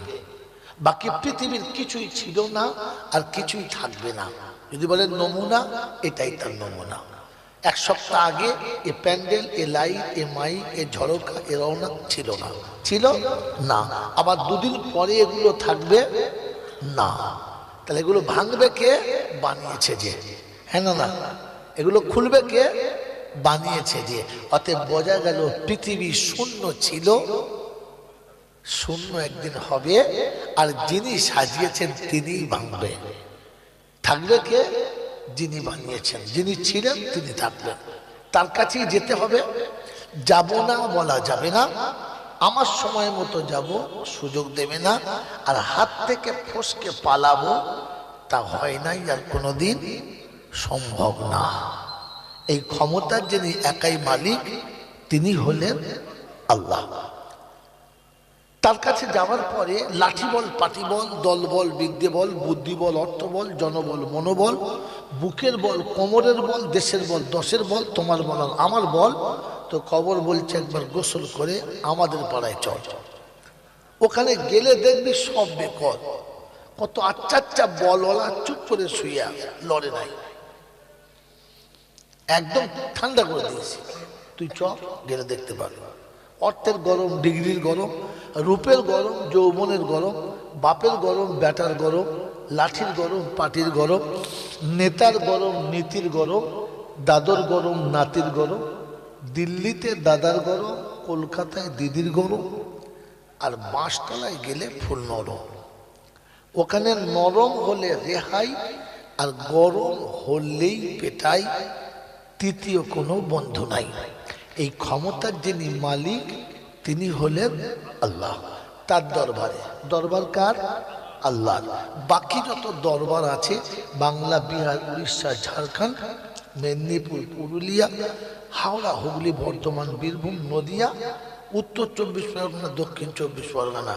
Speaker 1: বাকি পৃথিবীর কিছুই ছিল না আর কিছুই থাকবে না। যদি বলেন নমুনা, এটাই তার নমুনা। 1 সপ্তাহ আগে এ প্যান্ডেল, এ লাইট, এ মাইক, এ ঝড়কা, এ রওনা ছিল না, ছিল না। আবার 2 দিন পরে এগুলো থাকবে না। তাহলে এগুলো ভাঙবে কে? বানিয়েছে যে। হ্যাঁ না? এগুলো খুলবে কে? বানিয়েছে যে। অতএব বোঝা গেল পৃথিবী শূন্য ছিল, শূন্য একদিন হবে, আর যিনি সাজিয়েছেন তিনিই ভাঙবে। থাকবে কে? যিনি বানিয়েছেন, যিনি ছিলেন তিনি থাকবেন, তার কাছেই যেতে হবে। যাব না বলা যাবে না, আমার সময় মতো যাব সুযোগ দেবে না, আর হাত থেকে ফসকে পালাবো তা হয় নাই, আর কোনোদিন সম্ভব না। এই ক্ষমতার যিনি একাই মালিক তিনি হলেন আল্লাহ। তার কাছে যাওয়ার পরে লাঠি বল, পাটি বল, দল বল, বিদ্যে বল, বুদ্ধি বল, অর্থ বল, জনবল, মনোবল, বুকের বল, কোমরের বল, দেশের বল, দশের বল, তোমার বল আর আমার বল। তো কবর বলছে একবার গোসল করে আমাদের পাড়ায় চল। ওখানে গেলে দেখবি সব বেকল, কত আচ্ছা আচ্ছা বলওয়ালা চুপ করে শুয়ে লড়ে নাই, একদম ঠান্ডা করে দিয়েছি। তুই চ, গেলে দেখতে পারবি। অর্থের গরম, ডিগ্রির গরম, রূপের গরম, যৌবনের গরম, বাপের গরম, বেটার গরম, লাঠির গরম, পাটির গরম, নেতার গরম, নীতির গরম, দাদর গরম, নাতির গরম, দিল্লিতে দাদার গরম, কলকাতায় দিদির গরম, আর বাঁশতলায় গেলে ফুল নরম। ওখানে নরম হলে রেহাই, আর গরম হলেই পেটাই। তৃতীয় কোনো বন্ধু নাই। এই ক্ষমতার যিনি মালিক তিনি হলেন আল্লাহ। তার দরবারে, দরবার কার? আল্লাহ। বাকি যত দরবার আছে বাংলা, বিহার, উড়িষ্যা, ঝাড়খণ্ড, মেদিনীপুর, পুরুলিয়া, হাওড়া, হুগলি, বর্ধমান, বীরভূম, নদিয়া, উত্তর 24 পরগনা, দক্ষিণ 24 পরগনা,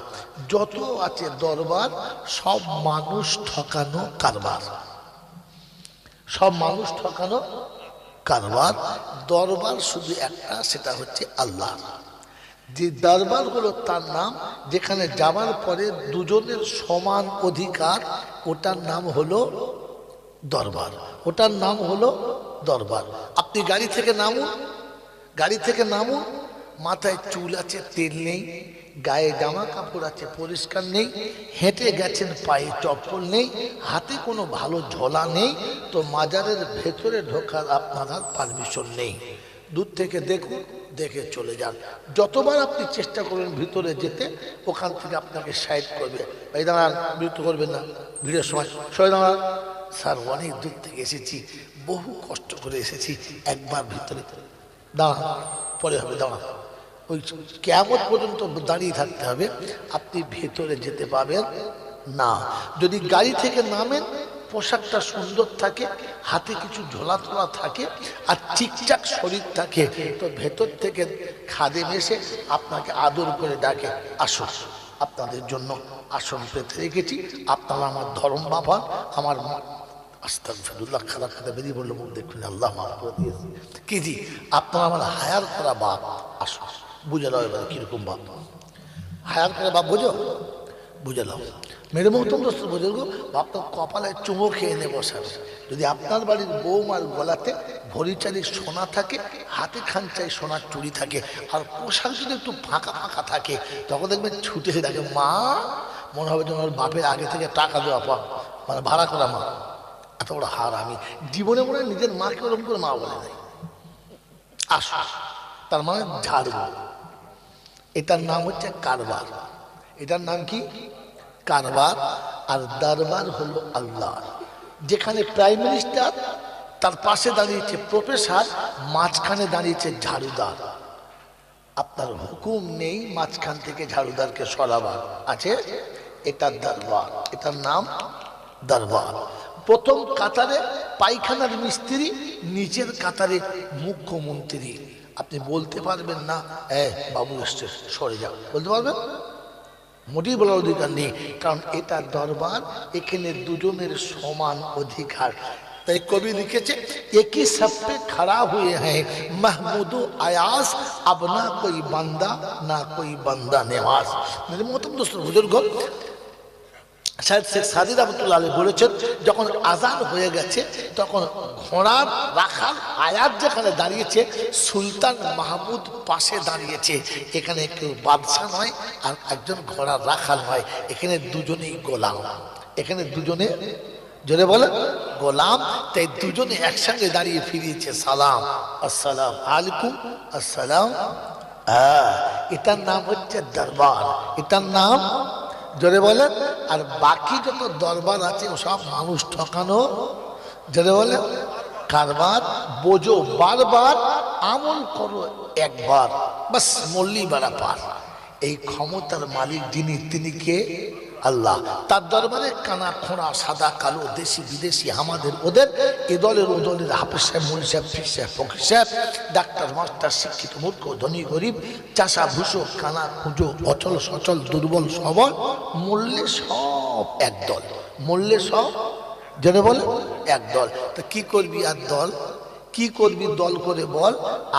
Speaker 1: যত আছে দরবার, সব মানুষ ঠকানো কারবার। সব মানুষ ঠকানো কারবার। দরবার শুধু একটা, সেটা হচ্ছে আল্লাহ। যে দরবার হলো তার নাম, যেখানে যাবার পরে দুজনের সমান অধিকার, ওটার নাম হলো দরবার। ওটার নাম হলো দরবার। আপনি গাড়ি থেকে নামুন, গাড়ি থেকে নামুন, মাথায় চুল আছে তেল নেই, গায়ে জামা কাপড় আছে পরিষ্কার নেই, হেঁটে গেছেন পায়ে চপ্পল নেই, হাতে কোনো ভালো ঝোলা নেই, তো মাজারের ভেতরে ঢোকার আপনার আর পারমিশন নেই। দূর থেকে দেখুন, দেখে চলে যান। যতবার আপনি চেষ্টা করবেন ভিতরে যেতে, ওখান থেকে আপনাকে সাইড করবে, এই দাঁড়ান, বিরক্ত করবেন না, ভিড়ের সময় সবাই দাঁড়ান। স্যার অনেক দূর থেকে এসেছি, বহু কষ্ট করে এসেছি, একবার ভিতরে দাঁড়ান, পরে হবে, দাঁড়ান। ওই কিয়ামত পর্যন্ত দাঁড়িয়ে থাকতে হবে, আপনি ভেতরে যেতে পাবেন না। যদি গাড়ি থেকে নামেন, পোশাকটা সুন্দর থাকে, হাতে কিছু ঝোলা তোলা থাকে, আর ঠিকঠাক শরীর থাকে, তো ভেতর থেকে খাদেম এসে আপনাকে আদর করে ডাকে, আসুন, আপনাদের জন্য আসন পেতে রেখেছি, আপনারা আমার ধর্ম বাবা, আমার আস্তাগফিরুল্লাহ, খারাপ কথা বেরিয়ে বললো, মুখ দেখুন, আল্লাহ মাফ করে দিয়েছে কি জি, আপনারা আমার হায়ার করা বাপ, আসুন। বুঝে নাও এবার কিরকম বাপ, হায়ার করে বাপ, বুঝো, বুঝে নাও। মেরে মহতম দোস্ত বুজুর্গ, আপনার কপালে চুমো খেয়ে এনে বসাবে। যদি আপনার বাড়ির বৌমার গলাতে ভরি চারি সোনা থাকে, হাতে খানচাই সোনার চুড়ি থাকে, আর পোশাক যদি একটু ফাঁকা ফাঁকা থাকে, তখন দেখবেন ছুটে এসে দেখে মা, মনে হবে যেন ওর বাপের আগে থেকে টাকা দেওয়া পা, মানে ভাড়া করা মা। এত বড় হার আমি জীবনে মনে হয় নিজের মাকে ওরকম করে মা বলে নাই। আস, তার মানে ঝাড়ু। এটার নাম হচ্ছে কারবার। এটার নাম কি? কারবার। আর দরবার হলো আল্লাহ। যেখানে প্রাইম মিনিস্টার, তার পাশে দাঁড়িয়েছে প্রফেসর, মাঝখানে দাঁড়িয়েছে ঝাড়ুদার। আপনার হুকুম নেই মাঝখান থেকে ঝাড়ুদারকে সরাবার, আছে? এটার দরবার, এটার নাম দরবার। প্রথম কাতারে পায়খানার মিস্ত্রি, নিচের কাতারে মুখ্যমন্ত্রী। আপনি বলতে পারবেন না বাবু এসছে সরে যাও, বলতে পারবেন? মোটেই বলার অধিকার নেই, কারণ এটা দরবার, এখানে দুজনের সমান অধিকার। তাই কবি লিখেছে, একই সপ্পে খড়া হুয়ে হ্যাঁ মাহমুদ আয়াস, আব না কোই বান্দা না কোই বান্দা নেওয়াজ। মেরে মোহতরম দোস্ত বুজুর্গ, শায়দ শেখ সাদি রহমতুল্লাহ আলাইহি বলেছেন, যখন আজান হয়ে গেছে, তখন ঘোড়ার রাখাল আয়াত যেখানে দাঁড়িয়েছে, সুলতান মাহমুদ পাশে দাঁড়িয়েছে। এখানে কেউ বাদশা নয়, আর একজন ঘোড়ার রাখাল নয়, এখানে দুজনেই গোলাম। এখানে দুজনে, জোরে বলে, গোলাম। তাই দুজনে একসঙ্গে দাঁড়িয়ে ফিরিয়েছে সালাম, আসসালাম আলাইকুম, আসসালাম। এটার নাম হচ্ছে দরবার, এটার নাম, জোরে বলেন। আর বাকি যত দরবার আছে সব মানুষ ঠকানো, জোরে বলে, কারবার। বোঝো বারবার, আমল করো একবার, বাস মল্লি বাড়া পার। এই ক্ষমতার মালিক যিনি, তিনি কে? আল্লাহ। তার দরবারে কানা খোঁড়া, সাদা কালো, দেশি বিদেশি, আমাদের ওদের, এ দলের ও দলের, হাফেজ সাহেব, মৌলভী সাহেব, পীর সাহেব, ফকির সাহেব, ডাক্তার মাস্টার, শিক্ষিত মূর্খ, ধনী গরিব, চাষা ভুষো, কানা খুঁজো, অচল সচল, দুর্বল সবল, মূল্যে সব এক দল, মূল্যে সব, জেনে বলে এক দল। তা কি করবি আর দল, কি করবি দল করে বল?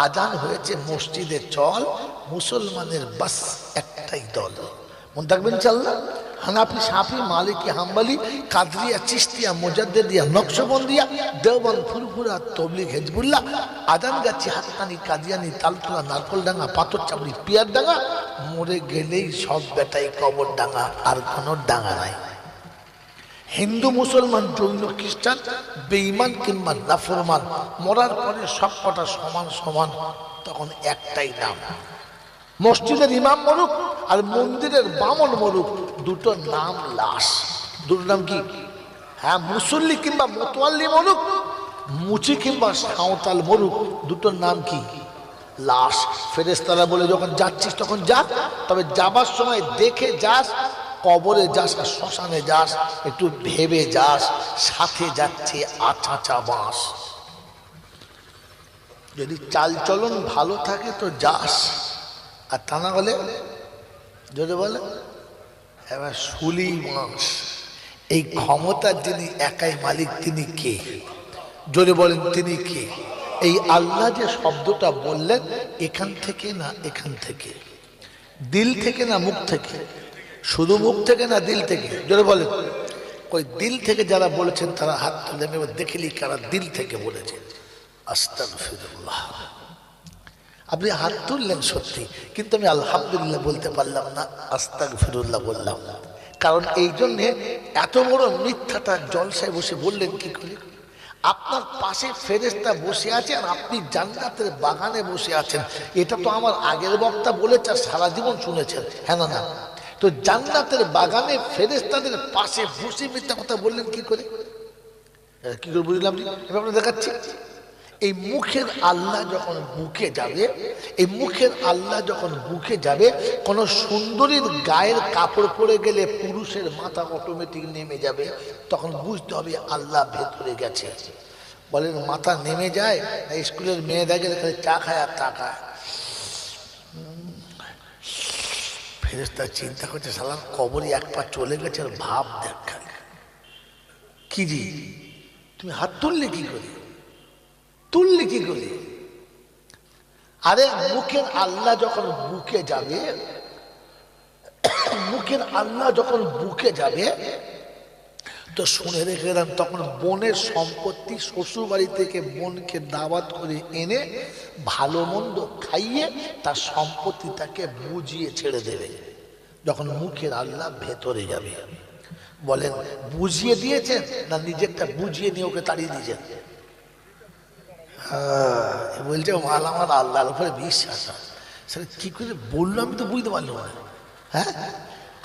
Speaker 1: আজান হয়েছে মসজিদে চল, মুসলমানের বাস একটাই দল। মনে থাকবেন চাল্লা, হানাফি, সাফি, মালিকি, হাম্বলি, কাদরিয়া, চিশতিয়া, মুজাদ্দিদিয়া, নকশবন্দিয়া, দেওবন্দ, ফুরফুরা, তবলিগ, হিজবুল্লাহ, আজান গাছি, হাক্কানি, কাদিয়ানি, তালতলা, নারকলডাঙ্গা, পাথরচাপড়ি, পিয়ারডাঙ্গা, মরে গেলেই সব বেটাই কবর ডাঙ্গা, আর কোনো ডাঙ্গা নাই। হিন্দু, মুসলমান, জৈন, খ্রিস্টান, বেঈমান কিংবা নাফরমান, মরার পরে সব কটা সমান সমান, তখন একটাই নাম। মসজিদের ইমাম মরুক আর মন্দিরের বামন মরুক, দুটো নাম লাশ। দুটো নাম কি? হ্যাঁ, মুসল্লি কিংবা মোতোয়াল্লি মরুক, মুচি কিংবা সাঁওতাল মরুক, দুটোর নাম কি? লাশ। ফেরেশতারা বলে যখন যাচ্ছিস তখন যা, তবে যাবার সময় দেখে যাস, কবরে যাস আর শ্মশানে যাস একটু ভেবে যাস, সাথে যাচ্ছে আছাচা বাঁশ। যদি চাল চলন ভালো থাকে তো যাস, আর তা না হলে যদি বলে এবার শুলি মাস। এই ক্ষমতার যিনি একাই মালিক, তিনি কে? যদি বলেন তিনি কে? এই আল্লাহ যে শব্দটা বললেন, এখান থেকে না এখান থেকে, দিল থেকে না মুখ থেকে? শুধু মুখ থেকে না দিল থেকে? যদি বলেন ওই দিল থেকে যারা বলেছেন তারা হাত তুলে নেবে, দেখলি কারা দিল থেকে বলেছে। আস্তাগফিরুল্লাহ। আপনি হাত তুললেন সত্যি, কিন্তু আমি আলহামদুলিল্লাহ বলতে পারলাম না, আস্তাগফিরুল্লাহ বললাম। কারণ এই জন্যে এত বড় মিথ্যাটা জলসায় বসে বললেন কি করে? আপনার পাশে ফেরেশতা বসে আছে আর আপনি জান্নাতের বাগানে বসে আছেন। এটা তো আমার আগের বক্তা বলেছে, সারা জীবন শুনেছেন। হ্যাঁ না? তো জান্নাতের বাগানে ফেরেশতাদের পাশে বসে মিথ্যা কথা বললেন কি করে? কি করে বুঝলাম? এবার দেখাচ্ছি। এই মুখের আল্লাহ যখন বুকে যাবে, এই মুখের আল্লাহ যখন বুকে যাবে, কোন সুন্দরীর গায়ের কাপড় পরে গেলে পুরুষের মাথা অটোমেটিক নেমে যাবে, তখন বুঝতে হবে আল্লাহ ভেতরে গেছে। বলেন মাথা নেমে যায়? স্কুলের মেয়েরা গেলে খালি চা খায় আর তা খায়। ফেরেশতা চিন্তা করছে সালাম কবরে এক পা চলে গেছে, আর ভাব দেখা কি জি তুমি হাত তুললে কি করে? তুললে কি করে? আরে মুখের আল্লাহ যখন বুকে যাবে, মুখের আল্লাহ যখন বুকে যাবে তো শুনে রেখে দেন, তখন বোনের সম্পত্তি শ্বশুর বাড়ি থেকে বোনকে দাওয়াত করে এনে ভালো মন্দ খাইয়ে তার সম্পত্তিটাকে বুঝিয়ে ছেড়ে দেবে। যখন মুখের আল্লাহ ভেতরে যাবে, বলেন বুঝিয়ে দিয়েছেন না নিজেরটা বুঝিয়ে নিয়ে ওকে তাড়িয়ে দিয়েছেন? বলছে মাল আমার আল্লাহর উপরে বিশ্বাস। সেটা কি করে বললো আমি তো বুঝতে পারলাম না। হ্যাঁ,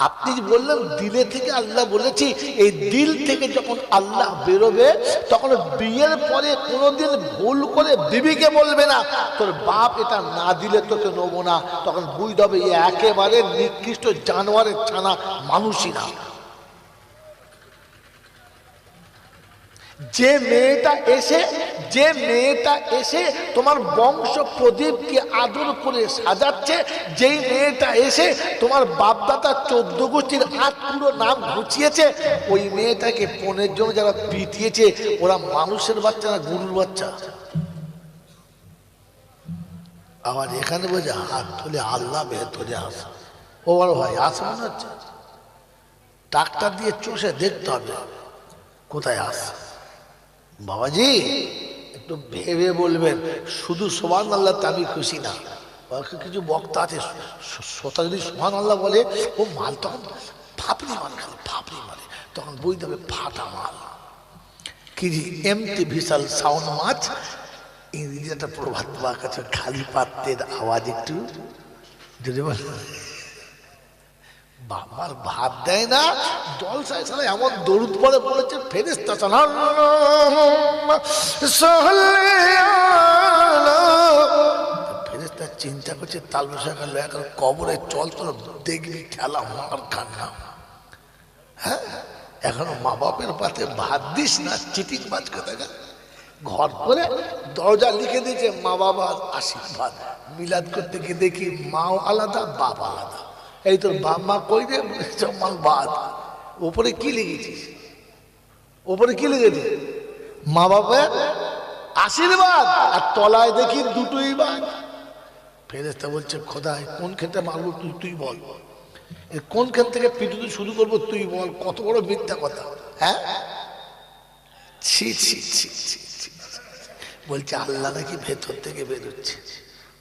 Speaker 1: আপনি বললেন দিলে থেকে আল্লাহ বলেছি, এই দিল থেকে যখন আল্লাহ বেরোবে তখন বিয়ের পরে কোনোদিন ভুল করে বিবিকে বলবে না তোর বাপ এটা না দিলে তোকে নেবো না। তখন বুঝতে হবে একেবারে নিকৃষ্ট জানোয়ারের ছানা, মানুষই না। যে মেয়েটা এসে তোমার বংশ প্রদীপকে আদর করে সাজাচ্ছে, যেই মেয়েটা এসে তোমার বাপদাদা 14 গোষ্ঠীর হাত পুরো নাম ঘুচিয়েছে, ওই মেয়েটাকে পণের জন্য যারা পিটিয়েছে ওরা মানুষের বাচ্চা না গরুর বাচ্চা? আবার এখানে বলছে হাত তুলে আল্লাহ ভেতরে আসে। ও বড় ভাই আসে মনে হচ্ছে, ডাক্তার দিয়ে চষে দেখতে হবে কোথায় আসে। বাবাজি একটু ভেবে বলবেন, শুধু সুবহানাল্লাহ আমি খুশি না। কিছু বক্তা আছে শ্রোতা যদি সুবহানাল্লাহ বলে ও মাল তখন ফাপড়ি মাল, খালি ফাপড়ি মারে, তখন বুঝতে হবে ফাটা মাল। কি এমটি বিশাল সাউন্ড মাছ, ইংরেজি একটা প্রভাত তোমার কাছে, খালি পাত্রের আওয়াজ একটু যদি বল বাবার ভাত দেয় না। জলসায় সালে এমন দরুদ পড়ে বলেছে ফেরেশতা ফেরেশতা চিন্তা করছে তাল বসা গেল এখন কবরে চল তোর দেখবি খেলা মার খান্না। হ্যাঁ, এখনো মা বাপের পাতে ভাত দিস না, চিটিং বাজ কথা। ঘর করে দরজা লিখে দিয়েছে মা বাবার আশীর্বাদ। মিলাদ করতে গিয়ে দেখি মাও আলাদা বাবা আলাদা। এই তোর বাপ মা কই রে? মাল বাদ। ওপরে কি লিখেছিস? ওপরে কি লিখেছিস? মা বাবার আশীর্বাদ, আর তলায় দেখি দুটোই বাদ। ফেরেশতা বলছে খোদাই কোন ক্ষেত্রে মারবো তুই বল, কোন ক্ষেত্র থেকে পিটুতে শুরু করবো তুই বল। কত বড় মিথ্যা কথা! হ্যাঁ, ছি ছি ছি ছি ছি। বলছে আল্লাহ নাকি ভেতর থেকে বেরোচ্ছে।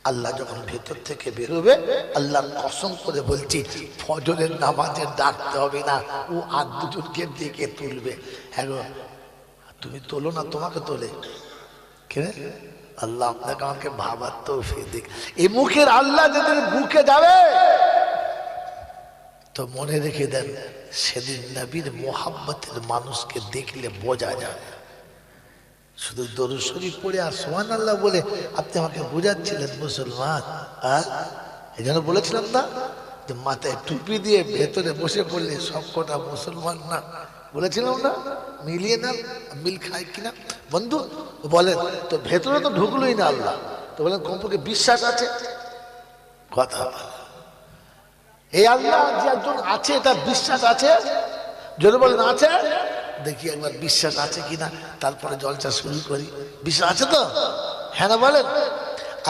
Speaker 1: আল্লাহ যখন ভেতর থেকে বেরোবে, আল্লাহর কসম করে বলছি ফজরের নামাজে ডাকতে হবে না, ও আর দুজনকে ডেকে তুলবে। হ্যাঁ গো তুমি তোলো না, তোমাকে তোলে কে? আল্লাহ আপনাকে আমাকে ভাবার তৌফিক দিক। এই মুখের আল্লাহ যেদিন বুকে যাবে তো মনে রেখে দেন, সেদিন নবীর মোহাব্বতের মানুষকে দেখলে বোঝা যায়। শুধু দরুদ শরীফ পড়ে আর সুবহানাল্লাহ বলে আপনি আমাকে বোঝাচ্ছিলেন মুসলমান। এই জন্য বলেছিলাম না যে মাথায় টুপি দিয়ে ভেতরে বসে পড়লে সব কটা মুসলমান না, বলেছিলাম না? মিলিয়ে না, মিল খায় কিনা বন্ধু বলেন তো? ভেতরে তো ঢুকলোই না আল্লাহ, তো বলেন কমপক্ষে বিশ্বাস আছে? কথা এই আল্লাহ যে একজন আছে, এটা বিশ্বাস আছে? যদি বলেন আছে, দেখি একবার বিশ্বাস আছে কিনা, তারপরে জলসা শুরু করি। বিশ্বাস আছে তো? হ্যাঁ না বলেন?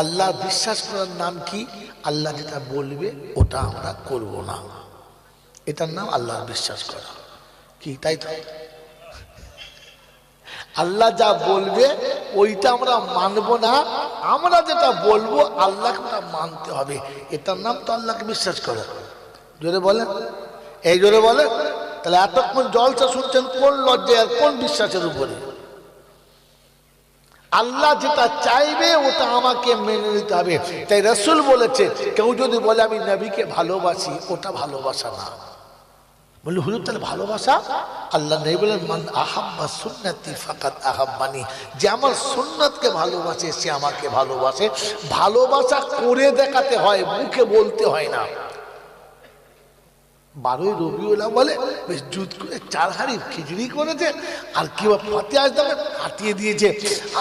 Speaker 1: আল্লাহ বিশ্বাস করার নাম কি? আল্লাহ যেটা বলবে ওটা আমরা করব না, এটার নাম আল্লাহর বিশ্বাস করা। কি তাই তো? আল্লাহ যা বলবে ওইটা আমরা মানবো না, আমরা যেটা বলবো আল্লাহকে ওটা মানতে হবে, এটার নাম তো আল্লাহকে বিশ্বাস করা। জোরে বলেন, এই জোরে বলেন। তাহলে এতক্ষণ জলসা শুনছেন কোন লজ্জায় আর কোন বিশ্বাসের উপরে? আল্লাহ যেটা চাইবে ওটা আমাকে মেনে নিতে হবে। তাই রাসূল বলেছে, কেউ যদি বলে আমি নবীকে ভালোবাসি, ওটা ভালোবাসা না। বলি হুজুর তাহলে ভালোবাসা? আল্লাহ নবী বলেন, মান আহাব্বা সুন্নতি ফাকাদ আহাব্বানি, যে আমার সুন্নতকে ভালোবাসে সে আমাকে ভালোবাসে। ভালোবাসা করে দেখাতে হয়, মুখে বলতে হয় না। 12ই রবিউল আউয়ালে বেশ জুত করে 4 হাঁড়ি খিচুড়ি করেছে, আর কেউ ফাতিহা দামে ফাটিয়ে দিয়েছে,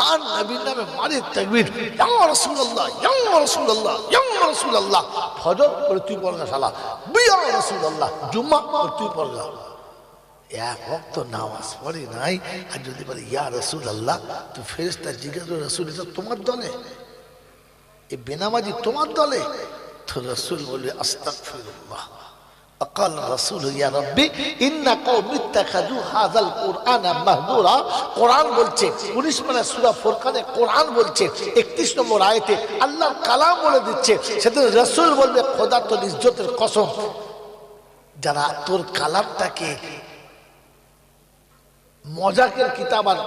Speaker 1: আর নবীর নামে মারে তাকবীর, ইয়া রাসূলুল্লাহ ইয়া রাসূলুল্লাহ ইয়া রাসূলুল্লাহ। ফজর করে তুই পড়গা শালা, ইয়া রাসূলুল্লাহ। জুম্মা করে তুই পড়গা। এক ওয়াক্ত নামাজ পড়ে নাই, আর যদি বলে ইয়া রাসূলুল্লাহ, তো ফেরেশতা জিজ্ঞাসা করে, রাসূল এটা তোমার দলে? এই বেনামাজি তোমার দলে? তো রাসূল বলে আস্তাগফিরুল্লাহ। أقال الرسول يا ربي إن قوم اتخذوا هذا القرآن مهجورا। কোরআন বলছে 19 পারা সূরা ফুরকানে, কোরআন বলছে 31 নম্বর আয়াতে আল্লাহর কালাম বলে দিচ্ছে। সেদিন রাসূল বলবে, খোদা তোর ইজ্জতের কসম, যারা তোর কালামটাকে মজাকের কিতাব আর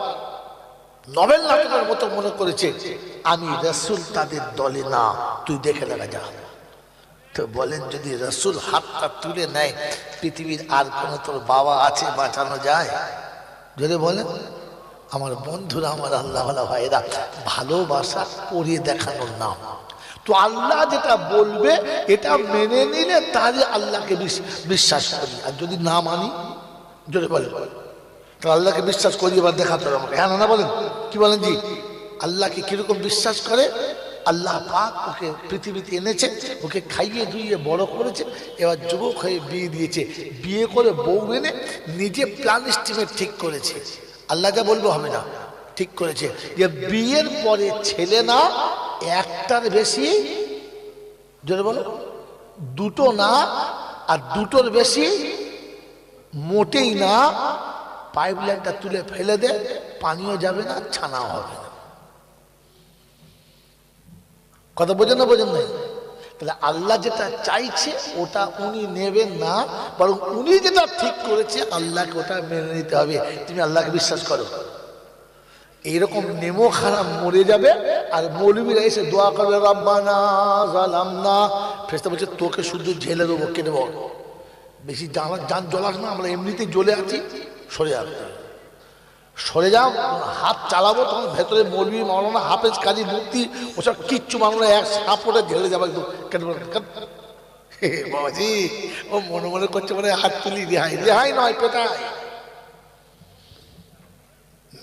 Speaker 1: নভেল নাটকের মতো মনে করেছে, আমি রাসূল তাদের দলে না, তুই দেখে দেখা যা। তো বলেন, যদি রাসূল হাতটা তুলে নেয়, পৃথিবীর আর কোন তোর বাবা আছে বাঁচানো যায়? যদি বলেন আমার বন্ধুরা, আমার আল্লাহওয়ালা ভাইরা, ভালোবাসা করিয়ে দেখানোর নাম। তো আল্লাহ যেটা বলবে এটা মেনে নিলে তাহলে আল্লাহকে বিশ্বাস করি, আর যদি না মানি, যদি বলেন তো আল্লাহকে বিশ্বাস করি, এবার দেখাতে হবে আমাকে। হ্যাঁ না বলেন? কি বলেন জি? আল্লাহকে কিরকম বিশ্বাস করে? আল্লাহ পাক ওকে পৃথিবীতে এনেছে, ওকে খাইয়ে ধুইয়ে বড় করেছে, এবার যুবক হয়ে বিয়ে দিয়েছে, বিয়ে করে বউ এনে নিজে প্ল্যান এস্টিমেট ঠিক করেছে। আল্লাহ যা বলবো হবে না, ঠিক করেছে যে বিয়ের পরে ছেলে না, একটার বেশি, যদি বলো দুটো না, আর দুটোর বেশি মোটেই না। পাইপ লাইনটা তুলে ফেলে দে, পানিও যাবে না, ছানাও হবে না। কথা বোঝেন না? বোঝেন নাই? তাহলে আল্লাহ যেটা চাইছে ওটা উনি নেবেন না, বরং উনি যেটা ঠিক করেছে আল্লাহকে ওটা মেনে নিতে হবে। তুমি আল্লাহকে বিশ্বাস করো। এইরকম নেমো খারাপ মরে যাবে, আর মৌলবীরা এসে দোয়া করবে, রব্বানা যালামনা। ফেরেশতা বলছে তোকে শুধু ঝেলে দেবো, কেটে দেবো, বেশি জান জ্বলাস না, আমরা এমনিতেই জ্বলে আছি, সরে যাবে, সরে যাও। হাত চালাবো তখন ভেতরে মৌলবী মাওলানা হাফেজ কাজী মুফতি ওসব কিচ্ছু বাংলা এক সাপোর্টে ঝেলে যাবে একদম। বাবাজি ও মনে মনে করছে মানে হাত তুলি, রেহাই রেহাই নয়, পেটায়।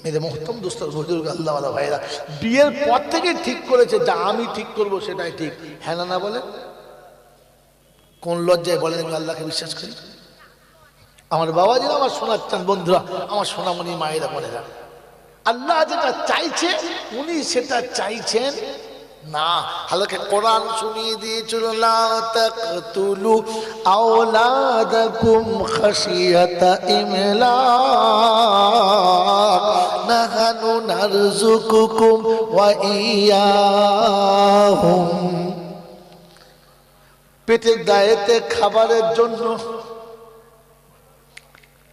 Speaker 1: মেরে মোহতম দোস্ত বুজুর্গ আল্লাহওয়ালা ভাইরা, বিয়ের পর থেকে ঠিক করেছে যা আমি ঠিক করবো সেটাই ঠিক। হ্যাঁ না বলে? কোন লজ্জায় বলেন আমি আল্লাহকে বিশ্বাস করি? আমার বাবাজিরা, আমার শোনাচ্ছেন বন্ধুরা, আমার সোনামণি মায়েরা বোনেরা, আল্লাহ যেটা চাইছে উনি সেটা চাইছেন না। হালকা কোরআন শুনিয়ে দিয়েছিল, লা তাকতুলু আওলাদাকুম খাশিয়াতা ইমলাক নাহনু নারযুকুকুম ওয়া ইয়াহুম। পেটের দায়েতে খাবারের জন্য,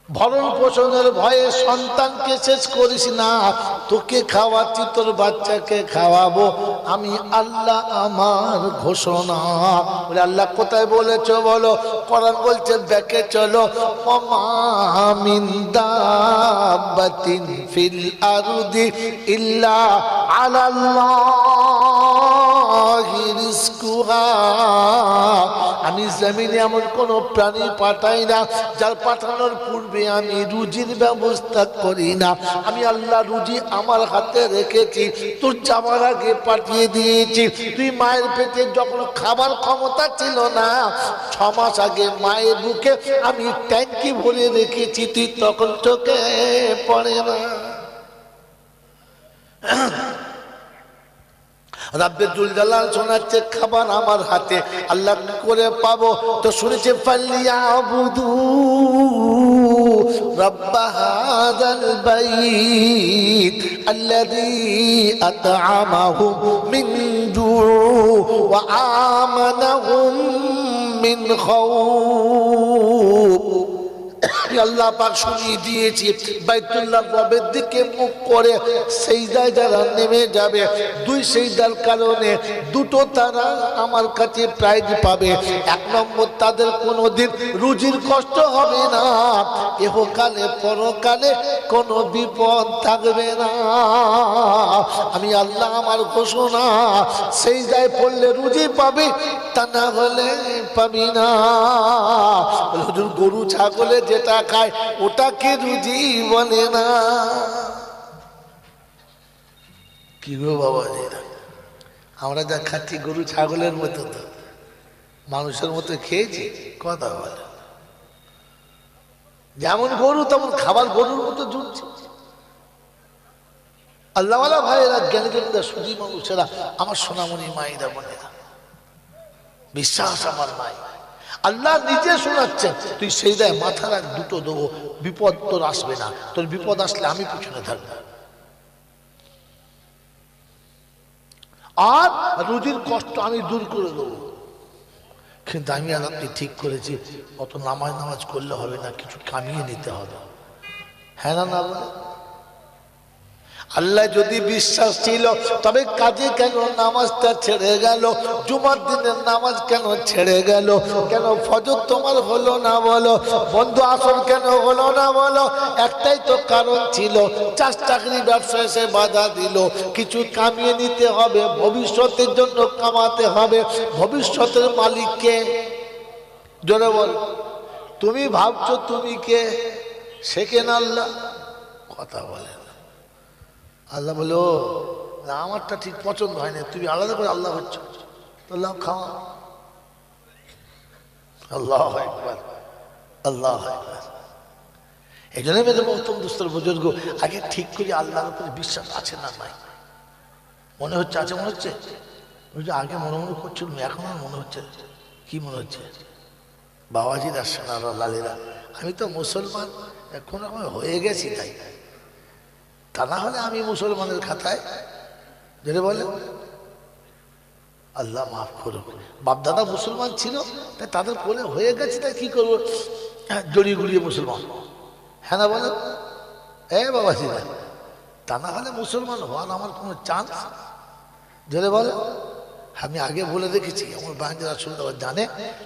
Speaker 1: ভরণ পোষণের ভয়ে সন্তানকে শেষ করিস না। তোকে খাওয়াচ্ছি, তোর বাচ্চাকে খাওয়াবো, আমি আল্লাহ আমার ঘোষণা। বলে আল্লাহ কোথায় বলেছো বলো? কোরআন বলছে দেখে চলো, ওমা মিন দাব্বাতিন ফিল আরদি ইল্লা আলাল্লাহি রিজকুহা। আমি জমিনে এমন কোন প্রাণী পাঠাই না যার পাঠানোর পূর্বে আমি রুজির ব্যবস্থা করি না। আমি আল্লাহ রুজি আমার হাতে রেখেছি, তোর যাওয়ার আগে পাঠিয়ে দিয়েছি। তুই মায়ের পেটে যখন খাবার ক্ষমতা ছিল না, 6 মাস আগে মায়ের বুকে আমি ট্যাঙ্কি ভরে রেখেছি, তুই তখন চোখে পড়ে না। রাব্বে জুল জালাল শোনাচ্ছে খাবার আমার হাতে, আল্লাহ করে পাবো? তো শুনেছে ফালিয়াবুদু রাব্ব হাযাল বাইত আল্লাযী আত'আমাহুম মিন জু' ওয়া আমানাহুম মিন খাউফ। আল্লাহ পাক শুনিয়ে দিয়েছি বাইতুল্লাহ রবের দিকে মুখ করে সিজদায় যারা নেমে যাবে, 2 সিজদার কারণে 2টো তারা আমার কাছে প্রাইজ পাবে। 1 নম্বর, তাদের কোনোদিন রুজির কষ্ট হবে না, ইহকালে পরকালে কোনো বিপদ থাকবে না। আমি আল্লাহ আমার ঘোষণা, সিজদায় পড়লে রুজি পাবি, তা না হলে পাবি না। হুজুর গরু ছাগলে যেটা খায় ওটাকে রুজি বলে না। কি গো বাবা, আমরা যা খাচ্ছি গরু ছাগলের মতো, তো মানুষের মতো খেয়েছি? কথা বলে যেমন গরু তেমন খাবার গরুর মতো জুটছে। আল্লাহওয়ালা ভাইয়েরা, জ্ঞানীজনরা, সুধী মানুষেরা, আমার সোনামণি মায়েরা বোনেরা, বিশ্বাস আমার মাই, আল্লাহ নিজে শোনাচ্ছেন তুই সেই দায় মাথা রাখ, 2টো দেবো, বিপদ তোর আসবে না। তোর বিপদ আসলে আমি পিছনে থাকবো, আর রুজির কষ্ট আমি দূর করে দেবো। কিন্তু আমি আর আপনি ঠিক করেছি অত নামাজ করলে হবে না, কিছু কামিয়ে নিতে হবে। হ্যাঁ না, না বলে? আল্লাহ যদি বিশ্বাস ছিল তবে কাজে কেন নামাজটা ছেড়ে গেল? জুমার দিনের নামাজ কেন ছেড়ে গেল? কেন ফজর তোমার হলো না বলো? বন্ধু আসর কেন হলো না বলো? একটাই তো কারণ ছিল, চাষ চাকরি ব্যবসা এসে বাধা দিল। কিছু কামিয়ে নিতে হবে, ভবিষ্যতের জন্য কামাতে হবে। ভবিষ্যতের মালিককে জোরে বল। তুমি ভাবছো তুমি কে? শেখেন আল্লাহ। কথা বলেন। আল্লাহ বলো না, আমারটা ঠিক পছন্দ হয় না, তুমি আলাদা করে আল্লাহ হচ্ছ, আল্লাহ খাওয়া। আল্লাহ আকবার, আল্লাহ আকবার। এই জন্য মেয়েদের মহতম দুস্তর বুজুর্গ, আগে ঠিক করি আল্লাহর উপরে বিশ্বাস আছে না নাই। মনে হচ্ছে আছে, মনে হচ্ছে আগে মনে করছিল, এখন আর মনে হচ্ছে। কি মনে হচ্ছে? বাবাজির আসছেন আর লালেরা, আমি তো মুসলমান এখন হয়ে গেছি, তাই তা না হলে আমি মুসলমানের খাতায় যেটা বলে আল্লাহ মাফ করুক। বাপদাদা মুসলমান ছিল, তাই তাদের কোলে হয়ে গেছে, তাই কি করবো, জড়িয়ে গুড়িয়ে মুসলমান। হ্যাঁ না বলে? বাবাজি, তা না হলে মুসলমান হওয়ার আমার কোনো চান্স যেটা বলে। আমি আগে বলে রেখেছি, আমার বাঙালি রাসূল জানে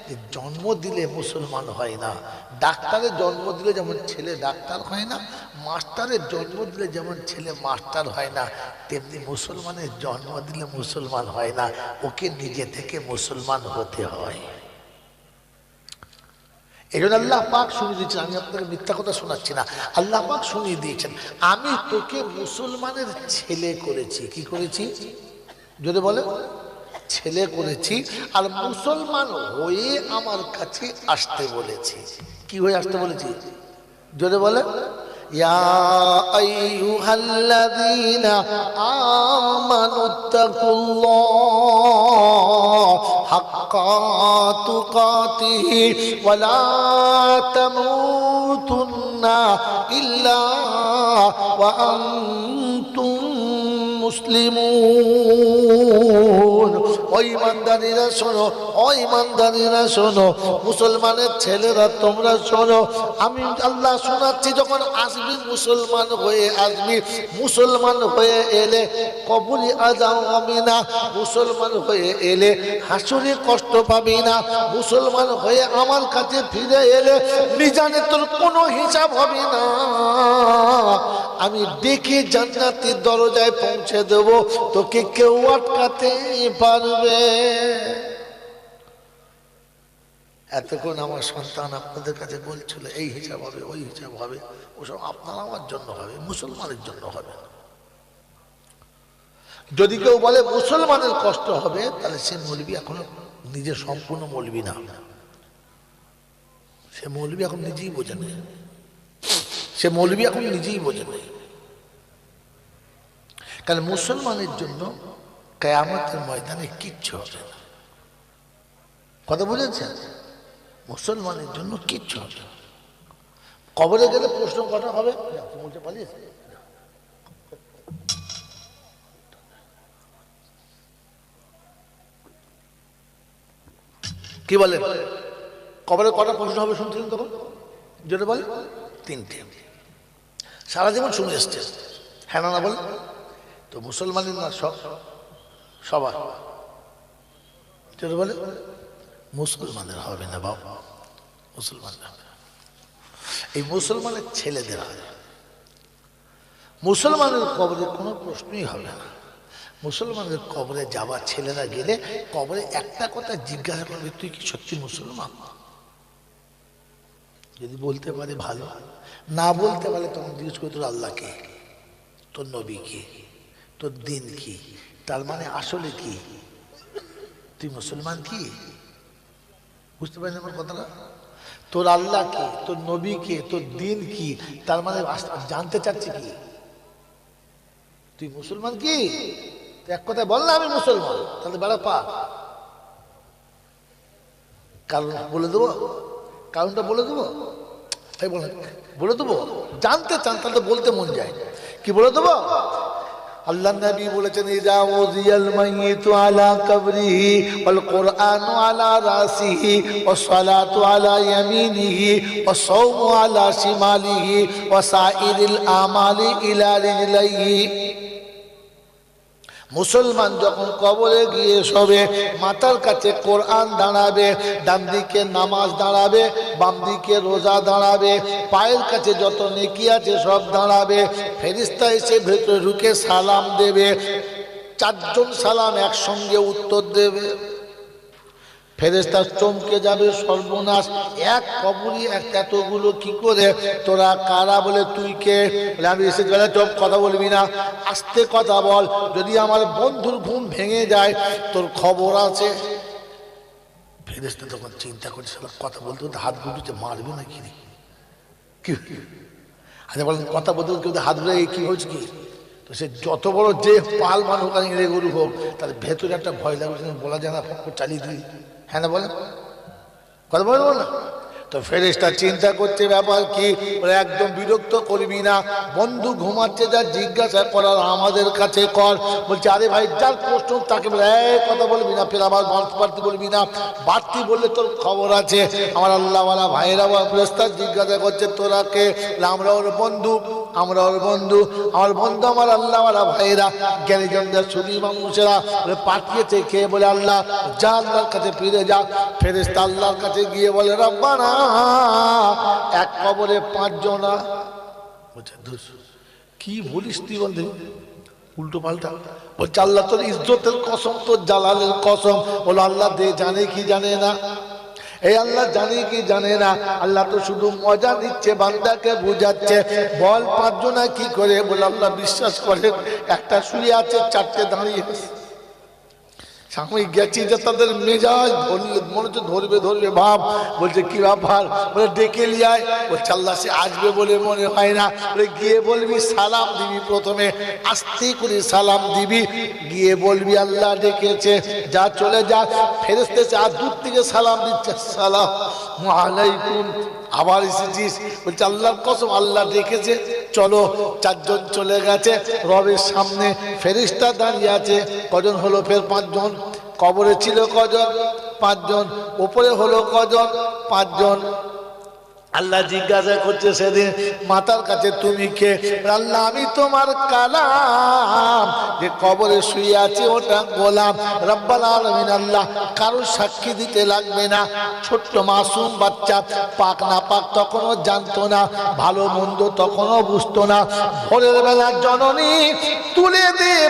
Speaker 1: যে জন্ম দিলে মুসলমান হয় না। ডাক্তারের জন্ম দিলে যেমন ছেলে ডাক্তার হয় না, মাস্টারের জন্ম দিলে যেমন ছেলে মাস্টার হয় না, তেমনি মুসলমানের জন্ম দিলে মুসলমান হয় না, ওকে নিজে থেকে মুসলমান হতে হয়। এই জন্য আল্লাহ পাক শুনিয়ে দিয়েছেন, আমি আপনাকে মিথ্যা কথা শোনাচ্ছি না, আল্লাহ পাক শুনিয়ে দিয়েছেন, আমি তোকে মুসলমানের ছেলে করেছি। কি করেছি? যদি বলে ছেলে করেছি, আর মুসলমান হয়ে আমার কাছে আসতে বলেছি। কি হয়ে আসতে বলেছি? যদি বলে ইয়া আইয়ুহাল্লাযীনা আমানুত্তাকুল্লাহ হাক্কা তুকাতিহি ওয়া লা তামুতুন্না ইল্লা ওয়া আনতুম মুসলিমুন। ও ঈমানদারীরা শোনো, ও ঈমানদারীরা শোনো, মুসলমানের ছেলেরা তোমরা শোনো, আমি আল্লাহ শোনাচ্ছি, যখন আসবি মুসলমান হয়ে আসবি, মুসলমান হয়ে এলে কবরে আজাও হবে না, মুসলমান হয়ে এলে হাসরে কষ্ট পাবি না, মুসলমান হয়ে আমার কাছে ফিরে এলে মিজানে তোর কোনো হিসাব হবে না, আমি ডেকে জান্নাতের দরজায় পৌঁছে দেব, তোকে কেউ আটকাতে পারবে। এতক্ষণ আমার সন্তান আপনাদের কাছে বলছিল এই হিসাব হবে, ওই হিসাব হবে, ওসব আপনার আমার জন্য হবে, মুসলমানের জন্য হবে না। যদি কেউ বলে মুসলমানের কষ্ট হবে, তাহলে সে মৌলবি এখনো নিজে সম্পূর্ণ মৌলবি না, সে মৌলবি এখন নিজেই বোঝে নেই, সে মৌলবি এখন নিজেই বোঝে নেই। কারণ মুসলমানের জন্য কিয়ামতের ময়দানে কিচ্ছু হবে না, কথা বুঝেছেন? মুসলমানের জন্য কিচ্ছু হবে না। কবরে গেলে প্রশ্ন কটা হবে, পালিয়েছে কি বলেন? কবরে কটা প্রশ্ন হবে শুনছিলেন তখন? যেটা বলে তিনটে, সারা জীবন শুনে এসছে, হ্যাঁ না বলে? তো মুসলমানের না সবার, যেটা বলে মুসলমানের হবে না বাবা, মুসলমানের হবে, এই মুসলমানের ছেলেদের হবে। মুসলমানের কবরে কোনো প্রশ্নই হবে না। মুসলমানের কবরে যাওয়া ছেলেরা গেলে কবরে একটা কথা জিজ্ঞাসা করবে, তুই কি সত্যি মুসলমান? যদি বলতে পারে ভালো, না বলতে পারে তখন জিজ্ঞেস করে তোর আল্লাহ কে, তোর নবী কে, তোর দিন কি, তার মানে আসলে কি, তুই মুসলমান কি? বুঝতে পারেন আমার কথাটা? তোর আল্লাহ কে, তোর নবী কে, তোর দিন কি, তার মানে জানতে চাচ্ছি কি, তুই মুসলমান কি? এক কথায় বল না আমি মুসলমান, তাহলে বেড়া পা। কারণ বলে দেবো, কারণটা বলে দেবো, তাই বলে দেবো, জানতে চান তাহলে বলতে মন যায়, কি বলে দেবো? আল্লাহ নবী বলেছেন, ইজা উযিয়াল মাইয়িতু আলা কবরিহি ওয়াল কুরআনু আলা রাসিহি ওয়াস সালাতু আলা ইয়ামিনিহি ওয়াস সাওমু আলা শিমালিহি ওয়া সাইরিল আমালি ইলা রিজলাইহি। মুসলমান যখন কবরে গিয়ে শোবে, মাথার কাছে কোরআন দাঁড়াবে, ডান দিকে নামাজ দাঁড়াবে, বাম দিকে রোজা দাঁড়াবে, পায়ের কাছে যত নেকি আছে সব দাঁড়াবে, ফেরেশতা এসে ভেতরে ঢুকে সালাম দেবে, চারজন সালাম একসঙ্গে উত্তর দেবে, ফেরেশতা চমকে যাবে, সর্বনাশ, এক কবরই এতগুলো কি করে, তোরা কারা? বলে তুই কে? বলে আমি এসে গেলে চুপ, কথা বলবি না, আস্তে কথা বল, যদি আমার বন্ধুর ঘুম ভেঙে যায় তোর খবর আছে। ফেরেশতা তখন চিন্তা করছে, কথা বলতে বলতে হাত গুটিতে মারবে না কি? আচ্ছা বলেন, কথা বলতে বলতে হাত গুলো কি হয়েছে কি? তো সে যত বড় যে পাল মানুষ এড়ে গরু হোক, তার ভেতরে একটা ভয় লাগবে, বলা যায় না, চালিয়ে দিই, হ্যাঁ না বলেন, কথা বলবো না? তো ফেরেশতা চিন্তা করছে ব্যাপার কি, একদম বিরক্ত করবি না, বন্ধু ঘুমাচ্ছে, যা জিজ্ঞাসা করার আমাদের কাছে কর। বলছে আরে ভাই, যার প্রশ্ন তাকে বলে কথা বলবি না, ফের আবার বাড়তি বলবি না, বাড়তি বললে তোর খবর আছে। আমার আল্লাহওয়ালা ভাইরা ফেরেশতা জিজ্ঞাসা করছে তোরা কে? আমরা ওর বন্ধু, আমরা ওর বন্ধু, আমার বন্ধু আমার আল্লাহওয়ালা ভাইরা, জ্ঞানীজনদের সুদী মানুষেরা পাঠিয়েছে কে? বলে আল্লাহ। যা আল্লাহর কাছে ফিরে যা। ফেরেশতা আল্লাহর কাছে গিয়ে বলে রব্বানা, এক কবরে 5 জনা। কি বলিস তুই? বলতে উল্টো পাল্টা বলছে, আল্লাহ তোর ইজ্জতের কসম, তোর জালালের কসম। বলো আল্লাহ দে, জানে কি জানে না? এই আল্লাহ জানে কি জানে না? আল্লাহ তো শুধু মজা নিচ্ছে, বান্দাকে বুঝাচ্ছে। বল 5 জনা কি করে? বলে আল্লাহ বিশ্বাস করেন, একটা শুয়ে আছে, 4টে দাঁড়িয়ে আছে। আমি গেছি যে তাদের মেজাজ মনে হচ্ছে ধরবে ভাব। বলছে কি ব্যাপার? বলে ডেকে লিয়ায়। বলছে আল্লাহ সে আসবে বলে মনে হয় না। বলে গিয়ে বলবি, সালাম দিবি, প্রথমে আস্তে করে সালাম দিবি, গিয়ে বলবি আল্লাহ ডেকেছে, যা চলে যা। ফেরেশতা আর দূর থেকে সালাম দিচ্ছে, আসসালামু আলাইকুম, আবার এসেছিস? বলছে আল্লাহর কসম আল্লাহ ডেকেছে। চলো। চারজন চলে গেছে, রবের সামনে ফেরেশতা দাঁড়িয়ে আছে। কজন হলো? ফের পাঁচজন। কবরে ছিল কজন? পাঁচজন। উপরে হলো কজন? পাঁচজন। আল্লাহ জিজ্ঞাসা করছে সেদিন মাতার কাছে, তুমি কে? আল্লাহ, আমি তোমার কালাম, যে কবরে শুয়ে আছে ওটা গোলাম। রব্বুল আলামিন আল্লাহ কারো সাক্ষী দিতে লাগবে না। ছোট্ট মাসুম বাচ্চা, পাক না পাক তখনও জানতো না, ভালো মন্দ তখনও বুঝতো না। ভোরের বেলা জননী তুলে দিয়ে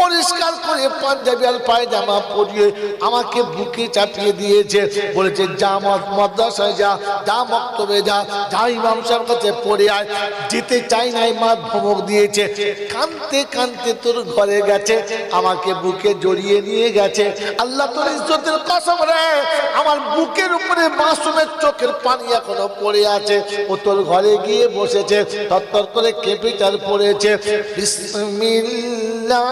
Speaker 1: পরিষ্কার করে পাঞ্জাবি আর পায়জামা পরিয়ে আমাকে বুকে চাপিয়ে দিয়েছে। বলেছে, যা মাদ্রাসায় যা, যা মক্তবে যা, যা ইমাম সাহেবের কাছে পড়ে আয়। যেতে চাই নাই, মা ধমক দিয়েছে। কাঁদতে কাঁদতে তোর ঘরে গেছে, আমাকে বুকে জড়িয়ে নিয়ে গেছে। আল্লাহ তোর ইজ্জতের কসম রে, আমার বুকের উপরে মাসুমের চোখের পানি এখনো পড়ে আছে। ও তোর ঘরে গিয়ে বসেছে, তত্তর করে ক্যাপিটাল পড়েছে, বিসমিল্লাহ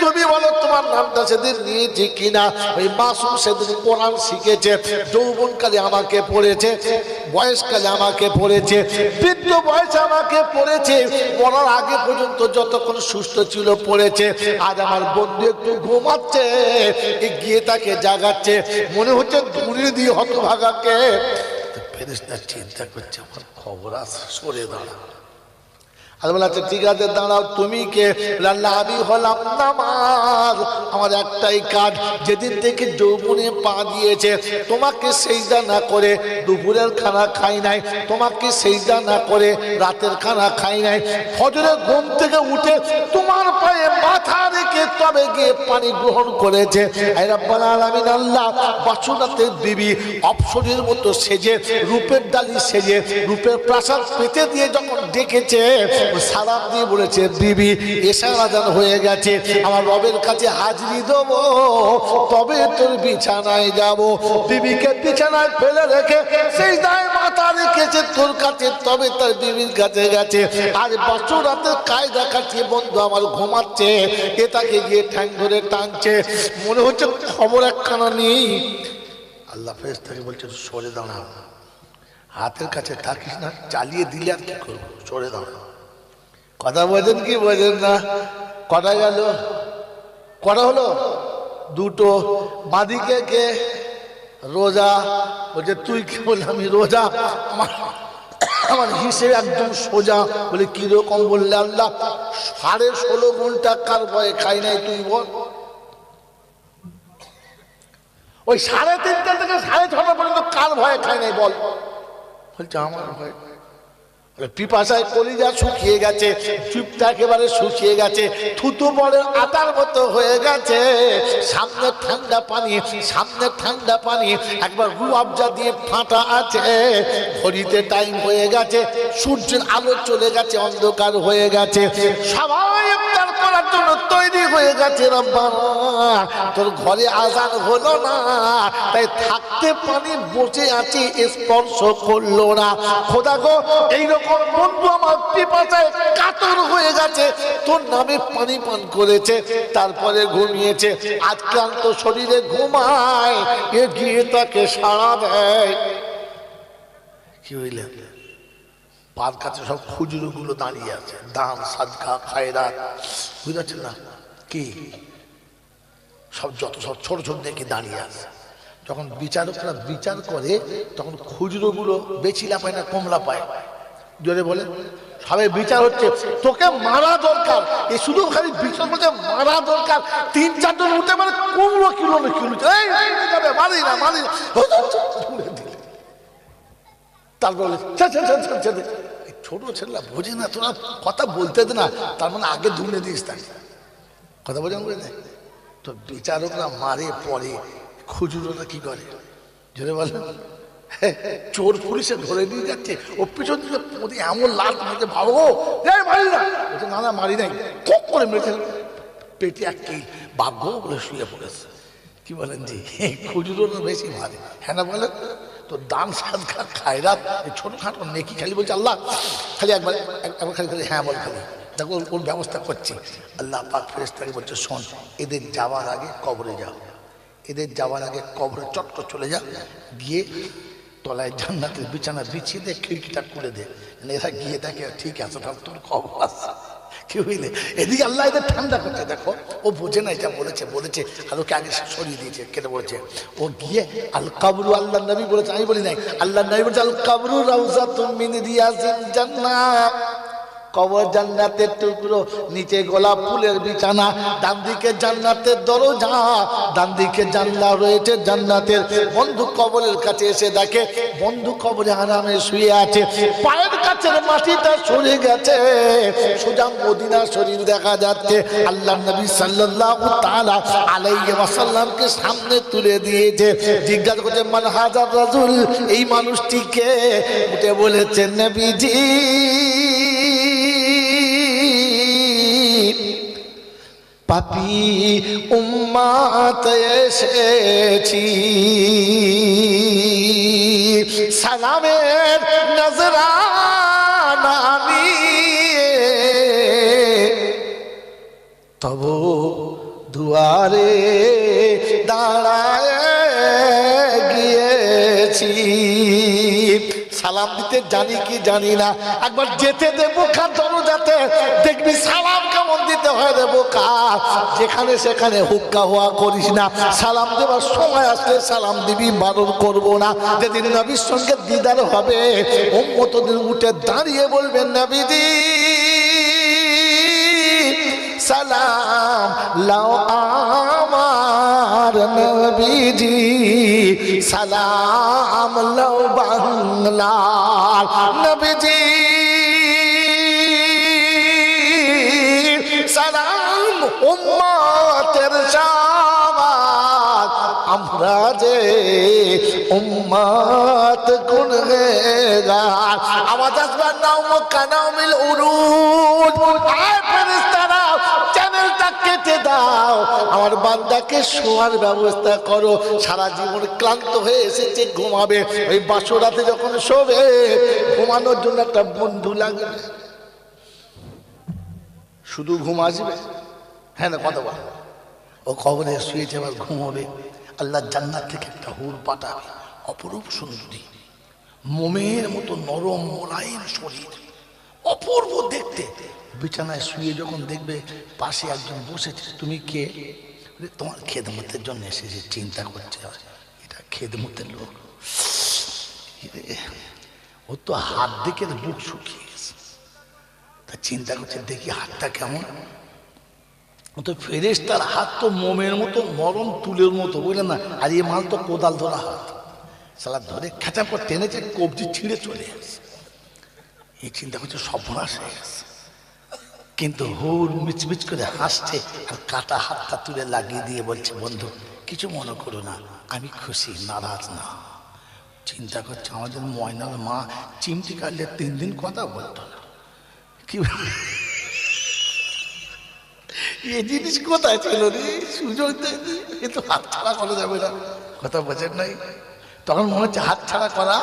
Speaker 1: তুমি বলো তোমার নামটা সেদিন নিয়েছি কিনা? ওই মাসুম সেদিন কোরআন শিখেছে, যৌবনকালে আমাকে পড়েছে, বয়সকালে আমাকে পড়েছে, বৃদ্ধ বয়সে আমাকে পড়েছে, মরার আগে পর্যন্ত যতক্ষণ সুস্থ ছিল পড়েছে। আজ আমার বন্ধু একটু ঘুমাচ্ছে, গিয়ে তাকে জাগাচ্ছে, মনে হচ্ছে দূরে দিয়ে হতভাগাকে। ফেরেশতা চিন্তা করছে, আমার খবর আছে, সরে দাঁড়া। আর বলে, আচ্ছা ঠিক আছে দাঁড়াও, তুমি কে? আল্লাহ, আমি হলাম নামাজ। আমার একটাই কাজ, যেদিন থেকে যৌবনে পা দিয়েছে তোমাকে সেজদা না করে দুপুরের খানা খাই নাই, তোমাকে সেজদা না করে রাতের খানা খাই নাই। ফজরের ঘুম থেকে উঠে তোমার পায়ে মাথা রেখে তবে গিয়ে পানি গ্রহণ করেছে। আয় রব্বুল আলামিন আল্লাহ, বাসুরাতের বিবি অপসরের মতো সেজে, রূপের ডালি সেজে, রূপের প্রাসাদ পেতে দিয়ে যখন ডেকেছে, সালাম দিয়ে বলেছে, বিবি এশার আযান হয়ে গেছে, আমার রবের কাছে হাজিরি দেবো, তবে তোর বিছানায় যাব। বিবিকে বিছানায় ফেলে রেখে সিজদায় মাথা রেখেছে তোর কাছে, তবে তার বিবির কাছে গেছে। আর বছর রাতে কায়দা কাটিয়ে বন্ধু আমার ঘুমাচ্ছে, এ তাকে গিয়ে ঠ্যাং ধরে টানছে, মনে হচ্ছে খবর একখানা নেই। আল্লাহ ফেরেশতাকে বলছে, সরে দাঁড়া, হাতের কাছে থাকিস না, চালিয়ে দিলে আর কি করবো, সরে দাঁড়া। কথা বোঝেন কি বোঝেন না? কটা গেল? কটা হলো? দুটো। বাদিকে কে? রোজা। বলছে, তুই কি? বলে, আমি রোজা, আমার হিসেবে একদম সোজা। বলে, কিরকম? বললে, আল্লাহ 16.5 ঘন্টা কার ভয়ে খাই নাই, তুই বল। ওই 3:30 থেকে 6:30 পর্যন্ত কার ভয়ে খাই নাই বল। বলছে, আমার ভয়। পিপাসায় কলিজা শুকিয়ে গেছে, চুপটা একেবারে শুকিয়ে গেছে, থুতু বড় আটার মতো হয়ে গেছে। সামনে ঠান্ডা পানি, সামনে ঠান্ডা পানি, একবার রুয়াবজা দিয়ে ফাটা আছে। ঘড়িতে টাইম হয়ে গেছে, সূর্যের আলো চলে গেছে, অন্ধকার হয়ে গেছে, সবাই ইফতার করার জন্য তৈরি হয়ে গেছে। রব্বানা, তোর ঘরে আযান হলো না, তাই থাকতে পানি বসে আছে, স্পর্শ করলো না। খোদা গো, এইরকম বন্ধু আমার পিপাসায় কাতর হয়ে গেছে, তোর নামে পানি পান করেছে, তারপরে ঘুমিয়েছে। আজ ক্লান্ত শরীরে ঘুমায়, এ গিয়ে তাকে সাড়া দেয়। কি হইলে? পার কাছে সব খুজরো গুলো দাঁড়িয়ে আছে, দান সাদকা খায়রাত, বুঝতে না কি সব, যত সব ছোট ছোট দেখে দাঁড়িয়ে আছে। যখন বিচারকরা বিচার করে, তখন খুচরো গুলো বেচিলা পায় না, কমলা পায়। জোরে বলে, সবাই বিচার হচ্ছে, তোকে মারা দরকার। এ শুধু খালি বিচার করছে, মারা দরকার। 3-4 জন উঠে মানে কুমড়ো কিলো মারি না, মারি না। তারপর ছোট ছেলেরা বোঝে না, তোরা কথা বলতে দে না, তার মানে আগে ধুনে দিস, তাই কথা বোঝান করে দেয়। তো বিচারকরা মারে পরে, খুচরোটা কি করে? জোরে বলে, চোর পুলিশে ধরে নিয়ে যাচ্ছে, ও পিছন থেকে এমন লাল মারছে, ভালো মারি না, না না মারি নাই, খুব করে মেরেছে, পেটে একটি ভাগ্য বলে শুয়ে পড়েছে। কি বলেন জি? খুচরোটা বেশি মারে, হ্যাঁ না বলেন? তো দান সাদকা খায়রাত, ছোটখাটো নেকি খালি বলছে আল্লাহ, খালি একবার খালি খালি হ্যাঁ বল, খালি দেখো ওর ব্যবস্থা করছি। আল্লাহ পাক ফেরেশতাকে বলছে, শোন, এদের যাওয়ার আগে কবরে যাও, এদের যাওয়ার আগে কবরে চটক চলে যা, গিয়ে তলায় জান্নাতের বিছানা বিছিয়ে দে, খিড়কিটা খুলে দে, এরা গিয়ে দেখে ঠিক আছে, তাহলে তোর খবর আছে। কি বুঝলে? এদিকে আল্লাহ এদের ঠান্ডা করছে। দেখো ও বোঝে না, এটা বলেছে আর ওকে আগে সরিয়ে দিয়েছে, কেটে বলেছে। ও গিয়ে আল কাবরু, আল্লাহ নবী বলেছে, আমি বলি নাই, আল্লাহ নবী বলেছে আল কাবরু রাউযাতুম মিন রিয়াজিল জান্নাহ, কবর জান্নাতের টুকরো, নিচে গোলাপ ফুলের বিছানা, ডান দিকে জান্নাতের দরজা, ডান দিকে জানলা রয়েছে জান্নাতের। বন্ধু কবরের কাছে এসে দেখে বন্ধু কবরে আরামে শুয়ে আছে, পায়ের কাছের মাটিটা সরে গেছে, সোজা মদিনা শরীফ দেখা যাচ্ছে। আল্লাহ নবী সাল্লাল্লাহু তাআলা আলাইহি ওয়াসাল্লামকে সামনে তুলে দিয়েছে। জিজ্ঞাসা করছে মান হাজার রাজুল, এই মানুষটিকে? উঠে বলেছেন নবীজি পাপী উম্মত এসেছি, সালামের নজরানা নিয়ে তবু দুয়ারে দাঁড়ায় গিয়েছি। সালাম দিতে জানি কি জানি না, একবার যেতে দেবো কার দরজাতে, দেখবি সালাম কেমন দিতে হয় রে বোকা। যেখানে সেখানে হুক্কা হওয়া করিস না, সালাম দেবার সময় আসলে সালাম দিবি, বারণ করবো না। যেদিন নবীর সঙ্গে দিদার হবে উম্মতদের উঠে দাঁড়িয়ে বলবেন নবীজি সালাম লাও আমার নবীজি, সালাম লাও বাংলার নবীজি, সালাম উম্মতের সবার, আমরা যে উম্মত গুনহগার। আওয়াজ আসবে নাও কানামিল উরুজ, আয় ফেরেশতারা চ্যানেলটা কেটে দাও, আমার বান্দাকে শোয়ার ব্যবস্থা করো। সারা জীবন ক্লান্ত হয়ে এসেছে, ঘুমাবে, ওই বাসরাতে যখন শোবে ঘুমানোর জন্য একটা বন্ধু লাগবে, শুধু ঘুম আসবে, হ্যাঁ না কথা বল। ও কবরে শুয়েছে, আবার ঘুমাবে। আল্লাহ জান্নাত থেকে একটা হুর পাঠাবে, অপরূপ সুন্দরী, মোমের মতো নরম মোলায়েম শরীর, অপূর্ব দেখতে। বিছানায় শুয়ে যখন দেখবে পাশে একজন বসেছে, তুমি কে? তোমার খেদমতের জন্য এসেছে, চিন্তা করছে এটা খেদমতের লোক, ও তো হাত দেখে বুক শুকিয়ে গেছে, তা চিন্তা করছে দেখি হাতটা কেমন। ও তো ফেরেশতার হাত তো মোমের মতো নরম, তুলের মতো, বুঝলেন না? আর এই মাল তো কোদাল ধরা হাত, সালা ধরে খেঁচা পর টেনেছে, কবজি ছিঁড়ে চলে গেছে। এই চিন্তা করছে সর্বনাশ হয়ে গেছে, কিন্তু হুর মিচমিচ করে হাসছে আর কাটা হাতটা তুলে লাগিয়ে দিয়ে বলছে বন্ধু কিছু মনে করো না, আমি খুশি, নারাজ না। চিন্তা করছে আমাদের ময়নার মা চিমটি কাটলে 3 দিন কথা বলতো না, কি এই জিনিস কোথায় ছিল রে, সুযোগ দেয়নি, এ তো হাত ছাড়া করা যাবে না, কথা বোঝেন নাই? তখন মনে হচ্ছে হাত ছাড়া করা,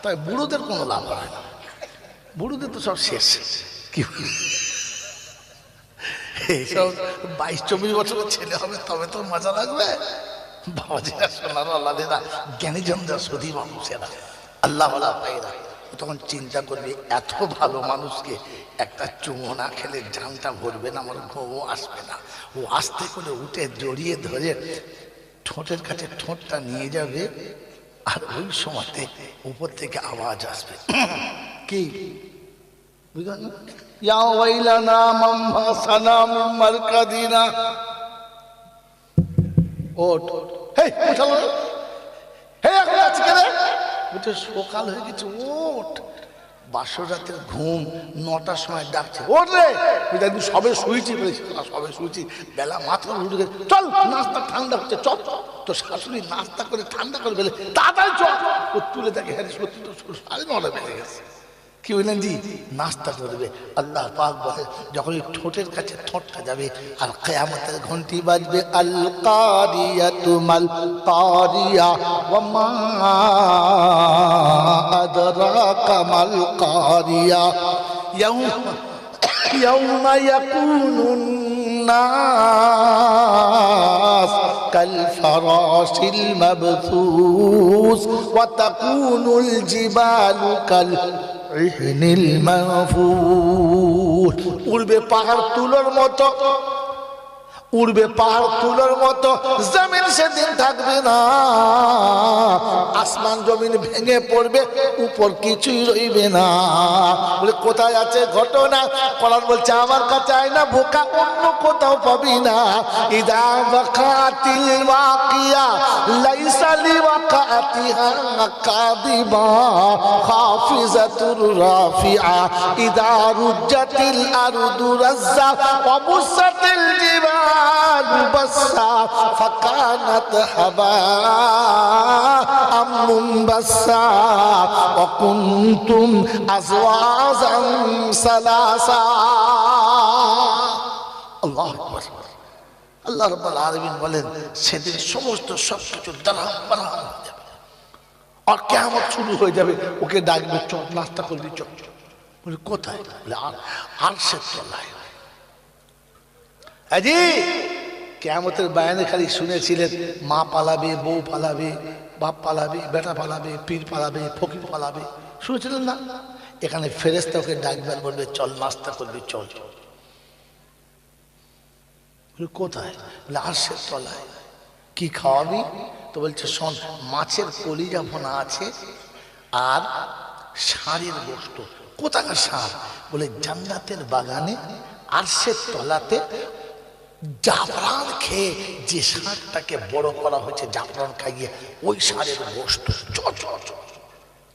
Speaker 1: তাই বুড়োদের কোনো লাভ হয় না, বুড়োদের তো সব শেষ। কি এইসব 22-24 বছরের ছেলে হবে তবে তো মজা লাগবে। বাবাজিরা, সোনার আল্লাহেরা, জ্ঞানীজনরা, সদী মানুষেরা, আল্লাহওয়ালা ভাইরা, তখন চিন্তা করবে এত ভালো মানুষকে একটা চুমো না খেলে জানটা ভরবে না, আমার ঘুমও আসবে না। ও আস্তে করে উঠে জড়িয়ে ধরে ঠোঁটের কাছে ঠোঁটটা নিয়ে যাবে, আর ওই সময়তে উপর থেকে আওয়াজ আসবে, কি বুঝলেন? ইয়া ওয়াইলানা মান বাসানা মিন মারকাদিনা, ওঠ, হেই উঠালো, হে এখন আজকে রে, উঠে সকাল হয়ে গেছে, ওঠ, বাসরাতের ঘুম 9টার সময় ডাকছে, ওঠ রে, দেখবি সবে শুয়েছি, সবে শুয়েছি, বেলা মাথা উঠে গেছে, চল নাস্তা ঠান্ডা হচ্ছে, চল। তো শাশুড়ি নাস্তা করে ঠান্ডা করে ফেলে, তাড়াতাড়ি চল। ও তুলে দেখে হ্যাঁ সত্যি তো 9:30 বেজে গেছে। কি বললেন জি? নাস্তা করবে। আল্লাহ পাক বলে যখন এই ঠোঁটের কাছে ঠোঁটটা যাবে আর কিয়ামতের ঘন্টি বাজবে, আল কারিয়াতু মাল কারিয়া ওয়া মা আদরাকা মাল কারিয়া, ইয়াউমা ইয়াকুনুন নাস كالفراش المبثوث وتكون الجبال كالعهن المنفوش উড়বে পাহাড় তুলোর মতো উড়বে পাহাড় তুলোর মতো জমিন সেদিন থাকবে না আসমান জমিন ভেঙে পড়বে উপর কিছুই রইবে না বলে কোথায় আছে ঘটনা কোরআন বলছে আমার কাছে আয় না বোকা অন্য কোথাও পাবি না ইদা ওয়াকাতিল ওয়াকিয়া লাইসা লিওয়াকাতিহা কাদিবা খাফিজাতুর রাফিআ ইদা রুজ্জাতিল আরদু রাজ্জা ওয়া বুসাতিল জিবাল بسا فكانت هباء منبثا وكنتم أزواجا ثلاثا الله أكبر আল্লাহ রাব্বুল আলামিন বলেন সেদিন সমস্ত সবকিছু দাঁড়াম বাড়াম হয়ে যাবে আর কিয়ামত শুরু হয়ে যাবে ওকে ডাকবে চল নাস্তা করবি চল বলে কোথায় বলে আরশের তলায় আজি কিয়ামতের বায়ানে খালি শুনেছিলেন মা পালাবে বউ পালাবে বাপ পালাবে বেটা পালাবে পীর পালাবে ফকির পালাবে শুনেছিলেন না এখানে ফেরেশতা ওকে ডাকবেন বলবে চল নাস্তা করবি চল কোথায় বলে আরশের তলায় কি খাওয়াবি তো বলছে শোন মাছের কলিজা ভোনা আছে আর ষাঁড়ের গোশত কোথাকার ষাঁড় বলে জান্নাতের বাগানে আরশের তলাতে জাফরান খেয়ে যে ষাঁড়টাকে বড় করা হয়েছে জাফরান খাইয়ে ওই ষাঁড়ের গোশত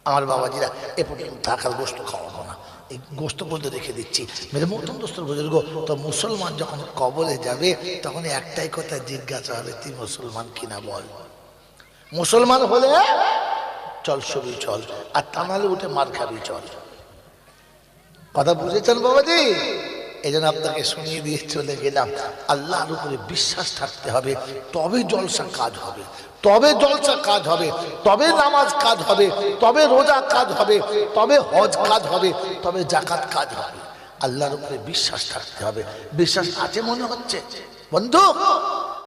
Speaker 1: আমার বাবাজিরা এ পর্যন্ত থাকার গোশত খাওয়াবো না এই গোশত বলতে রেখে দিচ্ছি মেরে মতন দোস্তর বুজুর্গ তো মুসলমান যখন কবরে যাবে তখন একটাই কথা জিজ্ঞাসা হবে তুই মুসলমান কিনা বল মুসলমান হলে চল ছবি চল আর তা নাহলে উঠে মার খাবি চল কথা বুঝেছেন বাবাজি এই জন্য আপনাকে শুনিয়ে দিয়ে চলে গেলাম আল্লাহর উপরে বিশ্বাস থাকতে হবে তবে জলসা কাজ হবে তবে জলসা কাজ হবে তবে নামাজ কাজ হবে তবে রোজা কাজ হবে তবে হজ কাজ হবে তবে যাকাত কাজ হবে আল্লাহর উপরে বিশ্বাস থাকতে হবে বিশ্বাস আছে মনে হচ্ছে বন্ধু